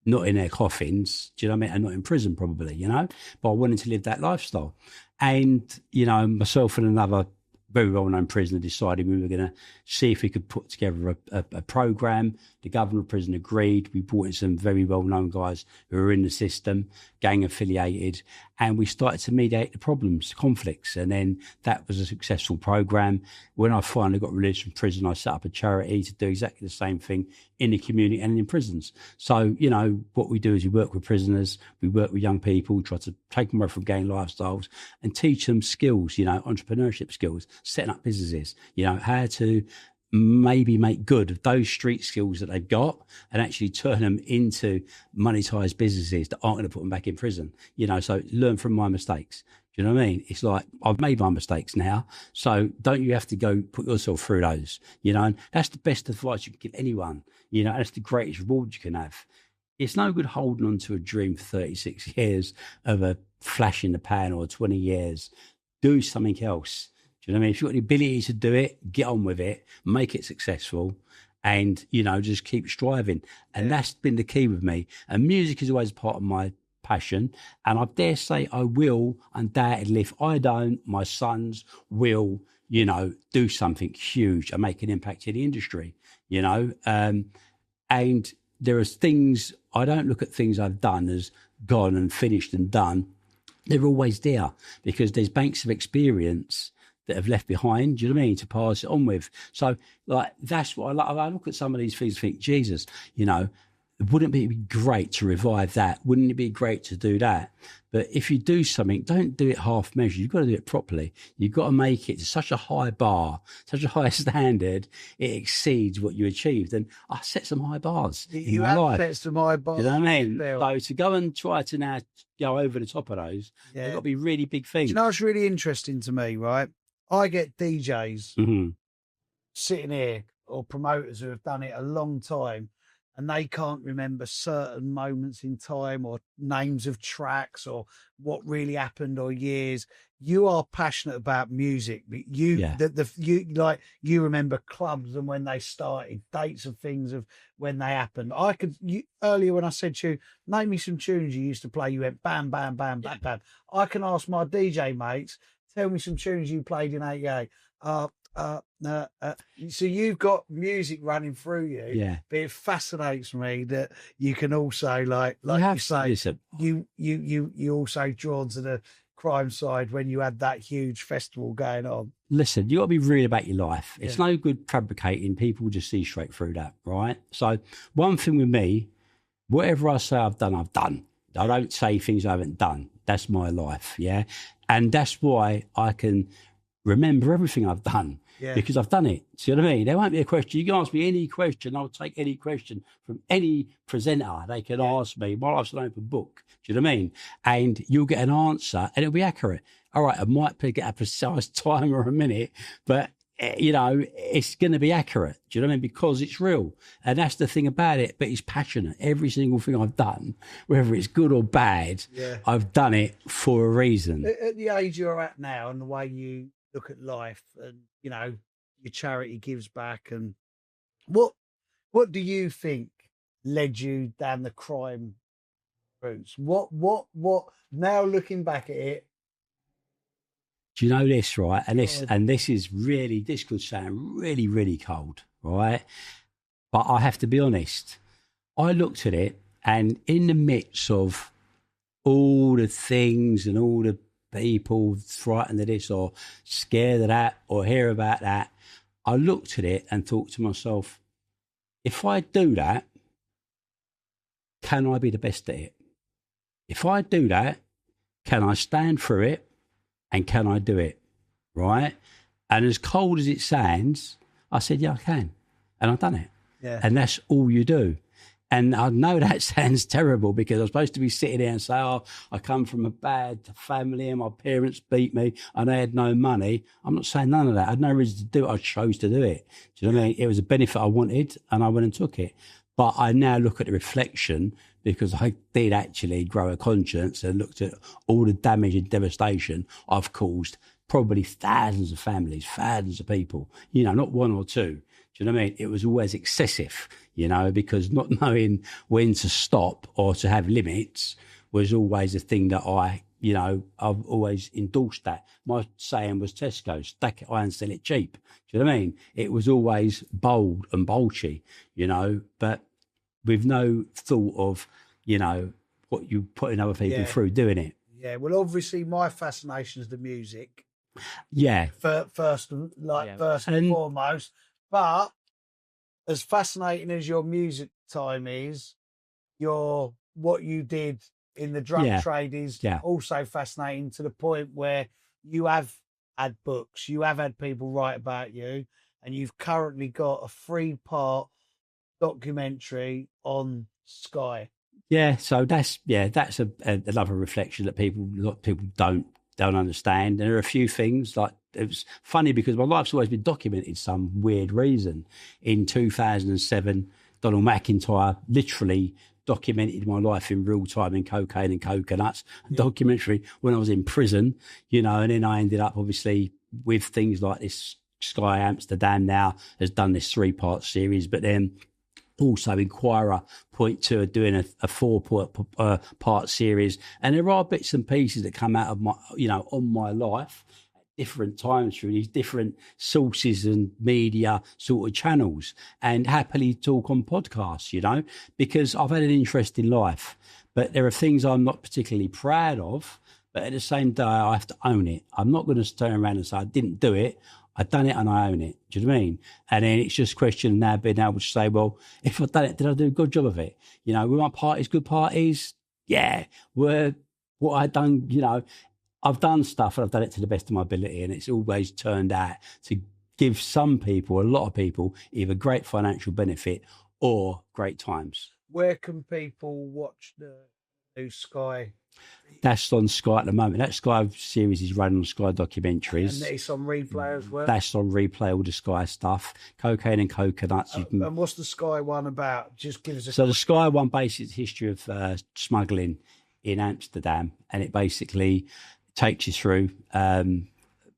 not in their coffins, do you know what I mean? And not in prison probably, you know, but I wanted to live that lifestyle. And, you know, myself and another very well-known prisoner decided we were going to see if we could put together a program. The governor of prison agreed. We brought in some very well-known guys who were in the system, gang affiliated, and we started to mediate the problems, conflicts. And then that was a successful program. When I finally got released from prison, I set up a charity to do exactly the same thing in the community and in prisons. So, you know, what we do is we work with prisoners, we work with young people, try to take them away from gang lifestyles and teach them skills, you know, entrepreneurship skills, setting up businesses, you know, how to maybe make good of those street skills that they've got and actually turn them into monetized businesses that aren't going to put them back in prison. You know, so learn from my mistakes. Do you know what I mean? It's like, I've made my mistakes now, so don't you have to go put yourself through those, you know? And that's the best advice you can give anyone, you know, that's the greatest reward you can have. It's no good holding on to a dream for 36 years of a flash in the pan or 20 years. Do something else. Do you know what I mean? If you've got the ability to do it, get on with it, make it successful, and, you know, just keep striving. And that's been the key with me. And music is always part of my passion. And I dare say I will undoubtedly, if I don't, my sons will, you know, do something huge and make an impact in the industry, you know. And there are things, I don't look at things I've done as gone and finished and done. They're always there because there's banks of experience that have left behind, do you know what I mean, to pass it on with. So, like, that's what I like. I look at some of these things and think, Jesus, you know, wouldn't it be great to revive that? Wouldn't it be great to do that? But if you do something, don't do it half measured. You've got to do it properly. You've got to make it to such a high bar, such a high standard, it exceeds what you achieved. And I set some high bars in my life. Set some high bars. You know what I mean? So to go and try to now go over the top of those, they've got to be really big things. Do you know what's really interesting to me, right? I get DJs sitting here or promoters who have done it a long time and they can't remember certain moments in time or names of tracks or what really happened or years. You are passionate about music, but you remember clubs and when they started, dates of things of when they happened. Earlier when I said to you, name me some tunes you used to play, you went bam, bam, bam, bam, bam. I can ask my DJ mates, tell me some tunes you played in '88. So you've got music running through you. Yeah. But it fascinates me that you can also like you say, listen, you also drawn to the crime side when you had that huge festival going on. Listen, you got to be real about your life. It's no good fabricating. People just see straight through that, right? So one thing with me, whatever I say I've done, I've done. I don't say things I haven't done. That's my life, yeah? And that's why I can remember everything I've done because I've done it. See what I mean? There won't be a question. You can ask me any question. I'll take any question from any presenter. They can ask me. My life's an open book. Do you know what I mean? And you'll get an answer and it'll be accurate. All right, I might get a precise time or a minute, but, you know, it's going to be accurate. Do you know what I mean? Because it's real. And that's the thing about it. But it's passionate. Every single thing I've done, whether it's good or bad, I've done it for a reason. At the age you're at now and the way you look at life and, you know, your charity gives back, and what do you think led you down the crime routes? What now looking back at it? Do you know this, right? And this is really, this could sound really, really cold, right? But I have to be honest. I looked at it, and in the midst of all the things and all the people frightened of this or scared of that or hear about that, I looked at it and thought to myself, if I do that, can I be the best at it? If I do that, can I stand for it and can I do it? Right? And as cold as it sounds, I said, yeah, I can. And I've done it. Yeah. And that's all you do. And I know that sounds terrible because I'm supposed to be sitting there and say, oh, I come from a bad family and my parents beat me and I had no money. I'm not saying none of that. I had no reason to do it. I chose to do it. Do you know what I mean? It was a benefit I wanted and I went and took it. But I now look at the reflection because I did actually grow a conscience and looked at all the damage and devastation I've caused probably thousands of families, thousands of people, you know, not one or two. Do you know what I mean? It was always excessive, you know, because not knowing when to stop or to have limits was always a thing that I've always endorsed that. My saying was Tesco, stack it high and sell it cheap. Do you know what I mean? It was always bold and bolshy, you know, but with no thought of, you know, what you putting other people through doing it. Yeah, well, obviously my fascination is the music. Yeah. First and foremost. But as fascinating as your music time is, what you did in the drug trade is also fascinating to the point where you have had books, you have had people write about you, and you've currently got a 3-part documentary on Sky. Yeah, so that's another reflection that a lot of people don't understand. There are a few things like it was funny because my life's always been documented some weird reason. In 2007, Donald McIntyre literally documented my life in real time in Cocaine and Coconuts, a documentary when I was in prison, you know, and then I ended up obviously with things like this. Sky Amsterdam now has done this 3-part series, but then also Inquirer Point 2 are doing a 4-part series, and there are bits and pieces that come out of my, you know, on my life at different times through these different sources and media sort of channels, and happily talk on podcasts, you know, because I've had an interesting life, but there are things I'm not particularly proud of, but at the same day I have to own it. I'm not going to turn around and say I didn't do it. I've done it and I own it. Do you know what I mean? And then it's just a question of now being able to say, well, if I've done it, did I do a good job of it? You know, were my parties good parties? Yeah. Were what I'd done, you know, I've done stuff and I've done it to the best of my ability, and it's always turned out to give some people, a lot of people, either great financial benefit or great times. Where can people watch the new Sky? That's on Sky at the moment. That Sky series is running on Sky Documentaries. And it's on replay as well? That's on replay, all the Sky stuff. Cocaine and Coconuts. And what's the Sky one about? Just give us a... So the Sky one basically is the history of smuggling in Amsterdam, and it basically takes you through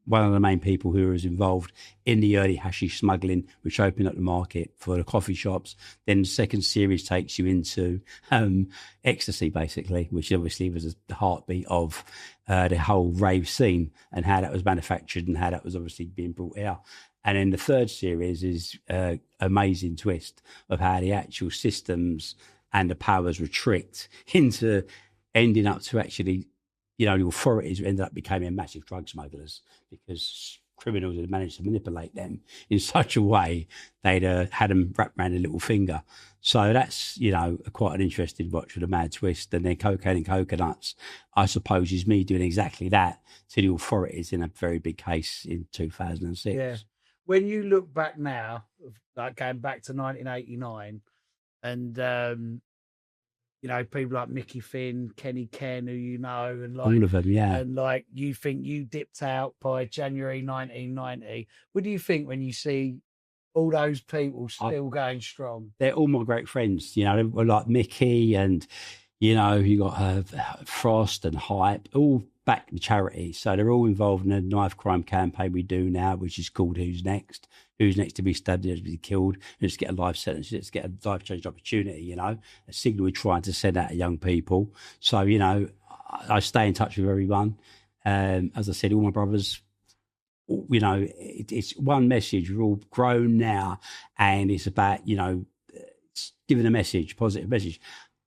one of the main people who was involved in the early hashish smuggling, which opened up the market for the coffee shops. Then the second series takes you into ecstasy, basically, which obviously was the heartbeat of the whole rave scene and how that was manufactured and how that was obviously being brought out. And then the third series is an amazing twist of how the actual systems and the powers were tricked into ending up to actually, you know, the authorities ended up becoming massive drug smugglers because criminals had managed to manipulate them in such a way they'd had them wrapped around a little finger. So that's, you know, quite an interesting watch with a mad twist. And then Cocaine and Coconuts, I suppose, is me doing exactly that to the authorities in a very big case in 2006. Yeah. When you look back now, like going back to 1989, and you know, people like Mickey Finn, Kenny Ken, who you know, and like all of them, yeah. And like you think you dipped out by January 1990. What do you think when you see all those people still going strong? They're all my great friends, you know, they were like Mickey and, you know, you got Frost and Hype, all back to charity. So they're all involved in a knife crime campaign we do now, which is called Who's Next? Who's next to be stabbed, to be killed, and just get a life sentence, just get a life-changing opportunity, you know, a signal we're trying to send out to young people. So, you know, I stay in touch with everyone. As I said, all my brothers, you know, it's one message. We're all grown now, and it's about, you know, giving a message, positive message.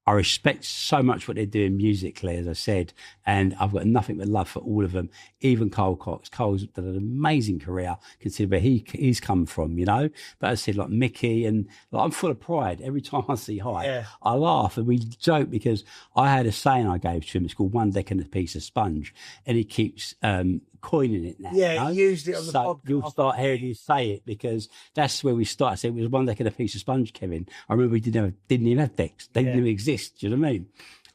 I respect so much what they're doing musically, as I said, and I've got nothing but love for all of them. Even Cole Cox. Cole's done an amazing career, considering where he's come from, you know. But as I said, like Mickey, and like, I'm full of pride. Every time I see Hype, I laugh, and we joke because I had a saying I gave to him. It's called "one deck and a piece of sponge," and he keeps coining it now. Yeah, you know? he used it on the podcast. You'll start hearing you say it because that's where we started. I said it was one deck and a piece of sponge, Kevin. I remember we didn't even have decks. They didn't even exist. Do you know what I mean?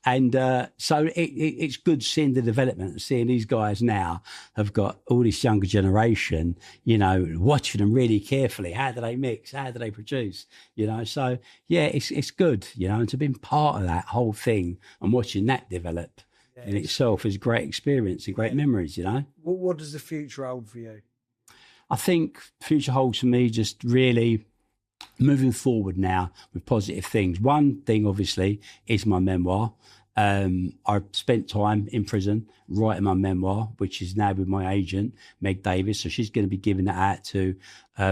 And so it's good seeing the development, seeing these guys now have got all this younger generation, you know, watching them really carefully. How do they mix? How do they produce? You know, so yeah, it's good, you know, and to be part of that whole thing and watching that develop in itself is a great experience and great memories, you know. What does the future hold for you? I think future holds for me just really moving forward now with positive things. One thing, obviously, is my memoir. I spent time in prison writing my memoir, which is now with my agent, Meg Davis. So she's going to be giving that out to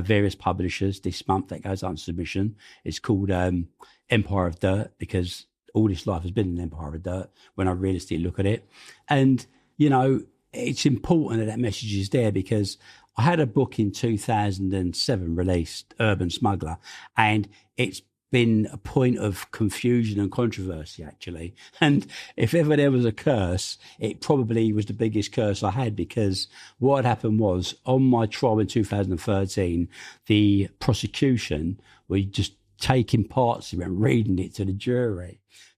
various publishers this month. That goes on submission. It's called Empire of Dirt, because all this life has been an empire of dirt when I realistically look at it. And, you know, it's important that message is there, because I had a book in 2007 released, Urban Smuggler, and it's been a point of confusion and controversy, actually. And if ever there was a curse, it probably was the biggest curse I had, because what had happened was, on my trial in 2013, the prosecution were just taking parts of it and reading it to the jury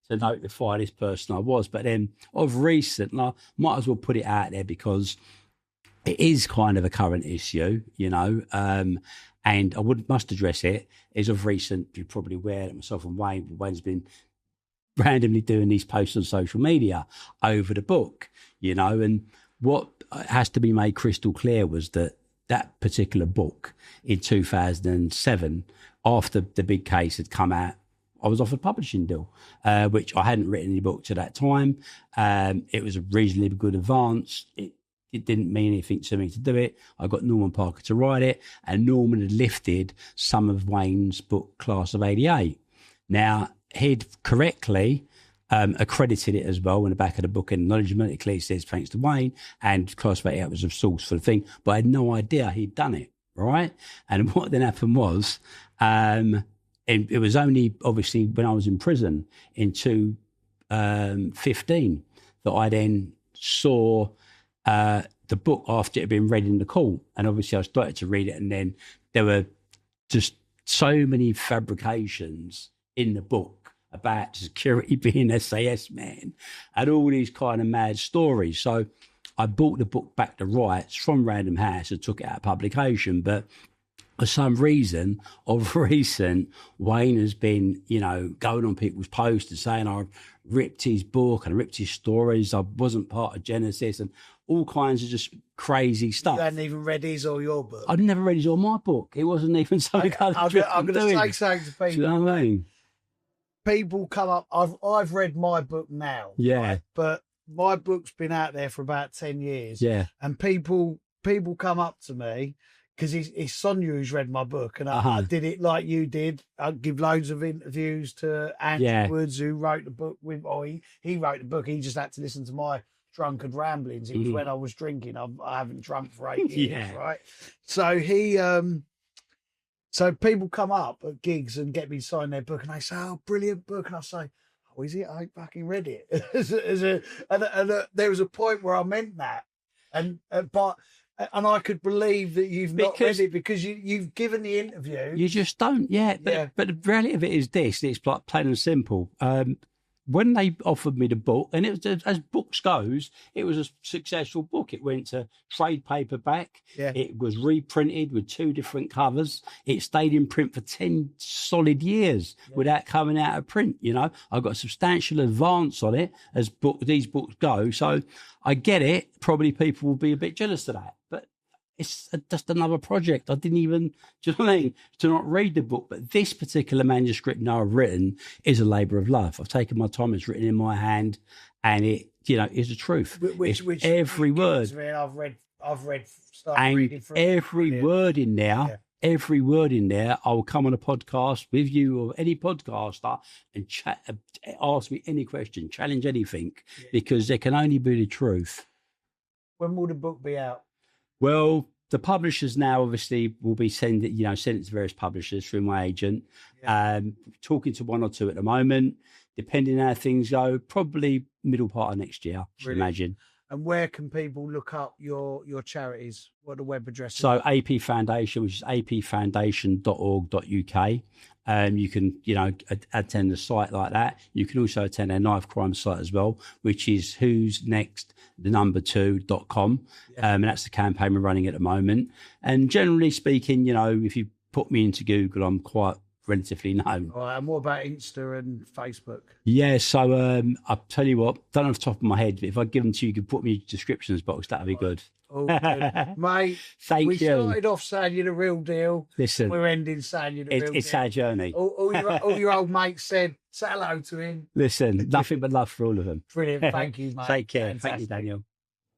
to notify this person I was. But then of recent, I might as well put it out there because it is kind of a current issue, you know, and I must address it. Is of recent, you're probably aware that myself and Wayne's been randomly doing these posts on social media over the book, you know, and what has to be made crystal clear was that particular book in 2007, after the big case had come out, I was offered a publishing deal, which I hadn't written any books at that time. It was a reasonably good advance. It didn't mean anything to me to do it. I got Norman Parker to write it, and Norman had lifted some of Wayne's book, Class of '88. Now, he'd correctly accredited it as well in the back of the book. Acknowledgement, it clearly says thanks to Wayne, and Class of '88 was a source for the thing, but I had no idea he'd done it, right? And what then happened was, and it was only obviously when I was in prison in 2015 that I then saw the book after it had been read in the court. And obviously I started to read it, and then there were just so many fabrications in the book about security being SAS man and all these kind of mad stories. So I bought the book back to rights from Random House and took it out of publication. But for some reason of recent, Wayne has been, you know, going on people's posts and saying I ripped his book and I ripped his stories. I wasn't part of Genesis and all kinds of just crazy stuff. You hadn't even read his or your book? I'd never read his or my book. It wasn't even something I'm going to say something to people. Do you know what I mean? People come up. I've read my book now. Yeah. Right? But my book's been out there for about 10 years. Yeah. And people come up to me, because it's Sonia who's read my book, and I did it like you did. I give loads of interviews to Andrew Woods, who wrote the book with. Oh, he wrote the book. He just had to listen to my drunken ramblings. It was when I was drinking. I haven't drunk for 8 years, right? So so people come up at gigs and get me to sign their book, and they say, "Oh, brilliant book," and I say, "Oh, is it? I ain't fucking read it." and there was a point where I meant that, and I could believe that you've not read it because you've given the interview. You just don't, But the reality of it is this: it's like plain and simple. When they offered me the book, and it was, as books goes, it was a successful book. It went to trade paperback. Yeah. It was reprinted with 2 different covers. It stayed in print for 10 solid years without coming out of print. You know, I got a substantial advance on it as these books go. So I get it. Probably people will be a bit jealous of that, but it's just another project. I didn't even, do you know what I mean? To not read the book. But this particular manuscript now I've written is a labour of love. I've taken my time. It's written in my hand, and it, you know, is the truth. Which every word. I've read. And every word in there every word in there. I will come on a podcast with you or any podcaster and chat, ask me any question, challenge anything, because there can only be the truth. When will the book be out? Well, the publishers now obviously will be send it to various publishers through my agent. Talking to one or two at the moment, depending on how things go, probably middle part of next year, I should imagine. And where can people look up your charities? What are the web addresses? So AP Foundation, which is apfoundation.org.uk. You can, attend the site like that. You can also attend our knife crime site as well, which is who's next, the number 2.com. And that's the campaign we're running at the moment. And generally speaking, if you put me into Google, I'm quite relatively known. All right, and what about Insta and Facebook? Yeah, so I'll tell you what, don't off the top of my head, but if I give them to you, you can put me in the descriptions box, that'd be good. Oh, good. Mate, we started off saying you're the real deal. Listen, we're ending saying you're the real deal. It's our journey. All your old mates said, say hello to him. Listen, nothing but love for all of them. Brilliant. Thank you, mate. Take care. Fantastic. Thank you, Daniel.